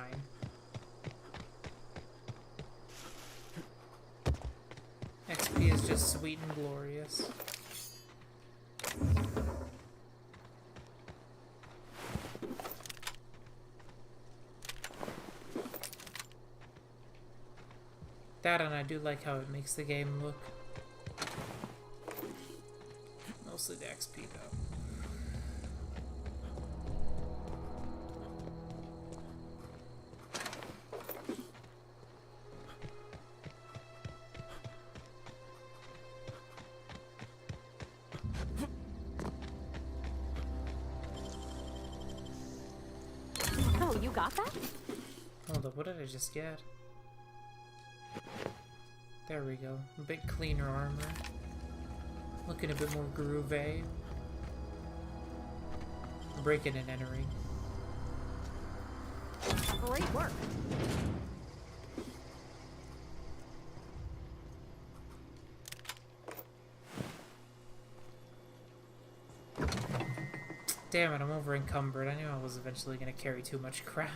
XP is just sweet and glorious. That, and I do like how it makes the game look. Mostly the XP though. Oh, you got that? Hold up, what did I just get? There we go. A bit cleaner armor. Looking a bit more groovy. Breaking and entering. Great work. Damn it, I'm over encumbered. I knew I was eventually gonna carry too much crap.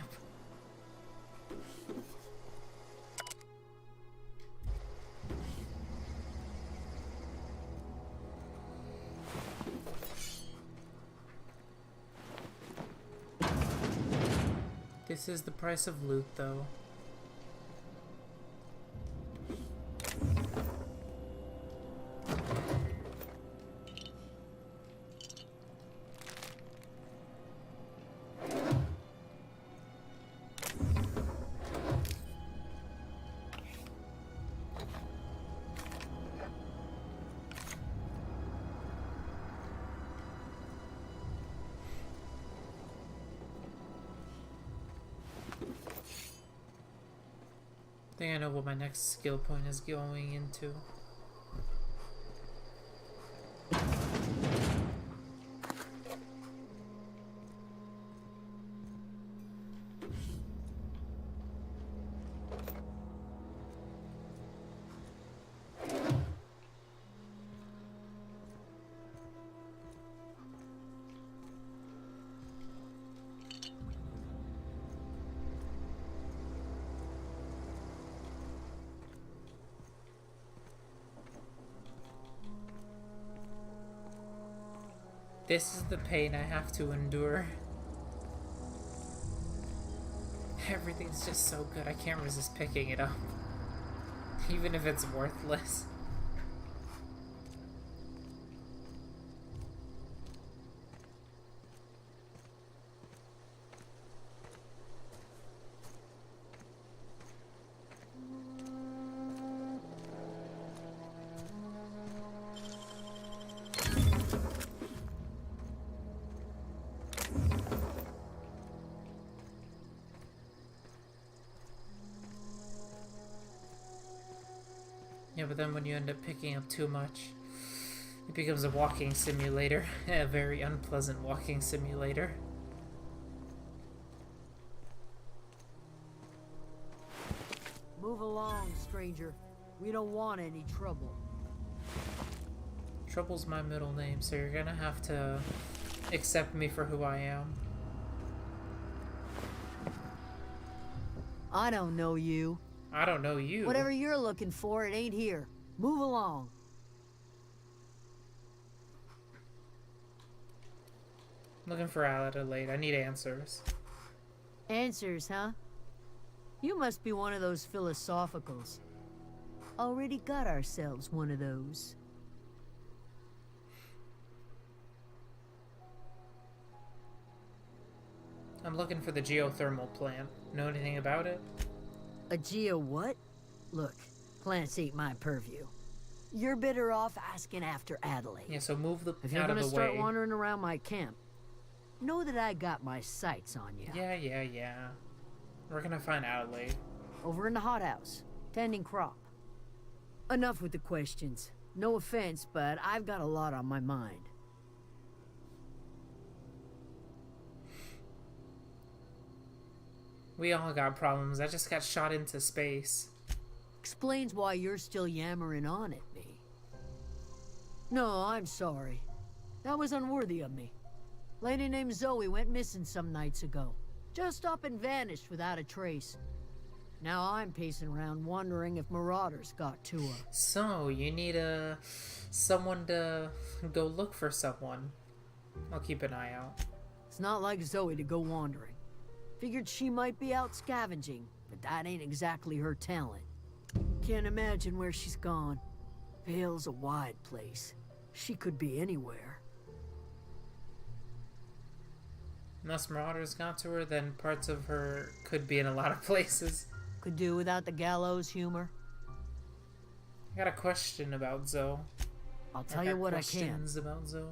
This is the price of loot, though. I think I know what my next skill point is going into. This is the pain I have to endure. Everything's just so good, I can't resist picking it up. Even if it's worthless. Yeah, but then when you end up picking up too much, it becomes a walking simulator. A very unpleasant walking simulator. Move along, stranger. We don't want any trouble. Trouble's my middle name, so you're gonna have to accept me for who I am. I don't know you. I don't know you. Whatever you're looking for, it ain't here. Move along. Looking for Adelaide. I need answers. Answers, huh? You must be one of those philosophicals. Already got ourselves one of those. I'm looking for the geothermal plant. Know anything about it? A geo what? Look, plants ain't my purview. You're better off asking after Adelaide. Yeah, so move the If you're out of gonna the start way. wandering around my camp, know that I got my sights on you. Yeah. We're gonna find Adelaide. Over in the hothouse, tending crop. Enough with the questions. No offense, but I've got a lot on my mind. We all got problems. I just got shot into space. Explains why you're still yammering on at me. No, I'm sorry. That was unworthy of me. Lady named Zoe went missing some nights ago. Just up and vanished without a trace. Now I'm pacing around wondering if marauders got to her. So, you need someone to go look for someone. I'll keep an eye out. It's not like Zoe to go wandering. Figured she might be out scavenging, but that ain't exactly her talent. Can't imagine where she's gone. Vale's a wide place. She could be anywhere. Unless marauders got to her, then parts of her could be in a lot of places. Could do without the gallows humor. I got a question about Zoe. I'll tell you what I can. Questions about Zoe.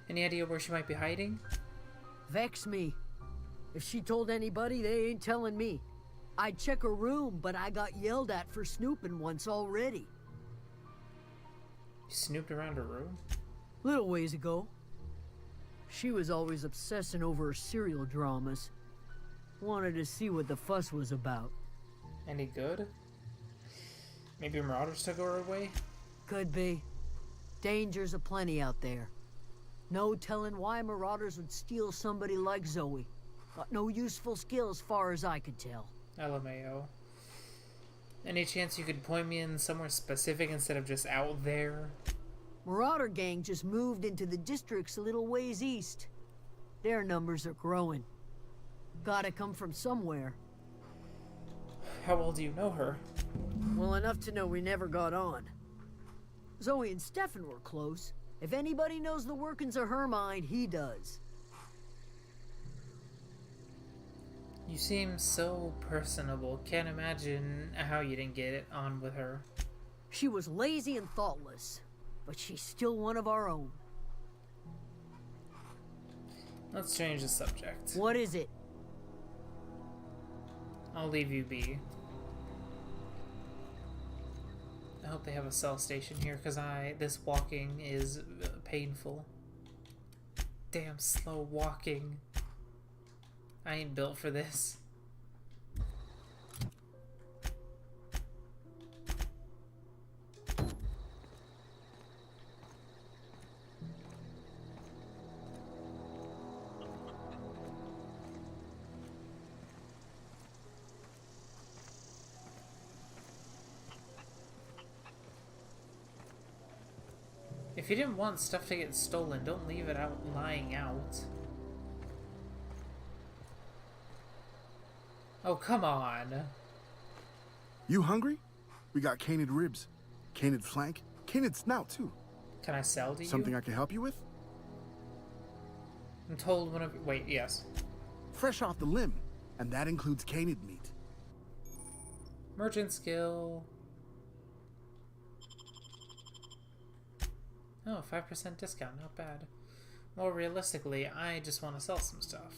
Any idea where she might be hiding? Vex me. If she told anybody, they ain't telling me. I'd check her room, but I got yelled at for snooping once already. You snooped around her room? Little ways ago. She was always obsessing over her serial dramas. Wanted to see what the fuss was about. Any good? Maybe marauders took her away? Could be. Dangers aplenty out there. No telling why marauders would steal somebody like Zoe. Got no useful skill as far as I could tell. LMAO. Any chance you could point me in somewhere specific instead of just out there? Marauder gang just moved into the districts a little ways east. Their numbers are growing. Gotta come from somewhere. How well do you know her? Well enough to know we never got on. Zoe and Stefan were close. If anybody knows the workings of her mind, he does. You seem so personable. Can't imagine how you didn't get it on with her. She was lazy and thoughtless, but she's still one of our own. Let's change the subject. What is it? I'll leave you be. I hope they have a cell station here, because this walking is painful. Damn slow walking. I ain't built for this. If you didn't want stuff to get stolen, don't leave it out lying out. Oh, come on. You hungry? We got canid ribs, canid flank, canid snout too. Can I sell to you? Something I can help you with? I'm told one of... Wait, yes. Fresh off the limb, and that includes canid meat. Merchant skill. Oh, 5% discount, not bad. More realistically, I just want to sell some stuff.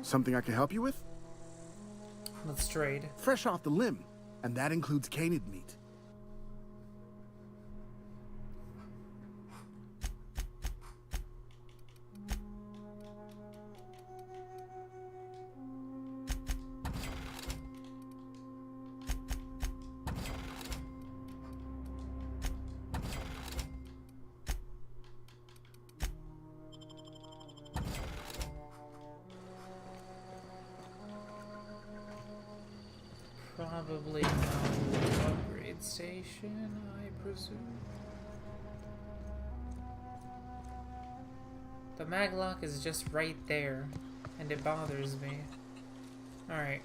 Something I can help you with? Let's trade. Fresh off the limb, and that includes canid meat. Probably no upgrade station, I presume. The maglock is just right there, and it bothers me. Alright.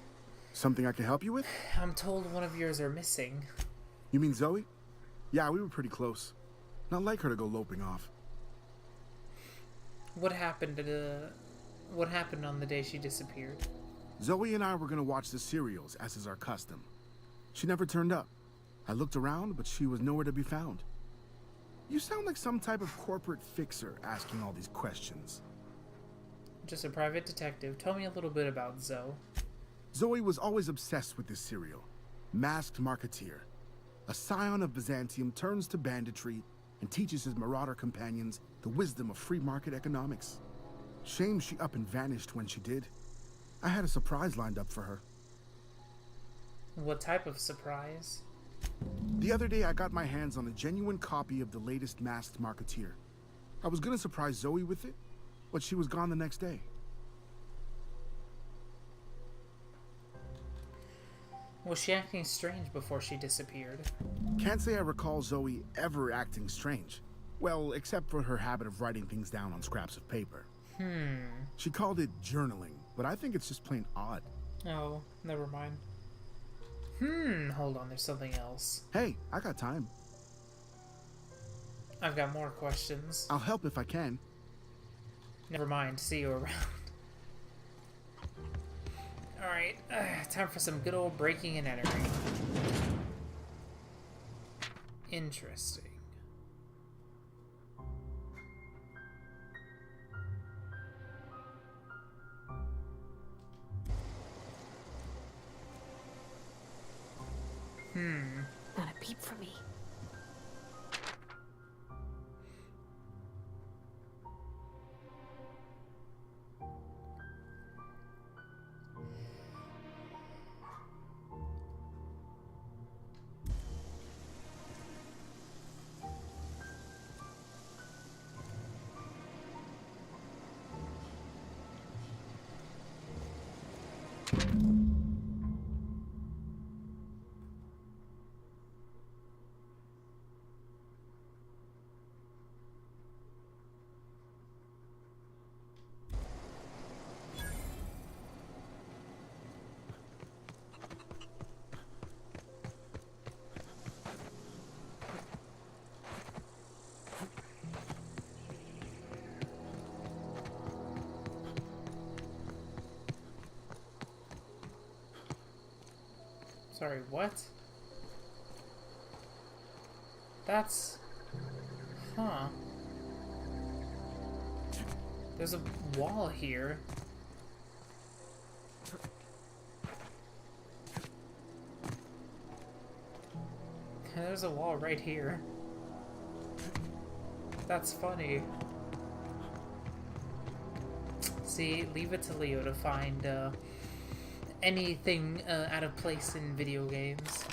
Something I can help you with? I'm told one of yours are missing. You mean Zoe? Yeah, we were pretty close. Not like her to go loping off. What happened on the day she disappeared? Zoe and I were gonna watch the serials, as is our custom. She never turned up. I looked around, but she was nowhere to be found. You sound like some type of corporate fixer asking all these questions. Just a private detective. Tell me a little bit about Zoe. Zoe was always obsessed with this serial. Masked Marketeer. A scion of Byzantium turns to banditry and teaches his marauder companions the wisdom of free market economics. Shame she up and vanished when she did. I had a surprise lined up for her. What type of surprise? The other day I got my hands on a genuine copy of the latest Masked Marketeer. I was gonna surprise Zoe with it, but she was gone the next day. Was she acting strange before she disappeared? Can't say I recall Zoe ever acting strange. Well, except for her habit of writing things down on scraps of paper. She called it journaling, but I think it's just plain odd. Oh, never mind. Hold on, there's something else. Hey, I got time. I've got more questions. I'll help if I can. Never mind, see you around. Alright, time for some good old breaking and entering. Interesting. Not a peep for me. Sorry, what? That's... Huh. There's a wall here. There's a wall right here. That's funny. See, leave it to Leo to find anything out of place in video games.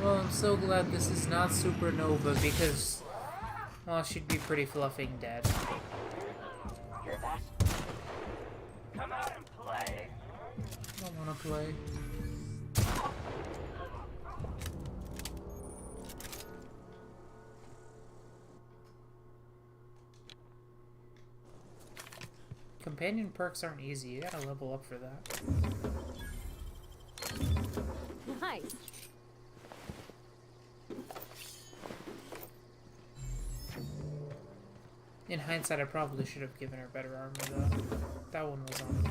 Well, I'm so glad this is not Supernova because, well, she'd be pretty fluffing dead. Come out and play. I don't want to play. Companion perks aren't easy. You gotta level up for that. Nice. In hindsight, I probably should have given her better armor, though. That one was on me.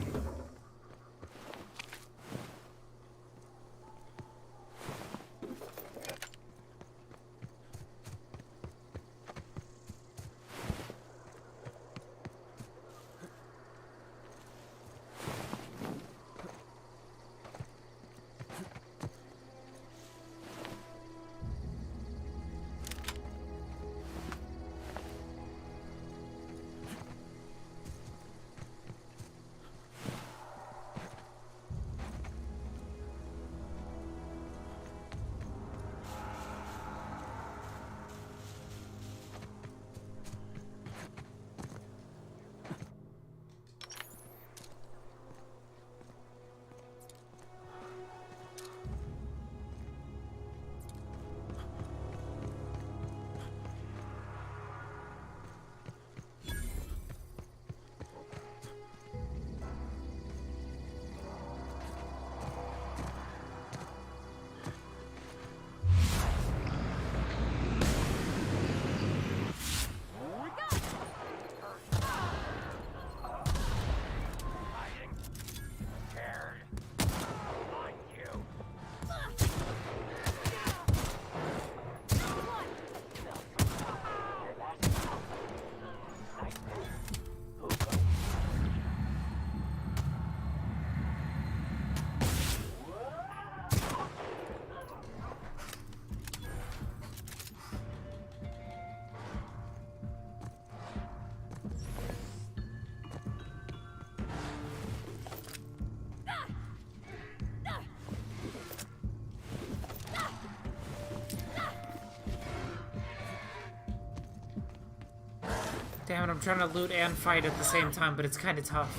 Damn it, I'm trying to loot and fight at the same time, but it's kind of tough.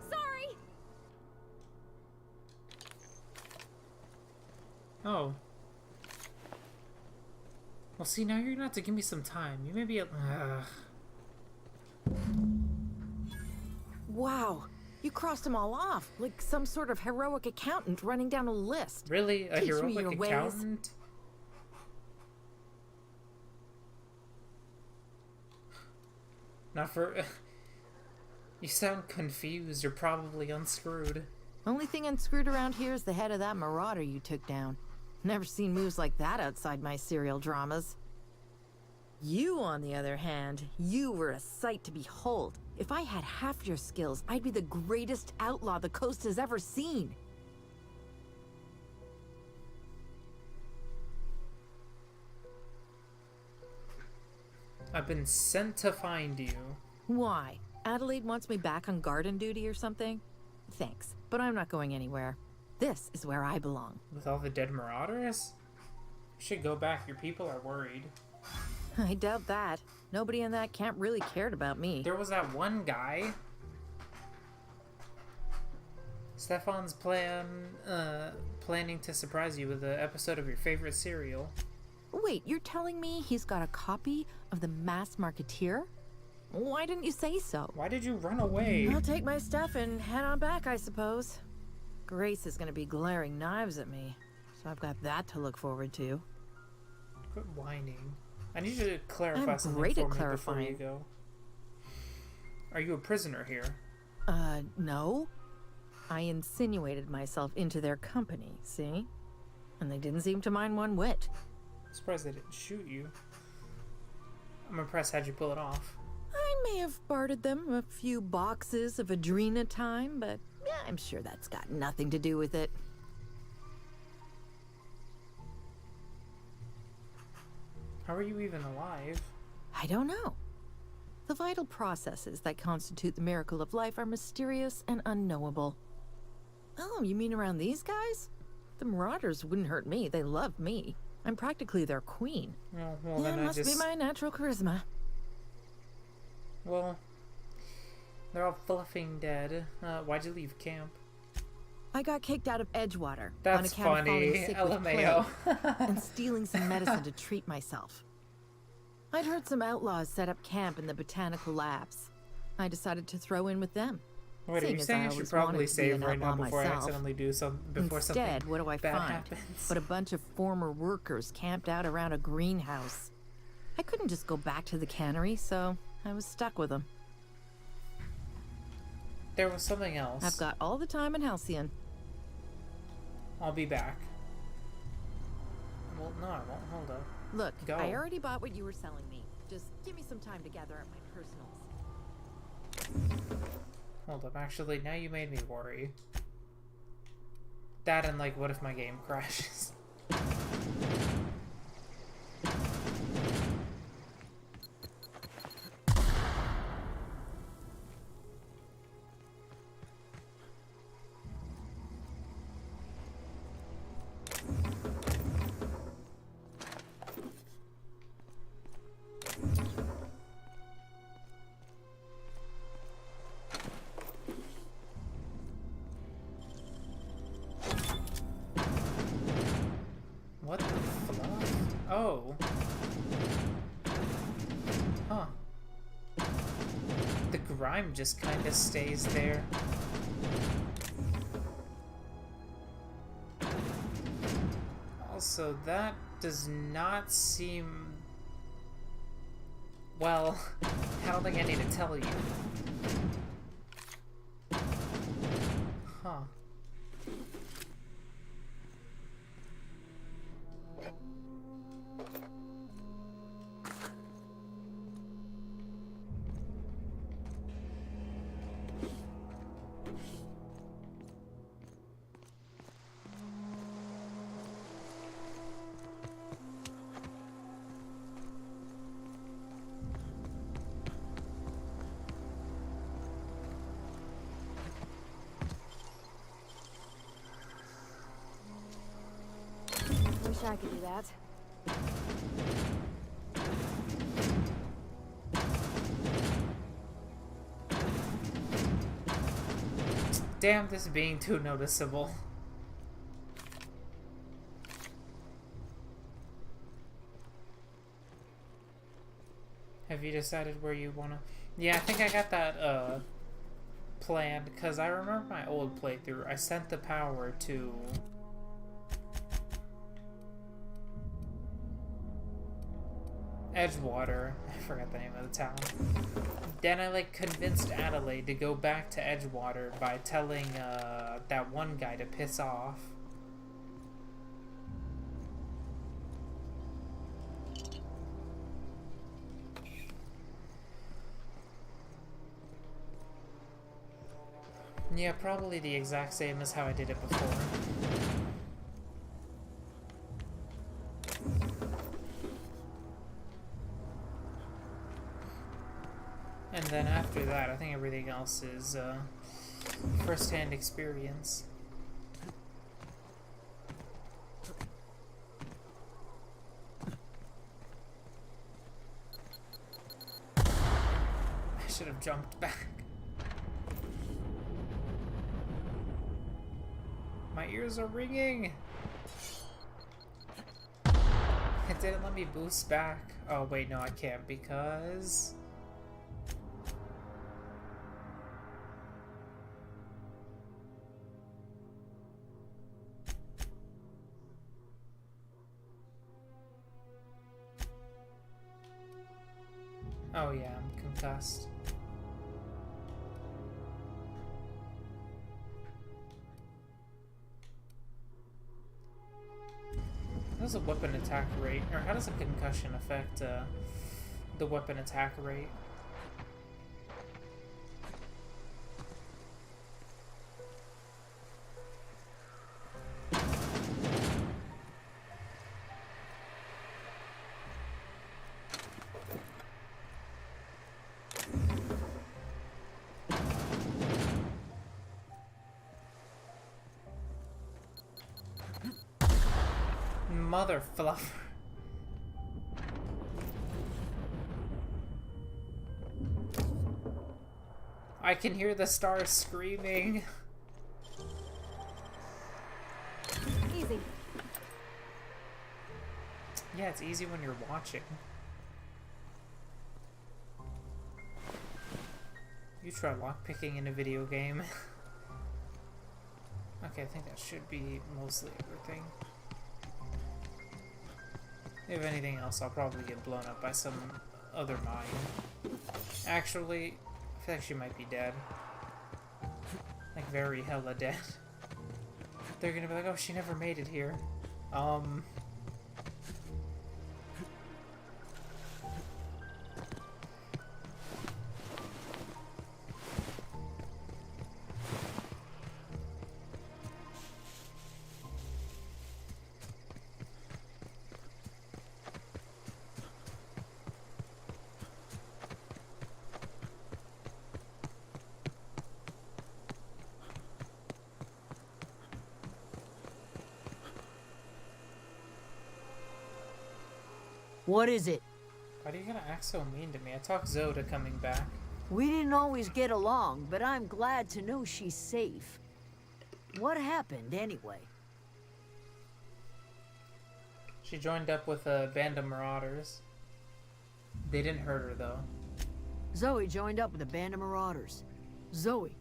Sorry. Oh. Well, see, now you're gonna have to give me some time. You may be Wow. You crossed them all off, like some sort of heroic accountant running down a list. Really? A Teach me heroic your ways. accountant? Not for... You sound confused. You're probably unscrewed. Only thing unscrewed around here is the head of that marauder you took down. Never seen moves like that outside my serial dramas. You, on the other hand, you were a sight to behold. If I had half your skills, I'd be the greatest outlaw the coast has ever seen. I've been sent to find you. Why? Adelaide wants me back on garden duty or something? Thanks, but I'm not going anywhere. This is where I belong. With all the dead marauders? You should go back. Your people are worried. I doubt that. Nobody in that camp really cared about me. There was that one guy. Stefan's planning to surprise you with an episode of your favorite serial. Wait, you're telling me he's got a copy of The Masked Marketeer? Why didn't you say so? Why did you run away? I'll take my stuff and head on back, I suppose. Grace is gonna be glaring knives at me, so I've got that to look forward to. Quit whining. I need you to clarify I'm something great for at me clarifying. before you go. Are you a prisoner here? No. I insinuated myself into their company, see? And they didn't seem to mind one whit. I'm surprised they didn't shoot you. I'm impressed how'd you pull it off. I may have bartered them a few boxes of Adrena time, but yeah, I'm sure that's got nothing to do with it. How are you even alive? I don't know. The vital processes that constitute the miracle of life are mysterious and unknowable. Oh, you mean around these guys? The Marauders wouldn't hurt me. They love me. I'm practically their queen. Oh, well, Yeah, then it must be my natural charisma. Well, they're all fluffing dead. Why'd you leave camp? I got kicked out of Edgewater That's on account of falling funny. sick LMAO. with plague and stealing some medicine to treat myself. I'd heard some outlaws set up camp in the botanical labs. I decided to throw in with them. Wait, are you saying I should probably save right now before I accidentally do something? Instead, what do I bad find? happens? But a bunch of former workers camped out around a greenhouse. I couldn't just go back to the cannery, so I was stuck with them. There was something else. I've got all the time in Halcyon. I'll be back. Well, no, I won't. Hold up. Look, Go. I already bought what you were selling me. Just give me some time to gather up my personals. Hold up. Actually, now you made me worry. That and, like, what if my game crashes? What the fluff? Oh. Huh. The grime just kind of stays there. Also, that does not seem... Well, I don't think I need to tell you. Huh. Wish I could do that. Damn, this being too noticeable. Have you decided where you wanna... Yeah, I think I got that, planned, because I remember my old playthrough. I sent the power to... Edgewater. I forgot the name of the town. Then I, like, convinced Adelaide to go back to Edgewater by telling, that one guy to piss off. Yeah, probably the exact same as how I did it before. And then after that, I think everything else is first-hand experience. I should have jumped back. My ears are ringing. It didn't let me boost back. Oh wait, no, I can't because... Oh yeah, I'm concussed. How does a weapon attack rate, or how does a concussion affect the weapon attack rate? Mother fluffer. I can hear the stars screaming. Easy. Yeah, it's easy when you're watching. You try lockpicking in a video game. Okay, I think that should be mostly everything. If anything else, I'll probably get blown up by some other mine. Actually, I feel like she might be dead. Like, very hella dead. They're gonna be like, oh, she never made it here. What is it? Why are you gonna act so mean to me? I talked Zoe to coming back. We didn't always get along, but I'm glad to know she's safe. What happened, anyway? She joined up with a band of marauders. They didn't hurt her, though. Zoe joined up with a band of marauders. Zoe.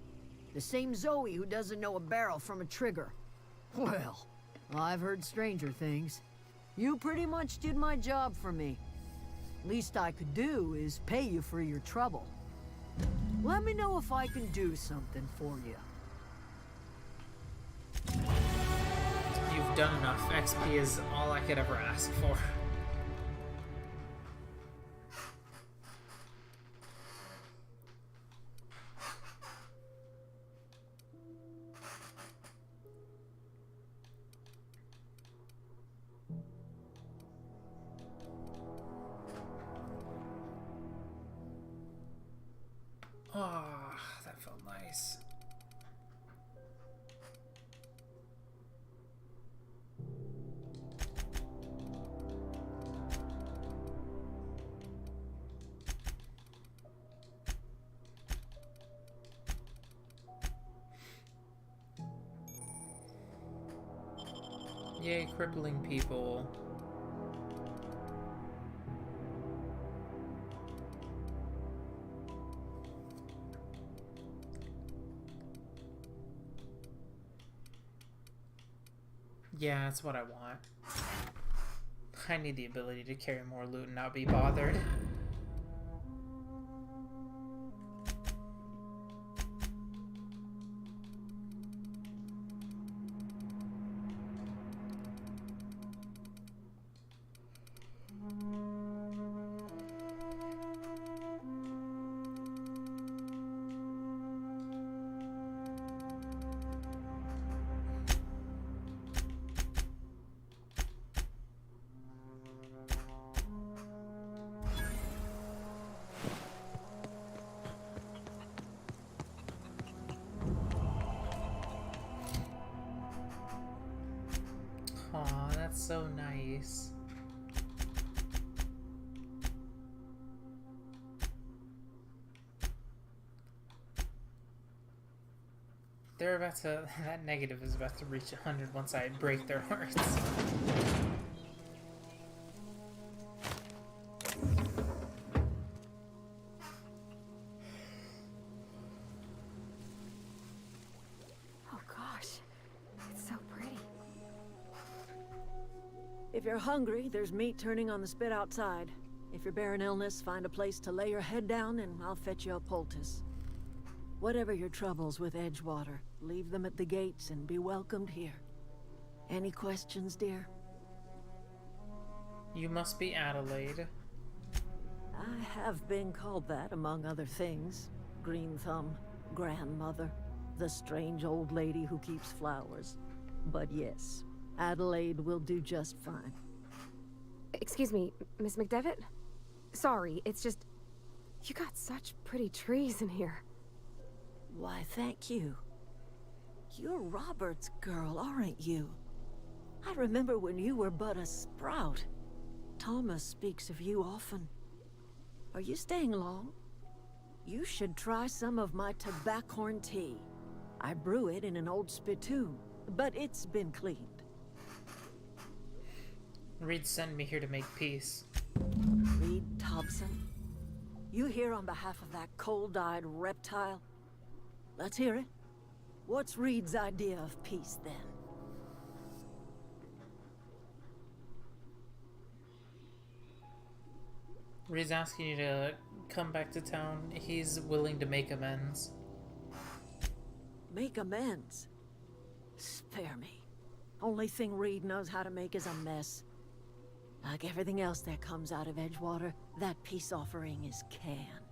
The same Zoe who doesn't know a barrel from a trigger. Well, I've heard stranger things. You pretty much did my job for me. Least I could do is pay you for your trouble. Let me know if I can do something for you. You've done enough. XP is all I could ever ask for. Ah, that felt nice. Yay, crippling people. Yeah, that's what I want. I need the ability to carry more loot and not be bothered. so nice. They're about to, that negative is about to reach 100 once I break their hearts. Oh gosh, it's so pretty. If you're hungry, there's meat turning on the spit outside. If you're bearing illness, find a place to lay your head down and I'll fetch you a poultice. Whatever your troubles with Edgewater, leave them at the gates and be welcomed here. Any questions, dear? You must be Adelaide. I have been called that, among other things. Green Thumb, grandmother, the strange old lady who keeps flowers. But yes, Adelaide will do just fine. Excuse me, Miss McDevitt? Sorry, it's just... You got such pretty trees in here. Why, thank you. You're Robert's girl, aren't you? I remember when you were but a sprout. Thomas speaks of you often. Are you staying long? You should try some of my tobaccorn tea. I brew it in an old spittoon, but it's been cleaned. Reed sent me here to make peace. Reed Thompson? You here on behalf of that cold-eyed reptile? Let's hear it. What's Reed's idea of peace, then? Reed's asking you to come back to town. He's willing to make amends. Make amends? Spare me. Only thing Reed knows how to make is a mess. Like everything else that comes out of Edgewater, that peace offering is canned.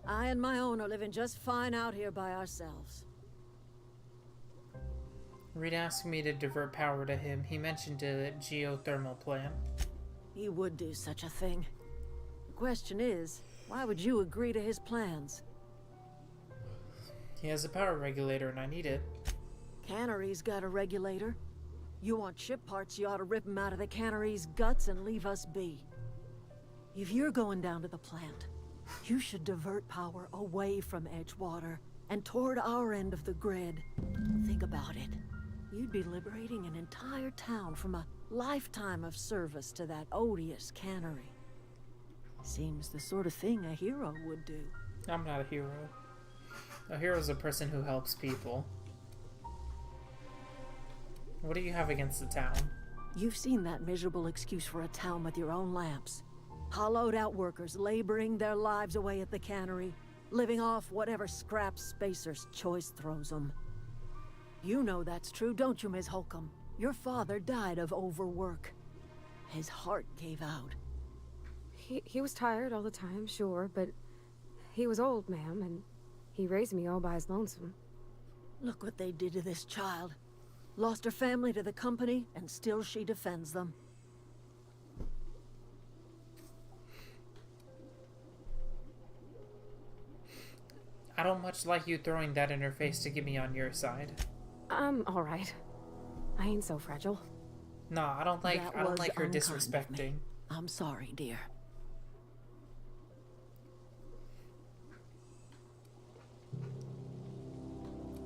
I and my own are living just fine out here by ourselves. Reed asked me to divert power to him. He mentioned a geothermal plant. He would do such a thing. The question is, why would you agree to his plans? He has a power regulator and I need it. Cannery's got a regulator. You want ship parts, you ought to rip them out of the cannery's guts and leave us be. If you're going down to the plant, you should divert power away from Edgewater and toward our end of the grid. Think about it. You'd be liberating an entire town from a lifetime of service to that odious cannery. Seems the sort of thing a hero would do. I'm not a hero. A hero is a person who helps people. What do you have against the town? You've seen that miserable excuse for a town with your own lamps. Hollowed out workers laboring their lives away at the cannery, living off whatever scraps Spacer's Choice throws them. You know that's true, don't you, Ms. Holcomb? Your father died of overwork. His heart gave out. He was tired all the time, sure, but he was old, ma'am, and he raised me all by his lonesome. Look what they did to this child. Lost her family to the company, and still she defends them. I don't much like you throwing that in her face to get me on your side. I'm alright. I ain't so fragile. No, I don't like her disrespecting. I'm sorry, dear.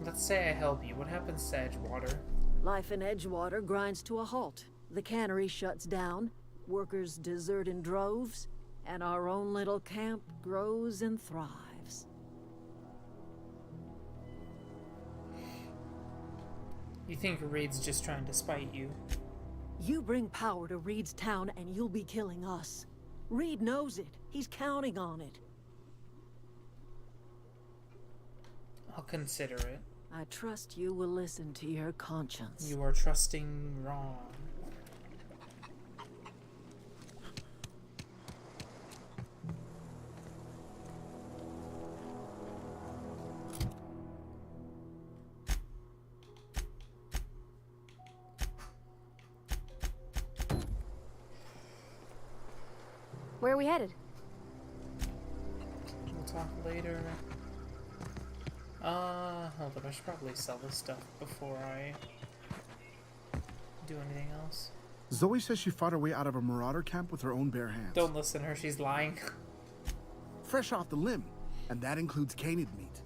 Let's say I help you. What happens to Edgewater? Life in Edgewater grinds to a halt. The cannery shuts down, workers desert in droves, and our own little camp grows and thrives. You think Reed's just trying to spite you? You bring power to Reed's town and you'll be killing us. Reed knows it. He's counting on it. I'll consider it. I trust you will listen to your conscience. You are trusting wrong. Where are we headed? We'll talk later. Hold up, I should probably sell this stuff before I do anything else. Zoe says she fought her way out of a marauder camp with her own bare hands. Don't listen to her, she's lying. Fresh off the limb, and that includes canid meat.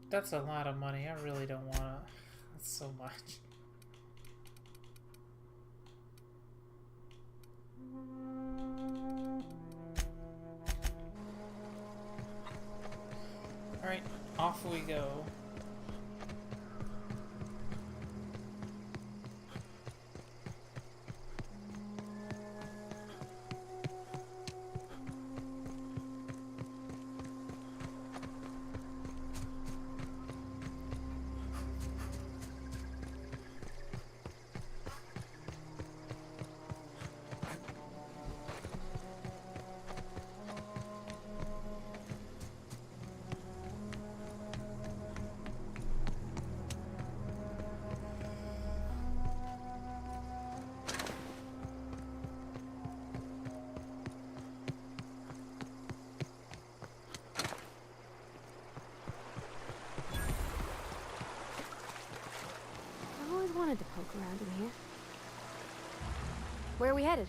That's a lot of money. I really don't want to. That's so much. Alright, off we go. Wanted to poke around in here. Where are we headed?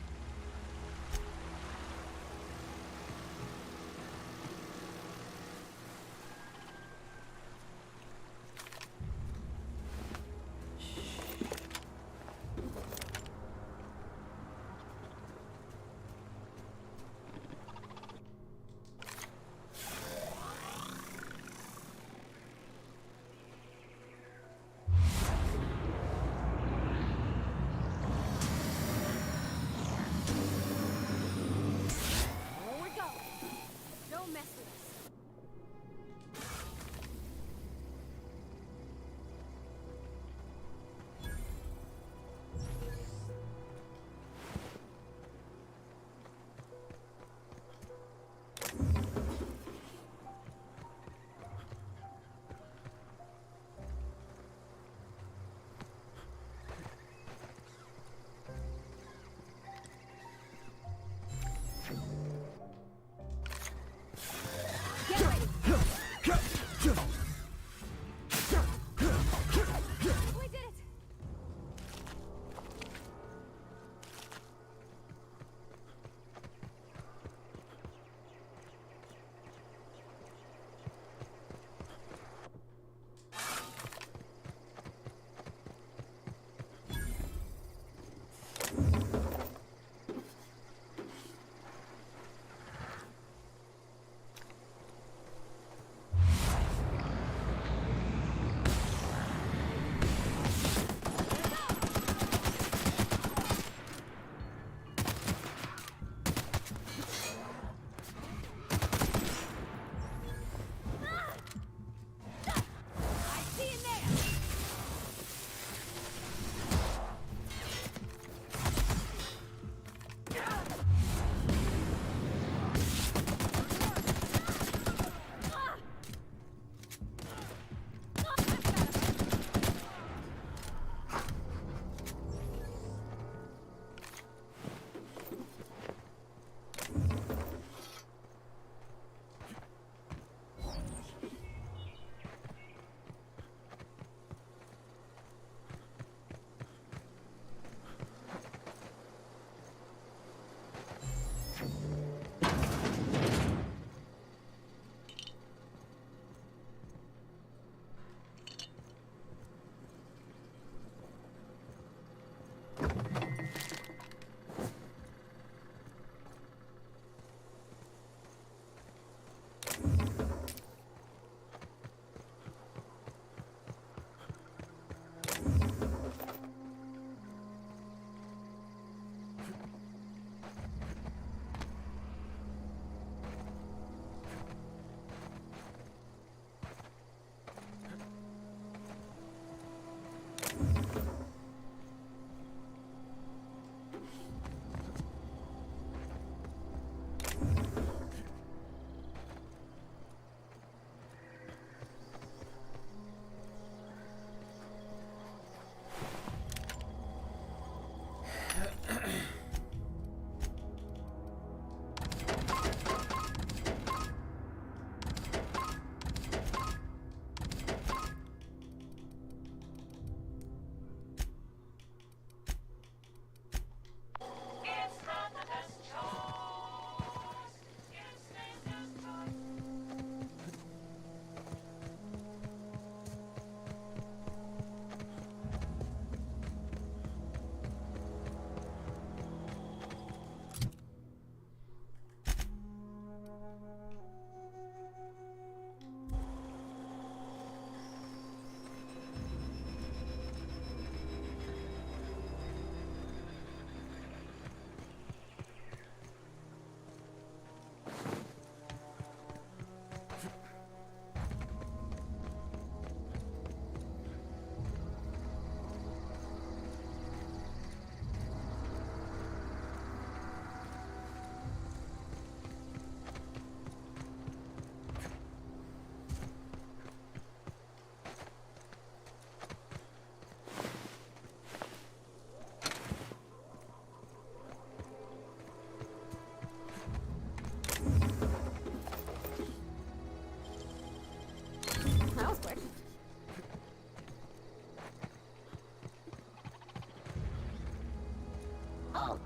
Halt.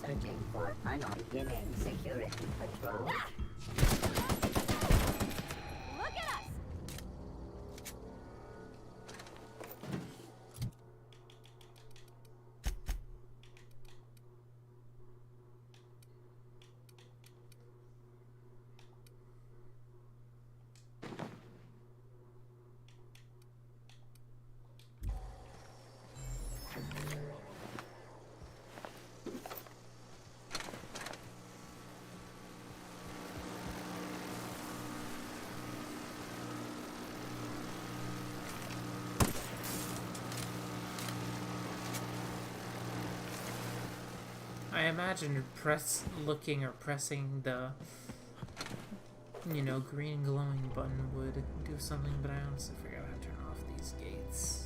Searching for beginning security patrol. Look at us! I imagine pressing the, you know, green glowing button would do something, but I honestly forgot how to turn off these gates.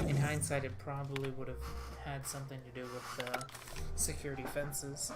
In hindsight, it probably would have had something to do with the security fences.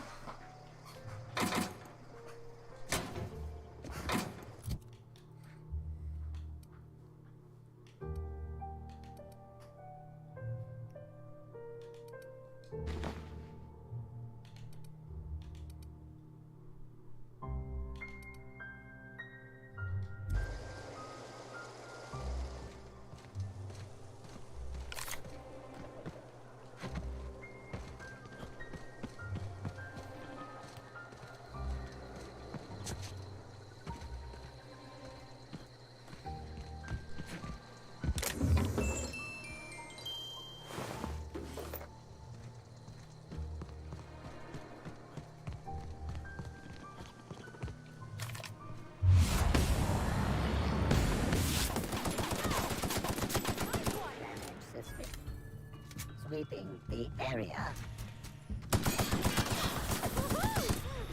Sweeping the area.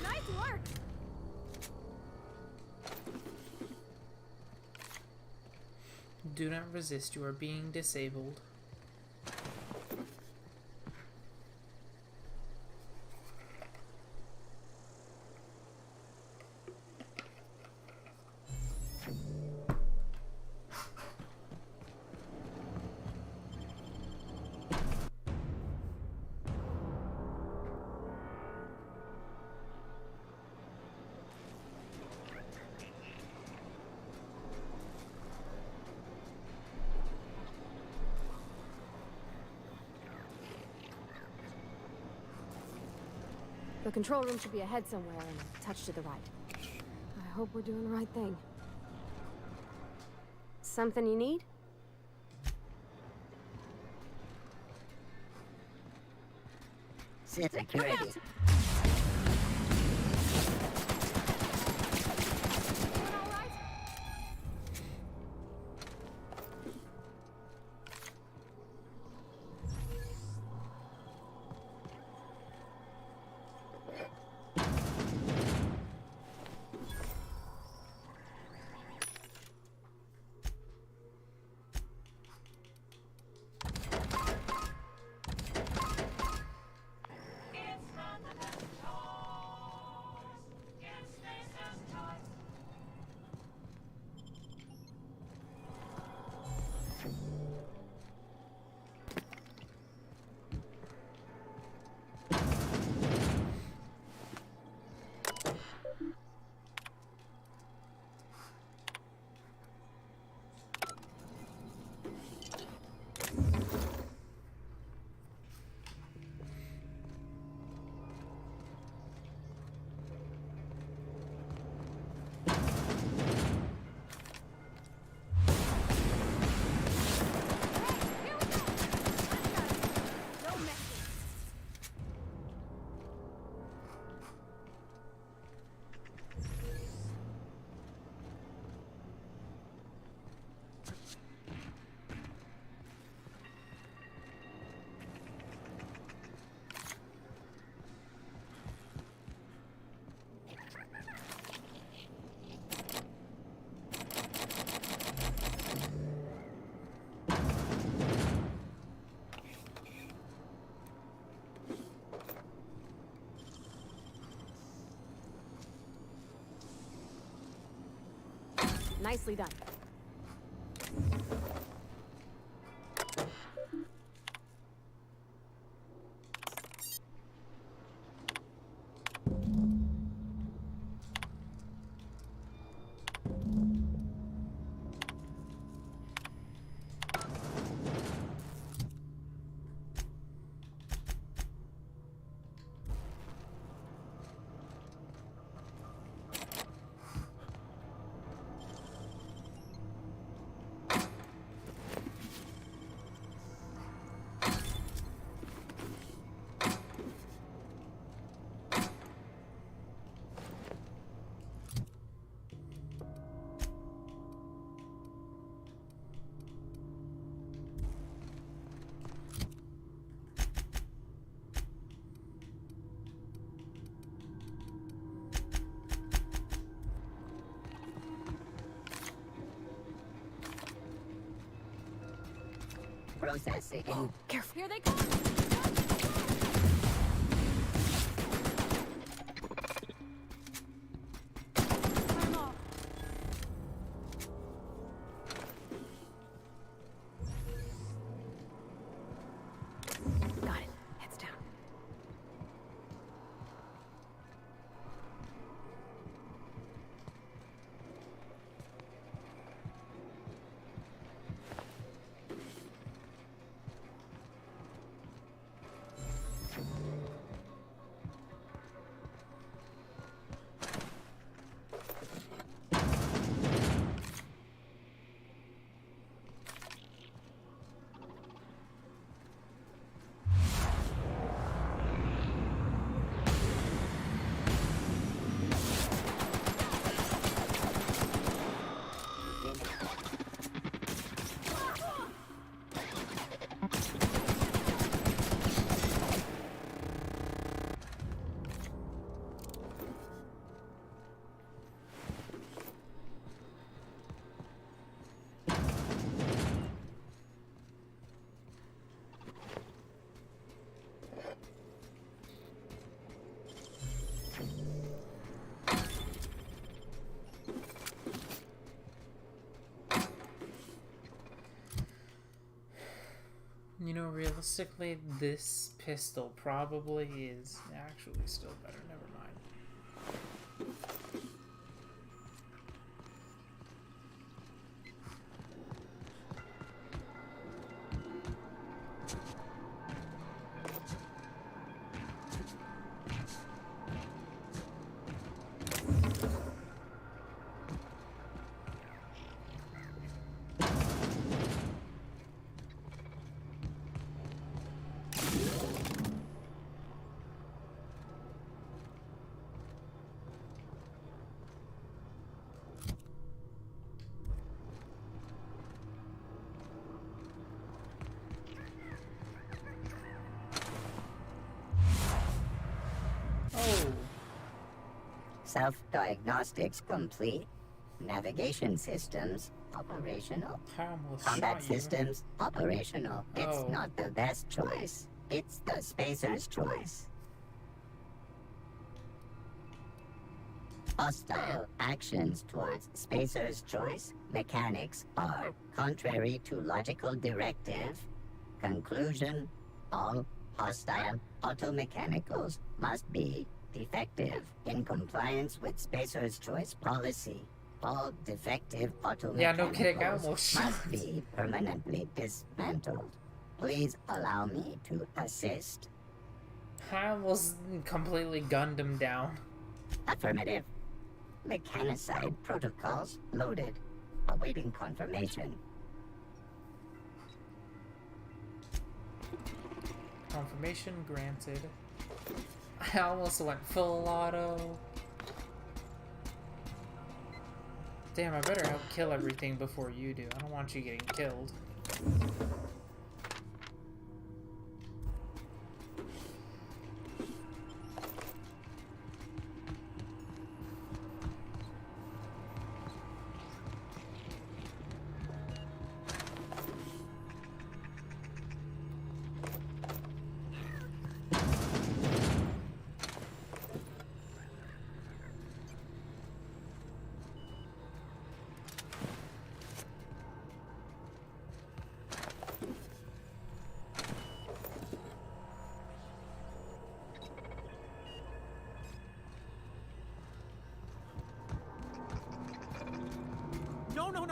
Nice work! Do not resist, you are being disabled. The control room should be ahead somewhere and a touch to the right. I hope we're doing the right thing. Something you need? Security. Nicely done. Processing. Oh, careful. Here they come. Turn 'em off. Got it. Heads down. You know, realistically, this pistol probably is actually still better. Never mind. Self-diagnostics complete. Navigation systems operational. Combat systems operational. It's not the best choice. It's the Spacer's choice. Hostile actions towards Spacer's choice mechanics are contrary to logical directive. Conclusion: all hostile automechanicals must be defective in compliance with Spacer's choice policy. All defective automechanicals must be permanently dismantled. Please allow me to assist. I almost completely gunned him down. Affirmative. Mechanicide protocols loaded. Awaiting confirmation. Confirmation granted. I almost went full auto. Damn, I better help kill everything before you do. I don't want you getting killed.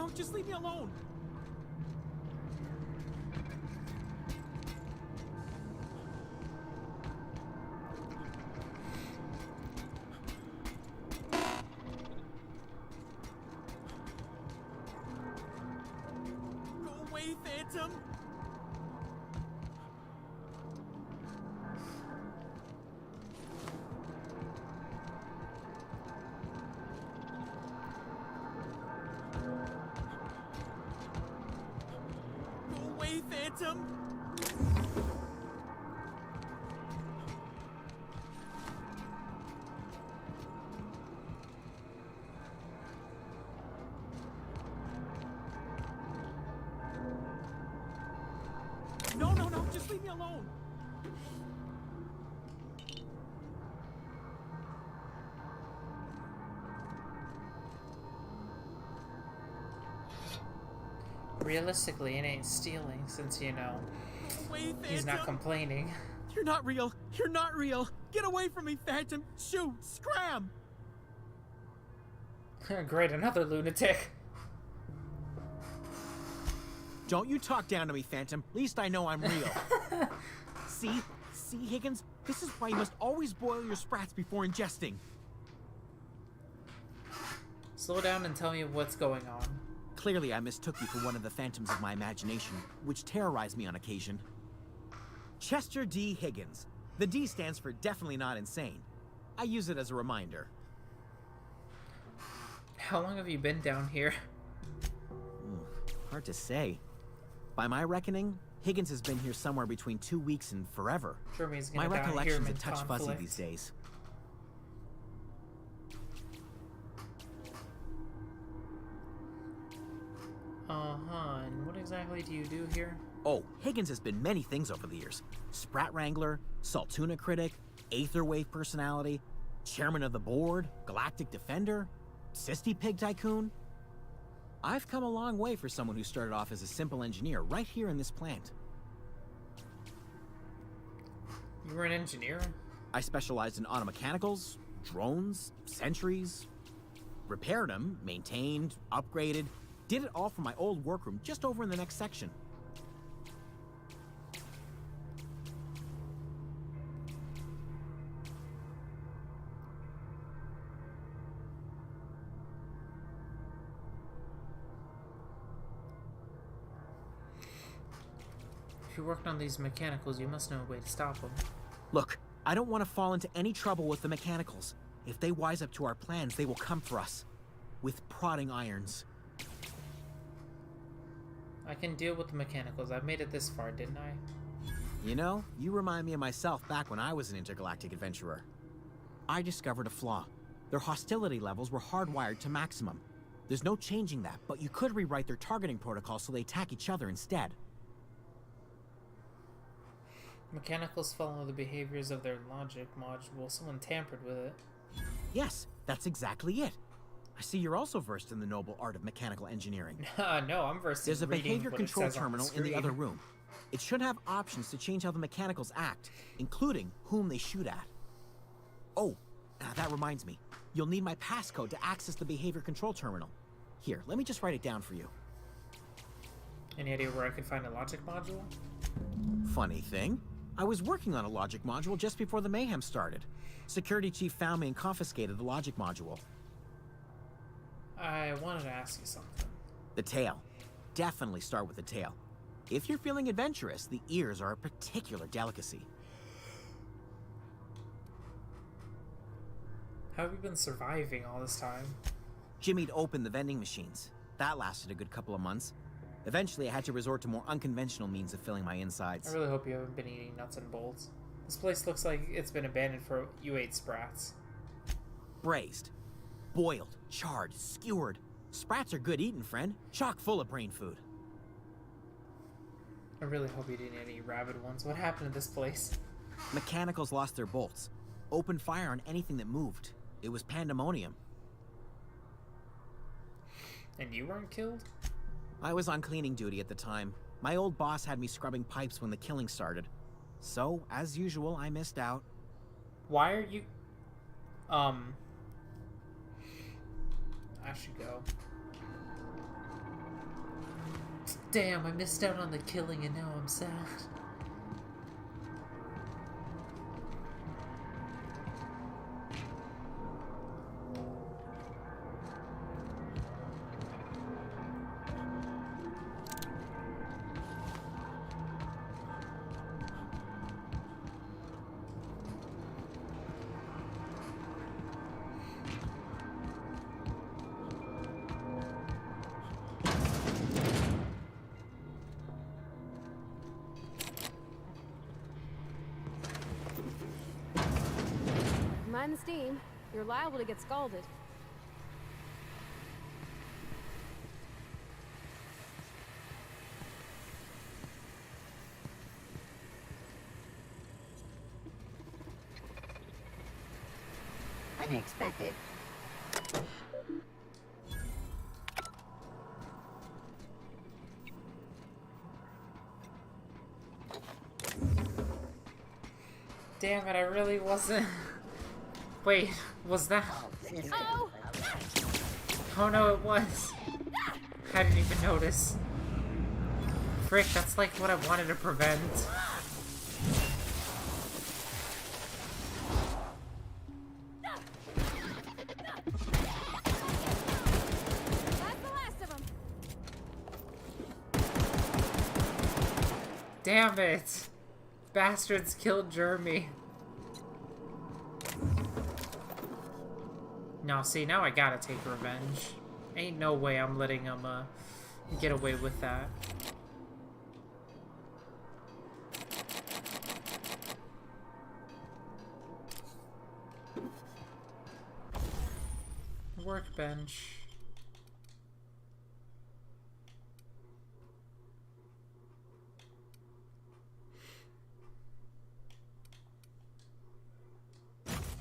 no, just leave me alone. Go away, Phantom. Phantom? No, no, no, just leave me alone. Realistically, it ain't stealing since, you know, he's not complaining. You're not real. You're not real. Get away from me, Phantom. Shoot. Scram. Great, another lunatic. Don't you talk down to me, Phantom. Least I know I'm real. See, Higgins? This is why you must always boil your sprats before ingesting. Slow down and tell me what's going on. Clearly, I mistook you for one of the phantoms of my imagination, which terrorized me on occasion. Chester D. Higgins. The D stands for definitely not insane. I use it as a reminder. How long have you been down here? Hard to say. By my reckoning, Higgins has been here somewhere between 2 weeks and forever. Sure, he's my gonna die recollection's here a touch fuzzy these days. And what exactly do you do here? Oh, Higgins has been many things over the years. Sprat Wrangler, Saltuna Critic, Aetherwave Personality, Chairman of the Board, Galactic Defender, Sisty Pig Tycoon. I've come a long way for someone who started off as a simple engineer right here in this plant. You were an engineer? I specialized in automechanicals, drones, sentries. Repaired them, maintained, upgraded. Did it all from my old workroom just over in the next section. If you're working on these mechanicals, you must know a way to stop them. Look, I don't want to fall into any trouble with the mechanicals. If they wise up to our plans, they will come for us. With prodding irons. I can deal with the mechanicals. I've made it this far, didn't I? You know, you remind me of myself back when I was an intergalactic adventurer. I discovered a flaw. Their hostility levels were hardwired to maximum. There's no changing that, but you could rewrite their targeting protocol so they attack each other instead. Mechanicals follow the behaviors of their logic module. Someone tampered with it. Yes, that's exactly it. I see you're also versed in the noble art of mechanical engineering. No, I'm versed in There's a reading behavior what control it says on the terminal in the screen. other room. It should have options to change how the mechanicals act, including whom they shoot at. Oh, that reminds me. You'll need my passcode to access the behavior control terminal. Here, let me just write it down for you. Any idea where I could find a logic module? Funny thing, I was working on a logic module just before the mayhem started. Security chief found me and confiscated the logic module. I wanted to ask you something. The tail. Definitely start with the tail. If you're feeling adventurous, the ears are a particular delicacy. How have you been surviving all this time? Jimmy'd opened the vending machines. That lasted a good couple of months. Eventually, I had to resort to more unconventional means of filling my insides. I really hope you haven't been eating nuts and bolts. This place looks like it's been abandoned for you ate sprats. Braised. Boiled, charred, skewered. Sprats are good eating, friend. Chock full of brain food. I really hope you didn't eat any rabid ones. What happened to this place? Mechanicals lost their bolts. Opened fire on anything that moved. It was pandemonium. And you weren't killed? I was on cleaning duty at the time. My old boss had me scrubbing pipes when the killing started. So, as usual, I missed out. Why are you... I should go. Damn, I missed out on the killing and now I'm sad. Mind the steam. You're liable to get scalded. Unexpected. Damn it, I really wasn't. Wait, was that? Oh! Oh no, it was. I didn't even notice. Frick, that's like what I wanted to prevent. That's the last of them. Damn it! Bastards killed Jeremy. No, see, now I gotta take revenge. Ain't no way I'm letting him, get away with that. Workbench.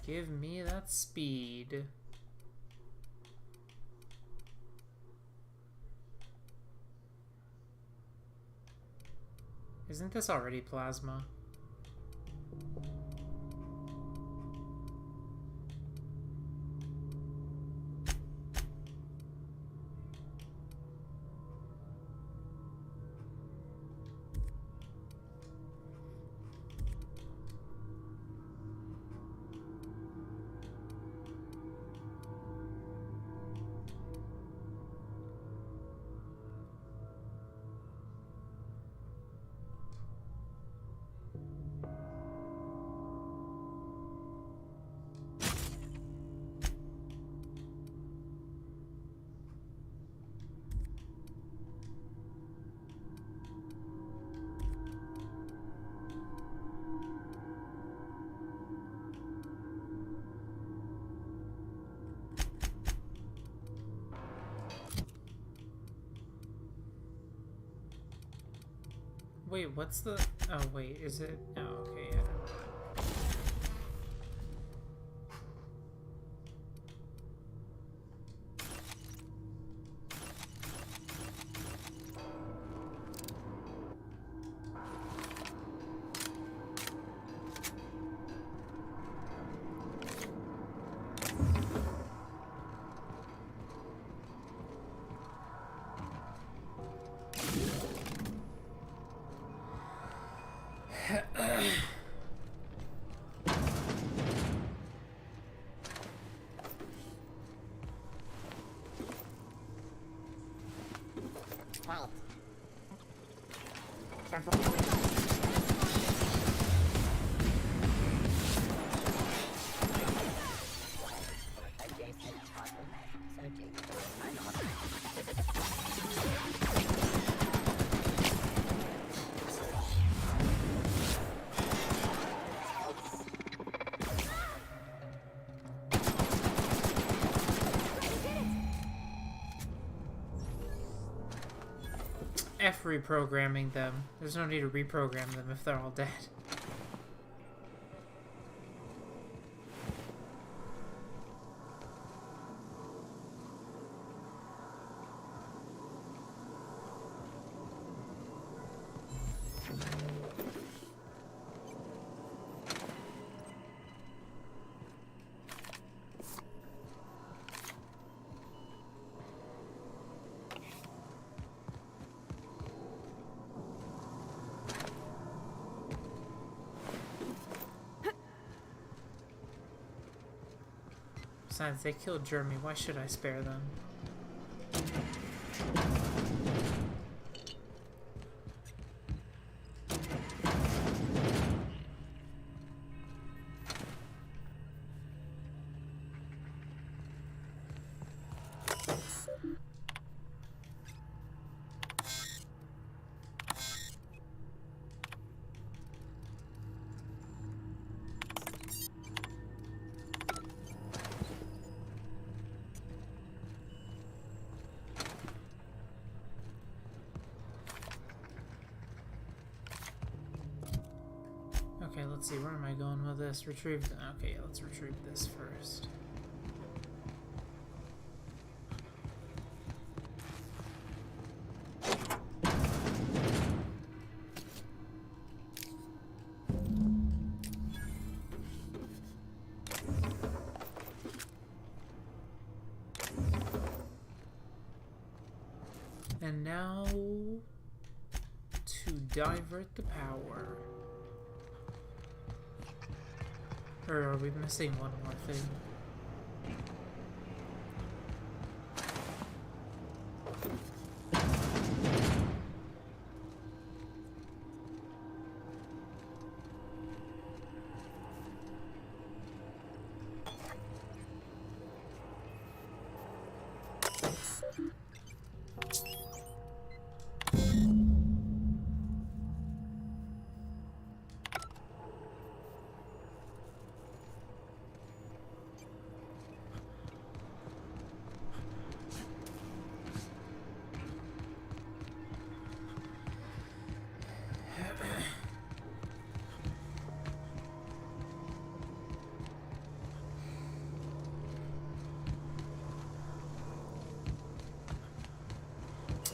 Give me that speed. Isn't this already plasma? Wait, what's the... Oh, wait, is it... Oh, okay, yeah. F reprogramming them. There's no need to reprogram them if they're all dead. Besides, they killed Jeremy. Why should I spare them? Okay, let's see, where am I going with this? Retrieve, okay, let's retrieve this first. And now to divert the power. Or are we missing one more thing?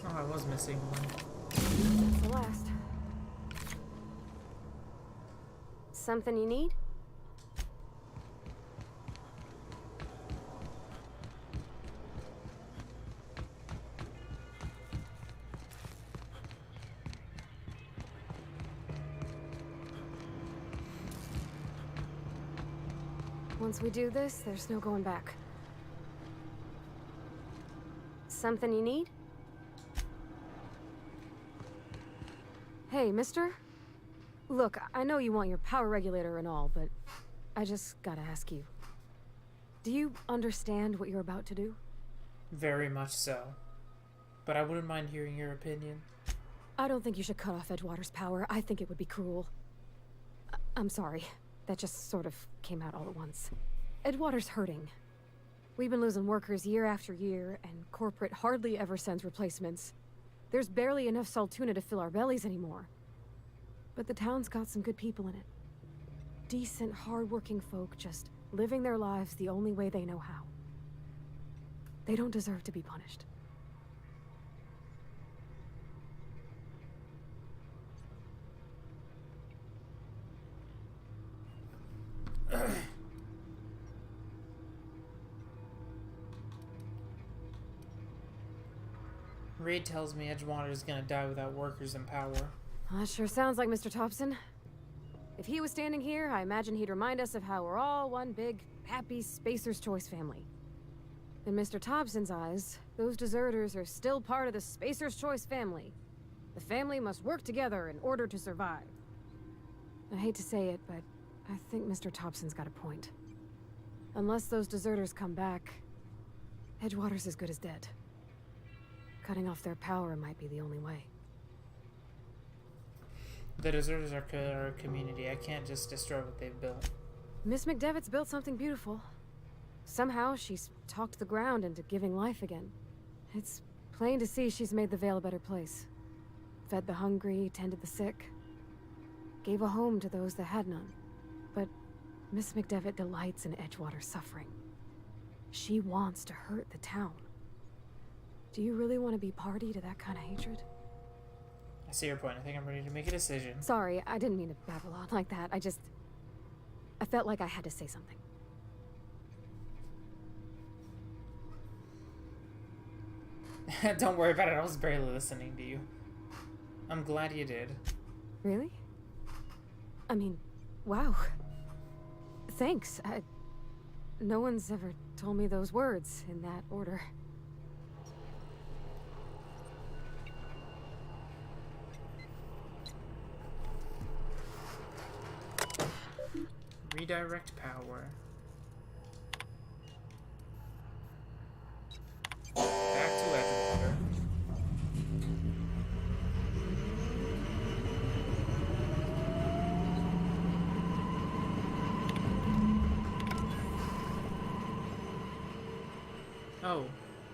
Oh, I was missing one. That's the last. Something you need? Once we do this, there's no going back. Something you need? Hey, mister? Look, I know you want your power regulator and all, but I just gotta ask you. Do you understand what you're about to do? Very much so. But I wouldn't mind hearing your opinion. I don't think you should cut off Edgewater's power. I think it would be cruel. I'm sorry. That just sort of came out all at once. Edgewater's hurting. We've been losing workers year after year, and corporate hardly ever sends replacements. There's barely enough Saltuna to fill our bellies anymore. But the town's got some good people in it. Decent, hard-working folk just living their lives the only way they know how. They don't deserve to be punished. Reed tells me Edgewater's gonna die without workers in power. That sure sounds like Mr. Thompson. If he was standing here, I imagine he'd remind us of how we're all one big, happy Spacer's Choice family. In Mr. Thompson's eyes, those deserters are still part of the Spacer's Choice family. The family must work together in order to survive. I hate to say it, but I think Mr. Thompson's got a point. Unless those deserters come back, Edgewater's as good as dead. Cutting off their power might be the only way. The deserters are our community. I can't just destroy what they've built. Miss McDevitt's built something beautiful. Somehow she's talked the ground into giving life again. It's plain to see she's made the Vale a better place. Fed the hungry, tended the sick. Gave a home to those that had none. But Miss McDevitt delights in Edgewater's suffering. She wants to hurt the town. Do you really want to be party to that kind of hatred? I see your point. I think I'm ready to make a decision. Sorry, I didn't mean to babble on like that. I felt like I had to say something. Don't worry about it. I was barely listening to you. I'm glad you did. Really? I mean, wow. Thanks. No one's ever told me those words in that order. Redirect power. Back to Edgewater.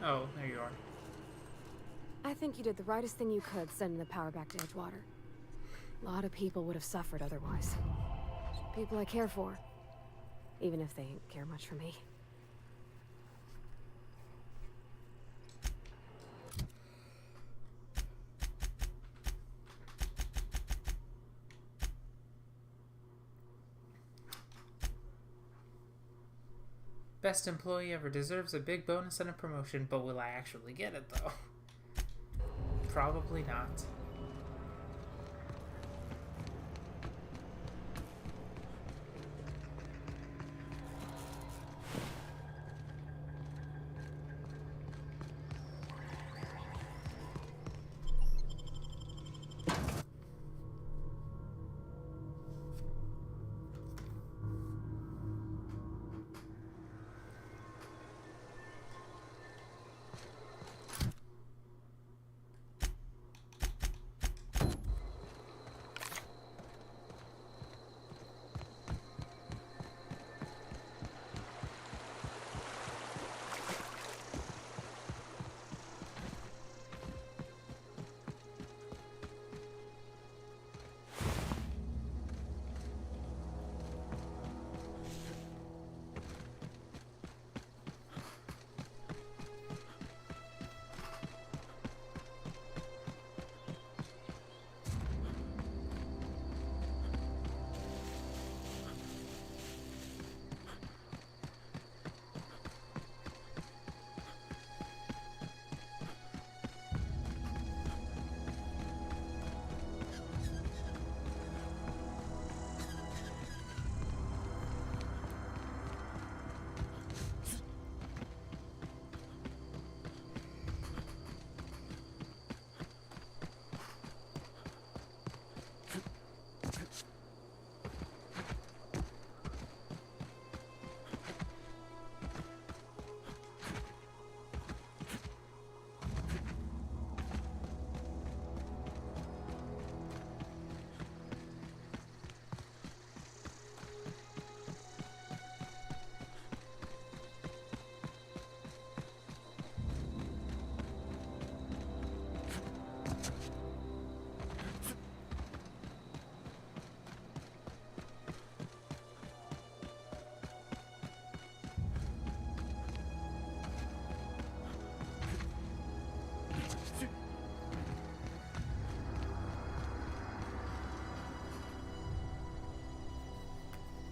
Oh, there you are. I think you did the rightest thing you could sending the power back to Edgewater. A lot of people would have suffered otherwise. People I care for, even if they didn't care much for me. Best employee ever deserves a big bonus and a promotion, but will I actually get it though? Probably not.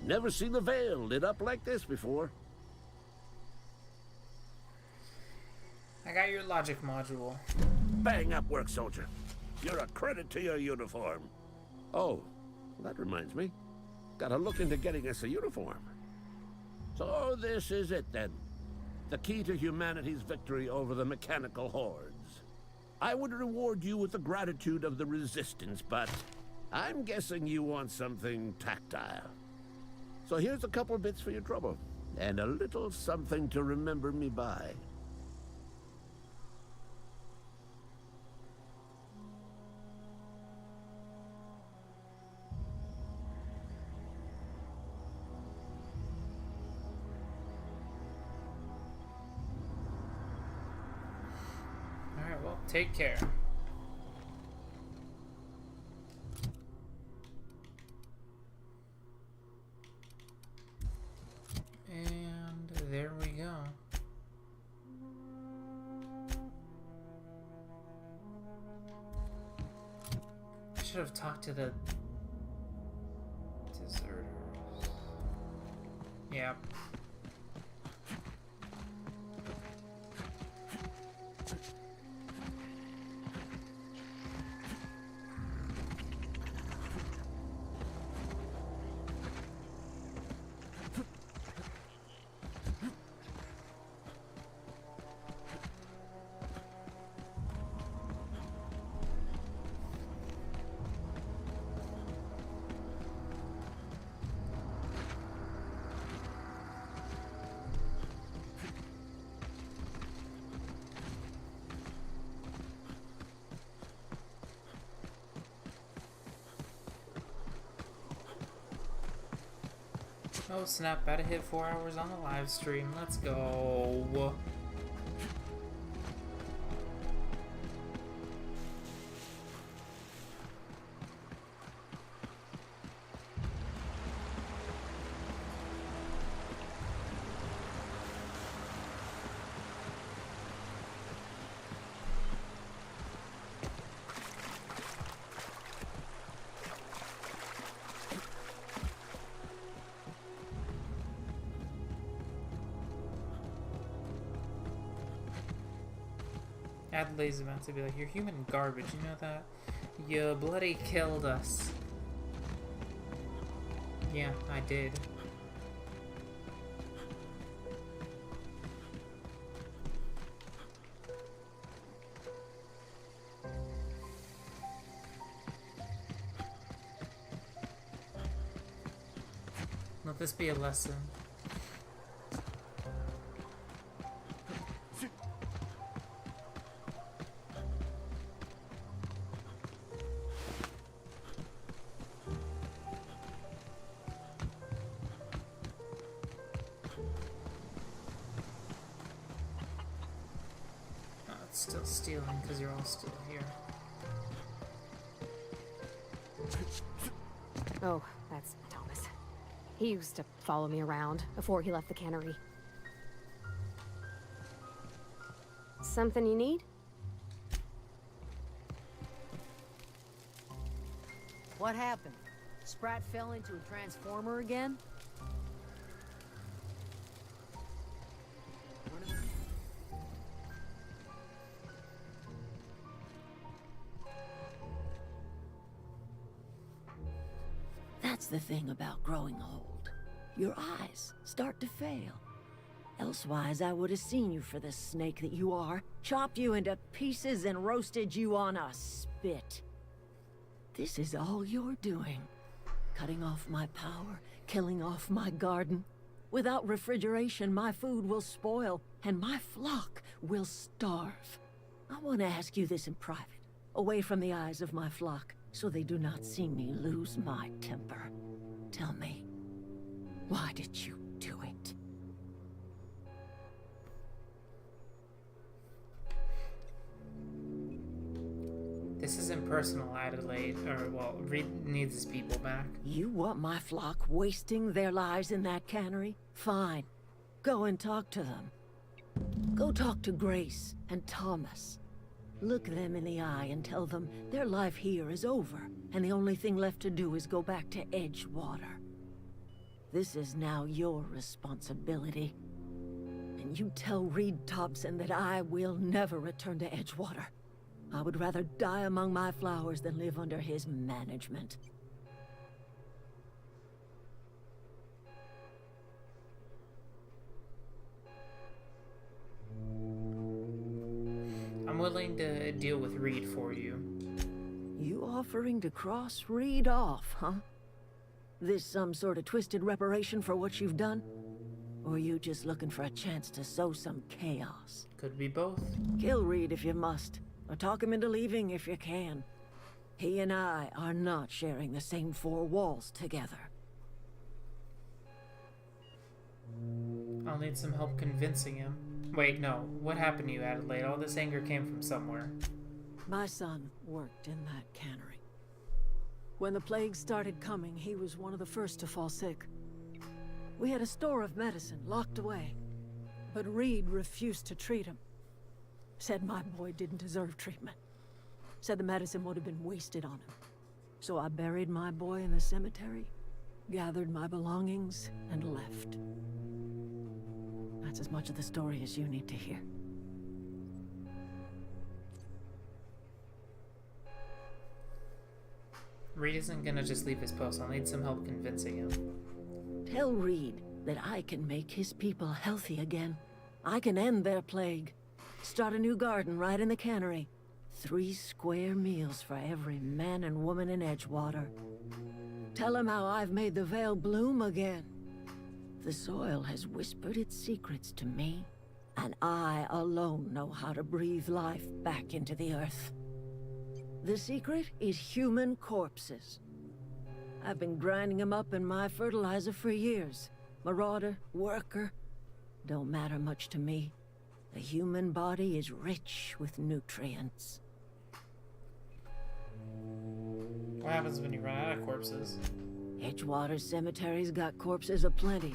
Never seen the Veil lit up like this before. I got your logic module. Bang up work, soldier. You're a credit to your uniform. Oh, that reminds me. Gotta look into getting us a uniform. So this is it then. The key to humanity's victory over the mechanical hordes. I would reward you with the gratitude of the Resistance, but I'm guessing you want something tactile. So here's a couple bits for your trouble, and a little something to remember me by. Alright, well, take care. And there we go. I should have talked to the deserters. Yeah. Oh snap, about to hit 4 hours on the live stream. Let's go. Adelaide's about to be like, you're human garbage, you know that? You bloody killed us. Yeah, I did. Let this be a lesson. Still stealing because you're all still here. Oh, that's Thomas. He used to follow me around before he left the cannery. Something you need? What happened? Sprat fell into a transformer again? That's the thing about growing old. Your eyes start to fail. Elsewise, I would have seen you for the snake that you are, chopped you into pieces and roasted you on a spit. This is all you're doing. Cutting off my power, killing off my garden. Without refrigeration, my food will spoil, and my flock will starve. I want to ask you this in private, away from the eyes of my flock, so they do not see me lose my temper. Tell me, why did you do it? This isn't personal, Adelaide, or, well, Reed needs his people back. You want my flock wasting their lives in that cannery? Fine. Go and talk to them. Go talk to Grace and Thomas. Look them in the eye and tell them their life here is over, and the only thing left to do is go back to Edgewater. This is now your responsibility. And you tell Reed Thompson that I will never return to Edgewater. I would rather die among my flowers than live under his management. I'm willing to deal with Reed for you. You offering to cross Reed off, huh? This some sort of twisted reparation for what you've done? Or you just looking for a chance to sow some chaos? Could be both. Kill Reed if you must, or talk him into leaving if you can. He and I are not sharing the same four walls together. I'll need some help convincing him. Wait, no. What happened to you, Adelaide? All this anger came from somewhere. My son worked in that cannery. When the plague started coming, he was one of the first to fall sick. We had a store of medicine locked away, but Reed refused to treat him. Said my boy didn't deserve treatment. Said the medicine would have been wasted on him. So I buried my boy in the cemetery, gathered my belongings, and left. That's as much of the story as you need to hear. Reed isn't gonna just leave his post. I'll need some help convincing him. Tell Reed that I can make his people healthy again. I can end their plague. Start a new garden right in the cannery. 3 square meals for every man and woman in Edgewater. Tell him how I've made the Vale bloom again. The soil has whispered its secrets to me, and I alone know how to breathe life back into the earth. The secret is human corpses. I've been grinding them up in my fertilizer for years, marauder, worker, don't matter much to me. The human body is rich with nutrients. What happens when you run out of corpses? Edgewater Cemetery's got corpses aplenty.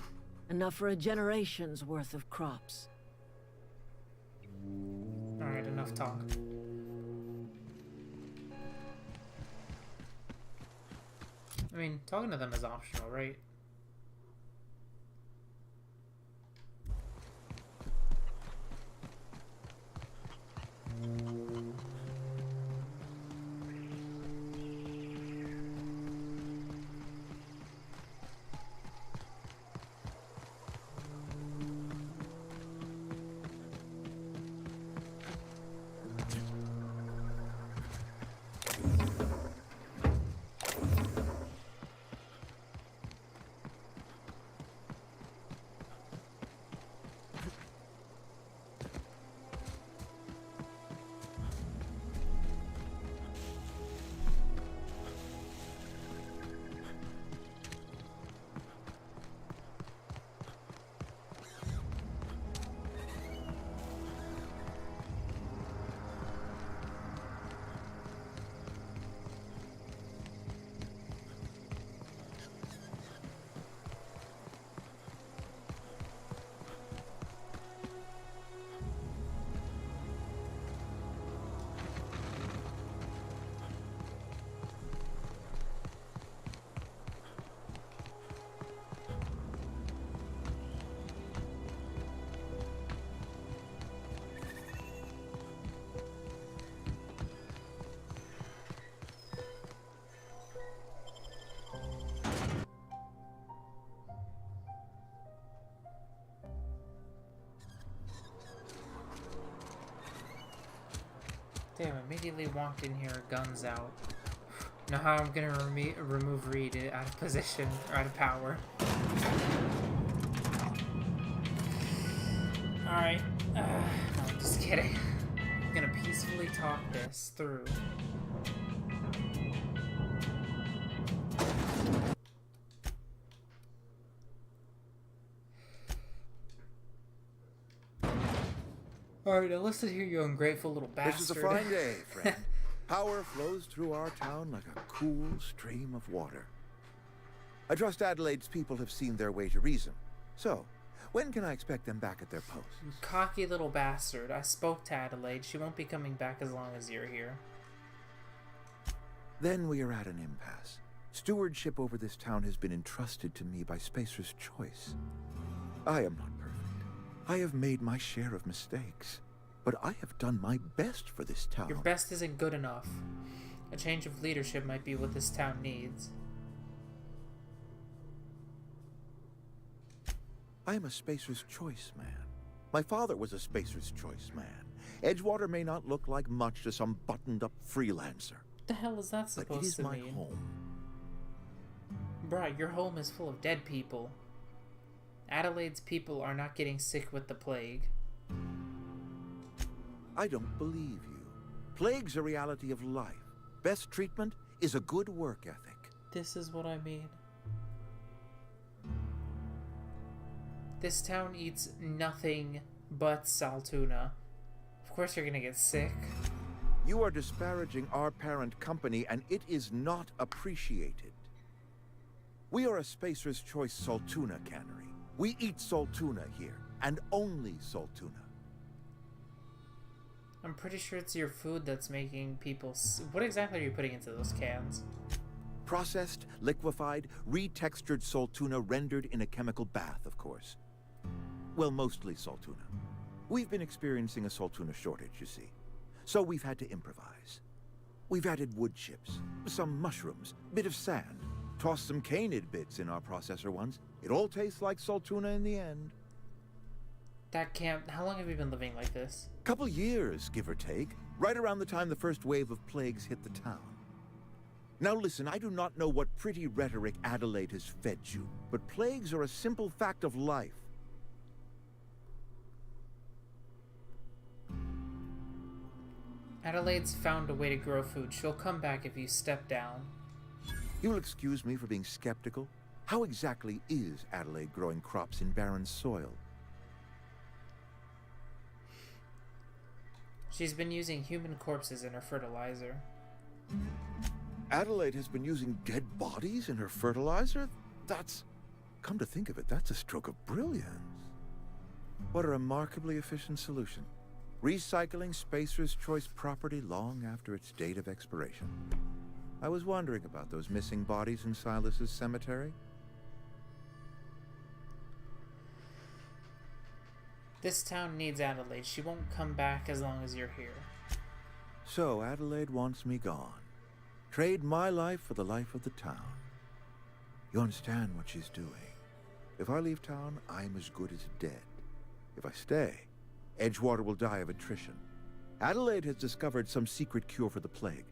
Enough for a generation's worth of crops. Alright, enough talk. I mean, talking to them is optional, right? Damn, immediately walked in here, guns out. Know how I'm gonna remove Reed out of position, or out of power. Alright, no, I'm just kidding. I'm gonna peacefully talk this through. Alright, now listen here, you ungrateful little bastard. This is a fine day, friend. Power flows through our town like a cool stream of water. I trust Adelaide's people have seen their way to reason. So, when can I expect them back at their posts? Cocky little bastard. I spoke to Adelaide. She won't be coming back as long as you're here. Then we are at an impasse. Stewardship over this town has been entrusted to me by Spacer's Choice. I am not perfect. I have made my share of mistakes. But I have done my best for this town. Your best isn't good enough. A change of leadership might be what this town needs. I am a Spacer's Choice man. My father was a Spacer's Choice man. Edgewater may not look like much to some buttoned-up freelancer. What the hell is that supposed to mean? But it is my home. Bruh, your home is full of dead people. Adelaide's people are not getting sick with the plague. I don't believe you. Plague's a reality of life. Best treatment is a good work ethic. This is what I mean. This town eats nothing but sal tuna. Of course you're gonna get sick. You are disparaging our parent company, and it is not appreciated. We are a Spacer's Choice Saltuna cannery. We eat saltuna here, and only saltuna. I'm pretty sure it's your food that's making people... What exactly are you putting into those cans? Processed, liquefied, retextured saltuna rendered in a chemical bath, of course. Well, mostly saltuna. We've been experiencing a saltuna shortage, you see. So we've had to improvise. We've added wood chips, some mushrooms, bit of sand, tossed some canid bits in our processor once. It all tastes like saltuna in the end. That can't... How long have you been living like this? Couple years, give or take. Right around the time the first wave of plagues hit the town. Now listen, I do not know what pretty rhetoric Adelaide has fed you, but plagues are a simple fact of life. Adelaide's found a way to grow food. She'll come back if you step down. You'll excuse me for being skeptical? How exactly is Adelaide growing crops in barren soil? She's been using human corpses in her fertilizer. Adelaide has been using dead bodies in her fertilizer? That's... Come to think of it, that's a stroke of brilliance. What a remarkably efficient solution. Recycling Spacer's Choice property long after its date of expiration. I was wondering about those missing bodies in Silas's cemetery. This town needs Adelaide. She won't come back as long as you're here. So Adelaide wants me gone. Trade my life for the life of the town. You understand what she's doing. If I leave town, I'm as good as dead. If I stay, Edgewater will die of attrition. Adelaide has discovered some secret cure for the plague,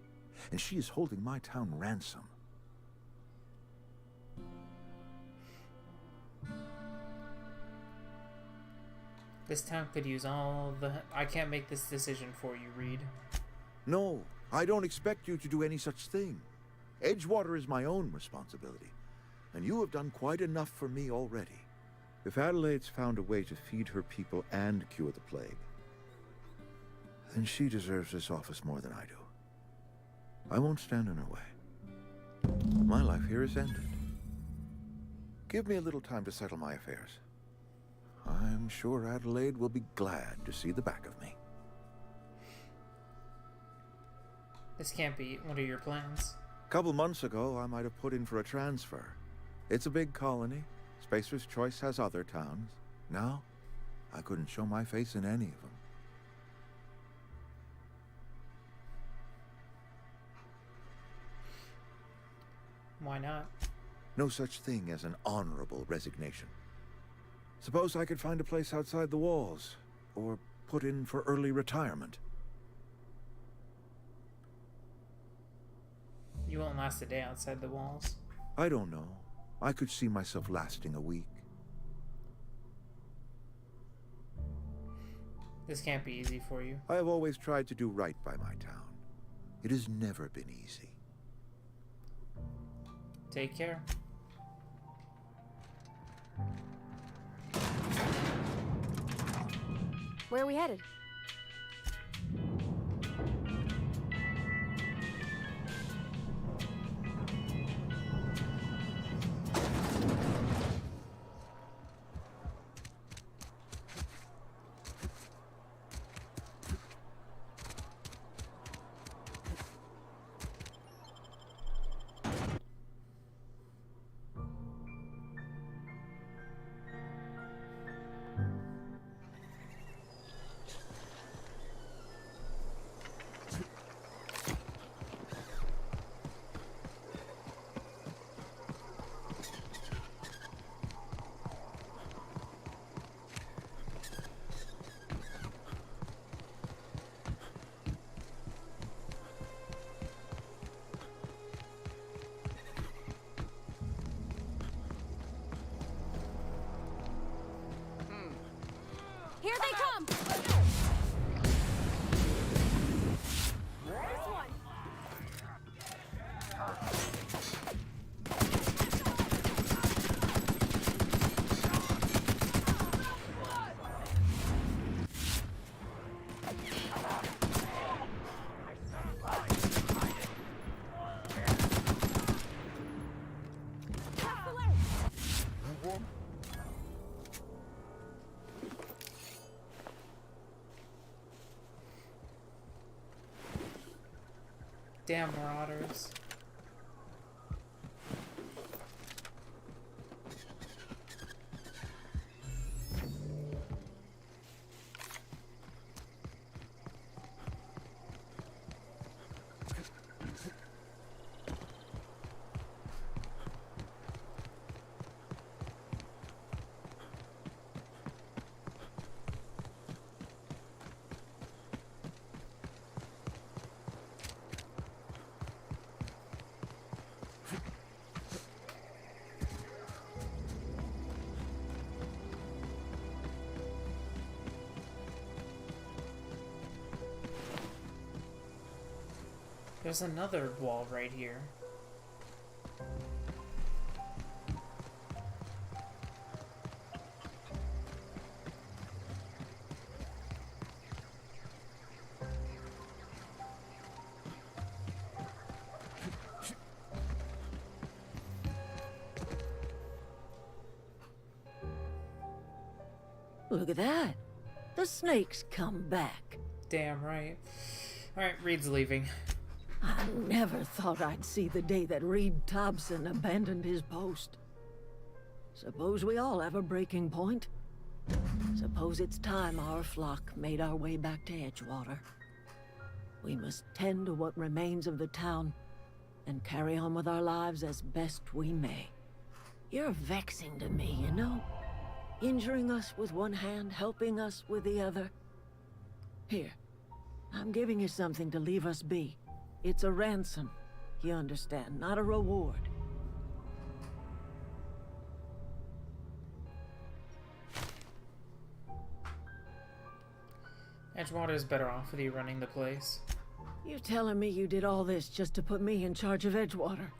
and she is holding my town ransom. This town could use all the... I can't make this decision for you, Reed. No, I don't expect you to do any such thing. Edgewater is my own responsibility, and you have done quite enough for me already. If Adelaide's found a way to feed her people and cure the plague, then she deserves this office more than I do. I won't stand in her way. My life here is ended. Give me a little time to settle my affairs. I'm sure Adelaide will be glad to see the back of me. This can't be one of your plans. A couple months ago, I might have put in for a transfer. It's a big colony. Spacer's Choice has other towns. Now, I couldn't show my face in any of them. Why not? No such thing as an honorable resignation. Suppose I could find a place outside the walls, or put in for early retirement. You won't last a day outside the walls. I don't know. I could see myself lasting a week. This can't be easy for you. I have always tried to do right by my town. It has never been easy. Take care. Where are we headed? Here they come! This one! Damn marauders. There's another wall right here. Look at that. The snake's come back. Damn right. Alright, Reed's leaving. I never thought I'd see the day that Reed Thompson abandoned his post. Suppose we all have a breaking point. Suppose it's time our flock made our way back to Edgewater. We must tend to what remains of the town and carry on with our lives as best we may. You're vexing to me, you know? Injuring us with one hand, helping us with the other. Here, I'm giving you something to leave us be. It's a ransom, you understand, not a reward. Edgewater's better off with you running the place. You telling me you did all this just to put me in charge of Edgewater?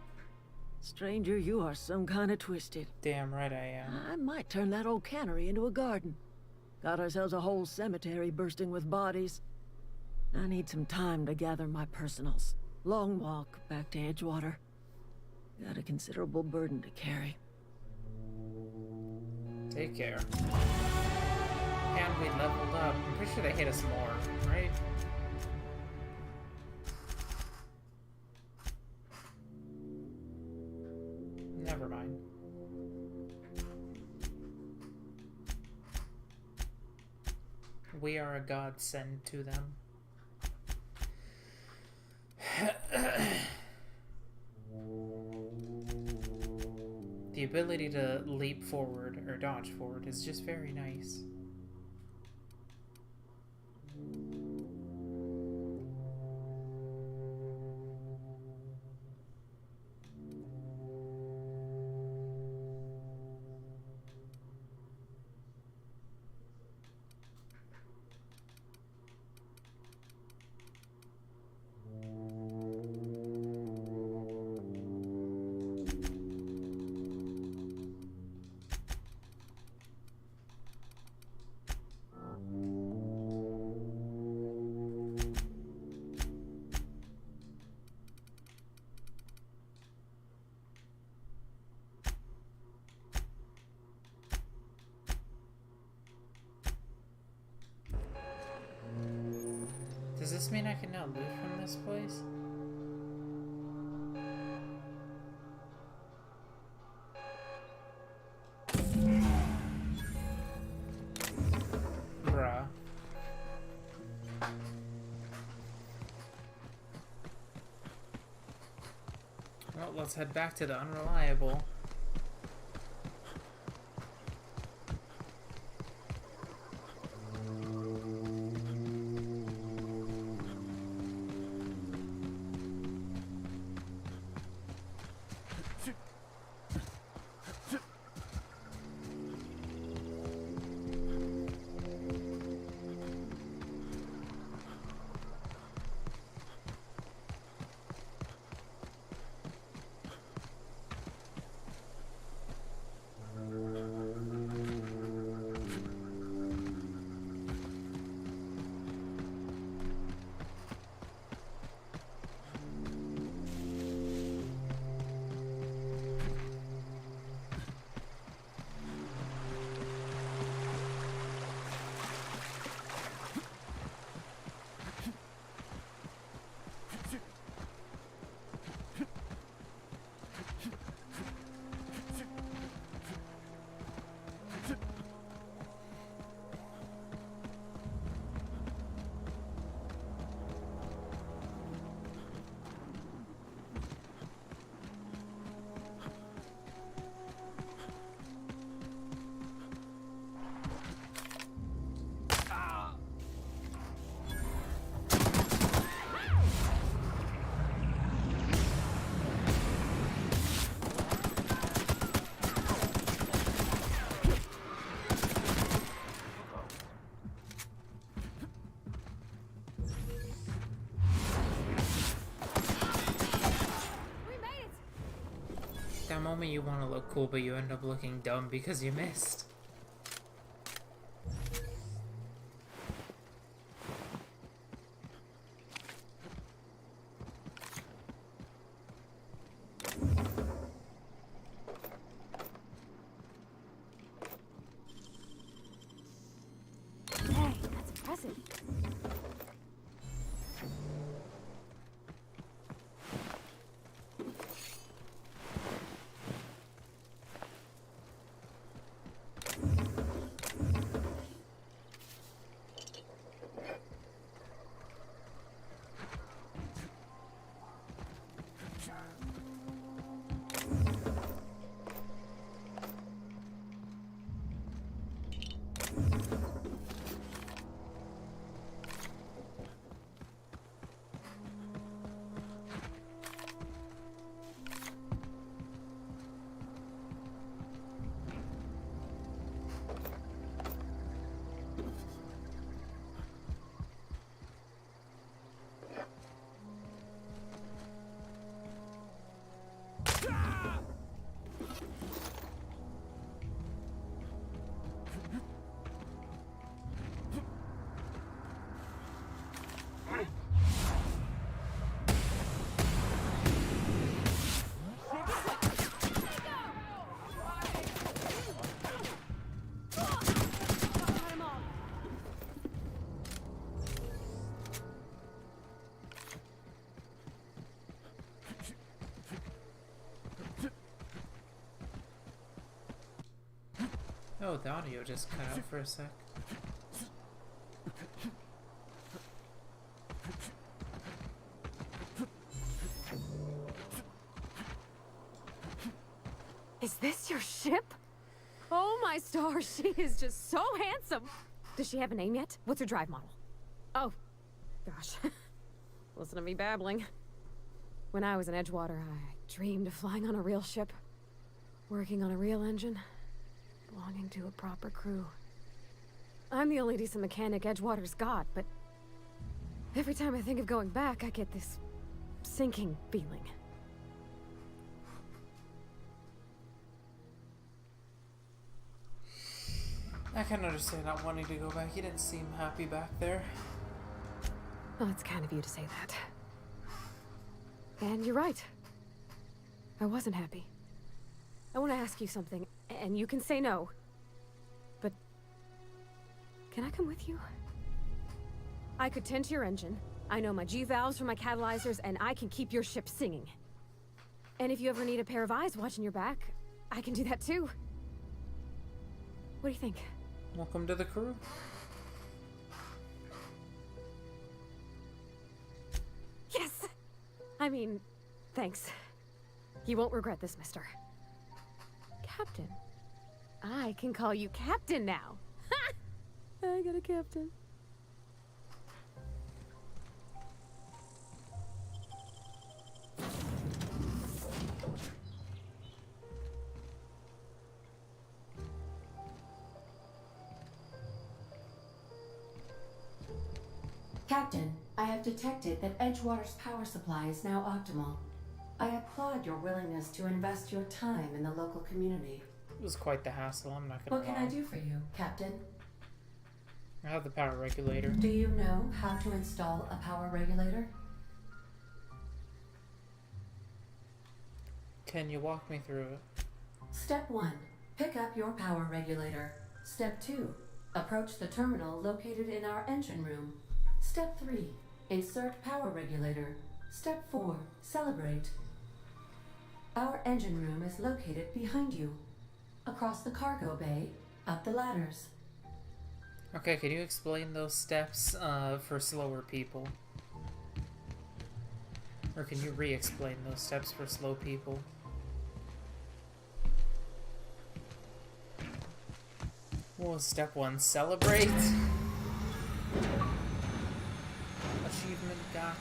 Stranger, you are some kind of twisted. Damn right I am. I might turn that old cannery into a garden. Got ourselves a whole cemetery bursting with bodies. I need some time to gather my personals. Long walk back to Edgewater. Got a considerable burden to carry. Take care. And we leveled up. I'm pretty sure they hit us more, right? Never mind. We are a godsend to them. The ability to leap forward or dodge forward is just very nice. Does this mean I can now loot from this place? Bruh. Well, let's head back to the Unreliable. That moment you want to look cool, but you end up looking dumb because you missed. impressive. Oh, the audio just cut out for a sec. Is this your ship? Oh my stars, she is just so handsome. Does she have a name yet? What's her drive model? Oh, gosh. Listen to me babbling. When I was in Edgewater, I dreamed of flying on a real ship, working on a real engine, belonging to a proper crew. I'm the only decent mechanic Edgewater's got, but every time I think of going back, I get this sinking feeling. I can understand not wanting to go back. You didn't seem happy back there. Well, it's kind of you to say that. And you're right. I wasn't happy. I want to ask you something, and you can say no. But can I come with you? I could tend to your engine. I know my G-valves for my catalyzers, and I can keep your ship singing. And if you ever need a pair of eyes watching your back, I can do that too. What do you think? Welcome to the crew. Yes! I mean, thanks. You won't regret this, mister. Captain. I can call you Captain now. Ha! I got a captain. Captain, I have detected that Edgewater's power supply is now optimal. I applaud your willingness to invest your time in the local community. It was quite the hassle, I'm not gonna What can I do for you, Captain? I have the power regulator. Do you know how to install a power regulator? Can you walk me through it? Step 1. Pick up your power regulator. Step 2. Approach the terminal located in our engine room. Step 3. Insert power regulator. Step 4. Celebrate. Our engine room is located behind you. Across the cargo bay, up the ladders. Okay, can you explain those steps for slower people? Or can you re-explain those steps for slow people? What was step 1? Celebrate? Achievement got.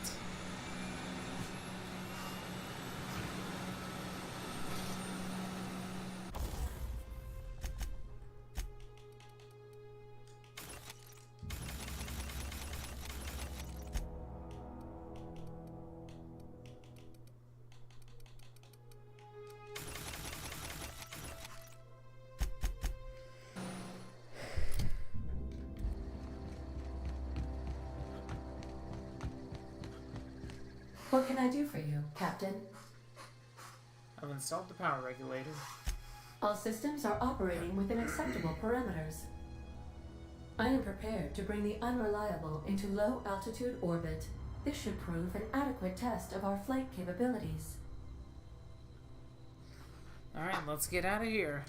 What can I do for you, Captain? I've installed the power regulator. All systems are operating within acceptable parameters. I am prepared to bring the unreliable into low-altitude orbit. This should prove an adequate test of our flight capabilities. Alright, let's get out of here.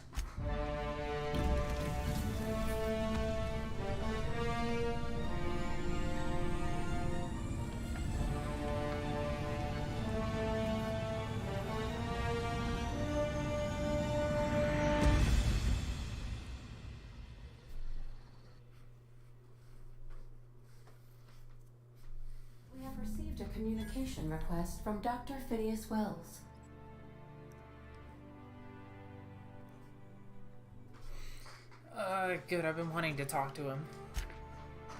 We have received a communication request from Dr. Phineas Wells. Good, I've been wanting to talk to him.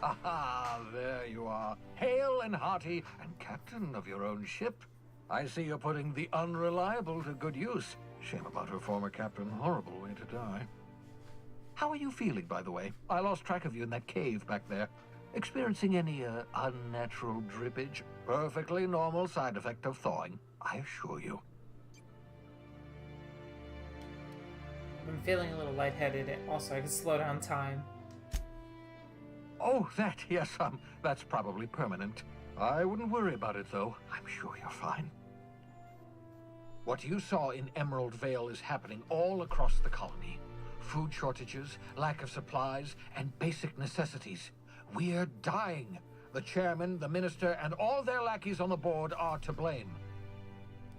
Aha, there you are. Hale and hearty, and captain of your own ship. I see you're putting the unreliable to good use. Shame about her former captain. Horrible way to die. How are you feeling, by the way? I lost track of you in that cave back there. Experiencing any, unnatural drippage? Perfectly normal side effect of thawing, I assure you. I'm feeling a little lightheaded. Also, I can slow down time. Oh, that, yes, that's probably permanent. I wouldn't worry about it, though. I'm sure you're fine. What you saw in Emerald Vale is happening all across the colony. Food shortages, lack of supplies, and basic necessities. We're dying. The chairman, the minister, and all their lackeys on the board are to blame.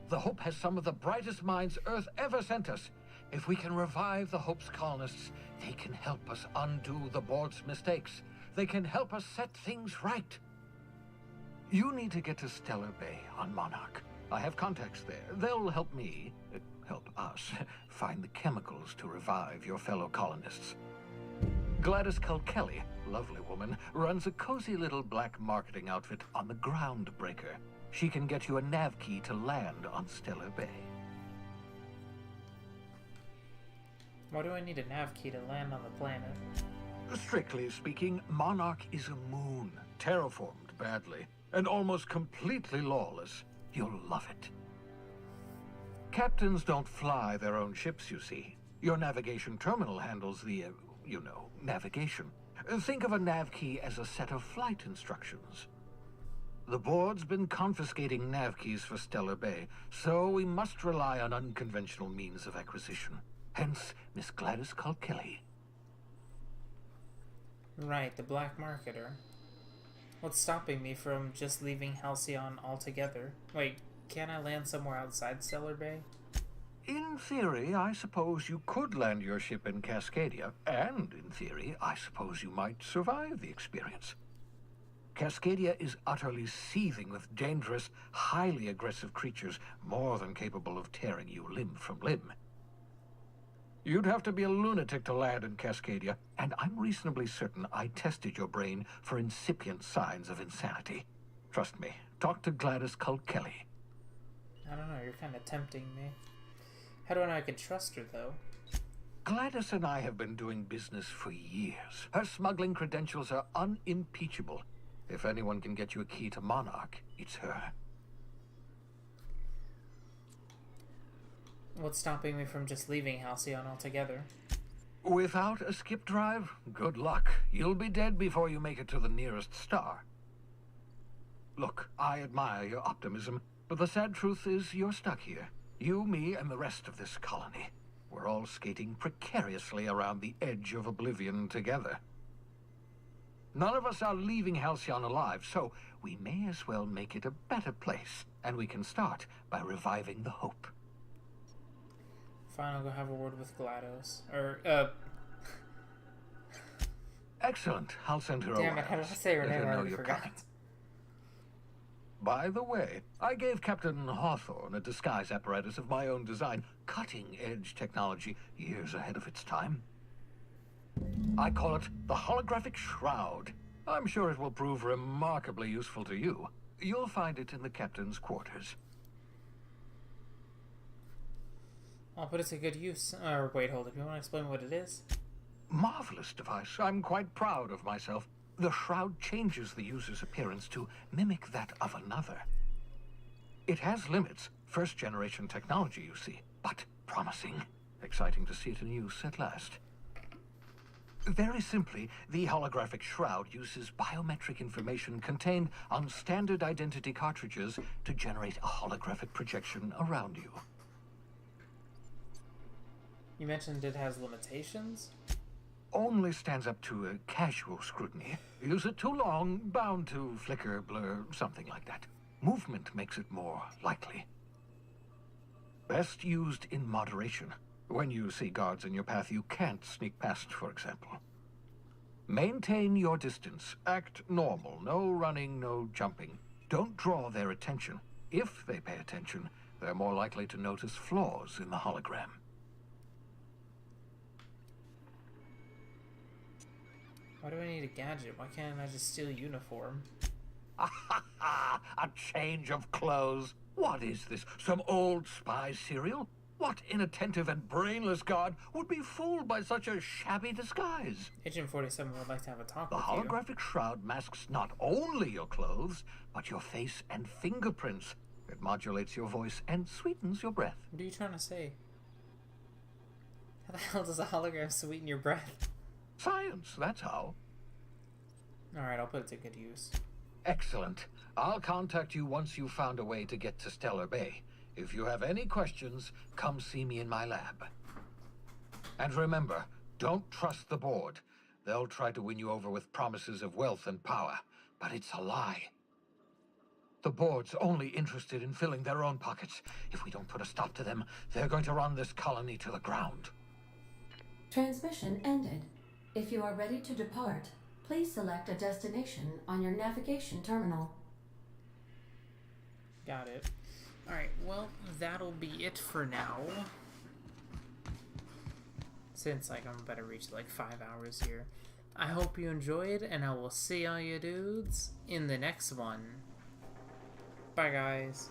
The Hope has some of the brightest minds Earth ever sent us. If we can revive the Hope's colonists, they can help us undo the board's mistakes. They can help us set things right. You need to get to Stellar Bay on Monarch. I have contacts there. They'll help me, help us, find the chemicals to revive your fellow colonists. Gladys Kelly, lovely woman, runs a cozy little black marketing outfit on the Groundbreaker. She can get you a nav key to land on Stellar Bay. Why do I need a nav key to land on the planet? Strictly speaking, Monarch is a moon, terraformed badly, and almost completely lawless. You'll love it. Captains don't fly their own ships, you see. Your navigation terminal handles the, navigation. Think of a nav key as a set of flight instructions. The board's been confiscating nav keys for Stellar Bay, so we must rely on unconventional means of acquisition. Hence, Miss Gladys Kelly. Right, the black marketer. What's stopping me from just leaving Halcyon altogether? Wait, can't I land somewhere outside Stellar Bay? In theory, I suppose you could land your ship in Cascadia, and in theory, I suppose you might survive the experience. Cascadia is utterly seething with dangerous, highly aggressive creatures, more than capable of tearing you limb from limb. You'd have to be a lunatic to land in Cascadia, and I'm reasonably certain I tested your brain for incipient signs of insanity. Trust me, talk to Gladys Kelly. I don't know, you're kind of tempting me. How do I know I can trust her, though? Gladys and I have been doing business for years. Her smuggling credentials are unimpeachable. If anyone can get you a key to Monarch, it's her. What's stopping me from just leaving Halcyon altogether? Without a skip drive, good luck. You'll be dead before you make it to the nearest star. Look, I admire your optimism, but the sad truth is you're stuck here. You, me, and the rest of this colony. We're all skating precariously around the edge of oblivion together. None of us are leaving Halcyon alive, so we may as well make it a better place, and we can start by reviving the Hope. Fine, I'll go have a word with GLaDOS. Excellent. I'll send her a Damn it, how did I say her name? I already forgot. By the way, I gave Captain Hawthorne a disguise apparatus of my own design, cutting-edge technology, years ahead of its time. I call it the Holographic Shroud. I'm sure it will prove remarkably useful to you. You'll find it in the captain's quarters. I'll put it to good use. Wait, hold up. You want to explain what it is? Marvelous device. I'm quite proud of myself. The shroud changes the user's appearance to mimic that of another. It has limits. First-generation technology, you see, but promising. Exciting to see it in use at last. Very simply, the holographic shroud uses biometric information contained on standard identity cartridges to generate a holographic projection around you. You mentioned it has limitations? Only stands up to a casual scrutiny. Use it too long, bound to flicker, blur, something like that. Movement makes it more likely. Best used in moderation. When you see guards in your path you can't sneak past, for example. Maintain your distance. Act normal. No running, no jumping. Don't draw their attention. If they pay attention, they're more likely to notice flaws in the hologram. Why do I need a gadget? Why can't I just steal a uniform? A change of clothes. What is this? Some old spy serial? What inattentive and brainless guard would be fooled by such a shabby disguise? Agent 47 would like to have a talk The with you. holographic shroud masks not only your clothes, but your face and fingerprints. It modulates your voice and sweetens your breath. What are you trying to say? How the hell does a hologram sweeten your breath? Science, that's how. Alright, I'll put it to good use. Excellent. I'll contact you once you've found a way to get to Stellar Bay. If you have any questions, come see me in my lab. And remember, don't trust the board. They'll try to win you over with promises of wealth and power, but it's a lie. The board's only interested in filling their own pockets. If we don't put a stop to them, they're going to run this colony to the ground. Transmission ended. If you are ready to depart, please select a destination on your navigation terminal. Got it. Alright, well, that'll be it for now. Since, like, I'm about to reach, like, 5 hours here. I hope you enjoyed, and I will see all you dudes in the next one. Bye, guys.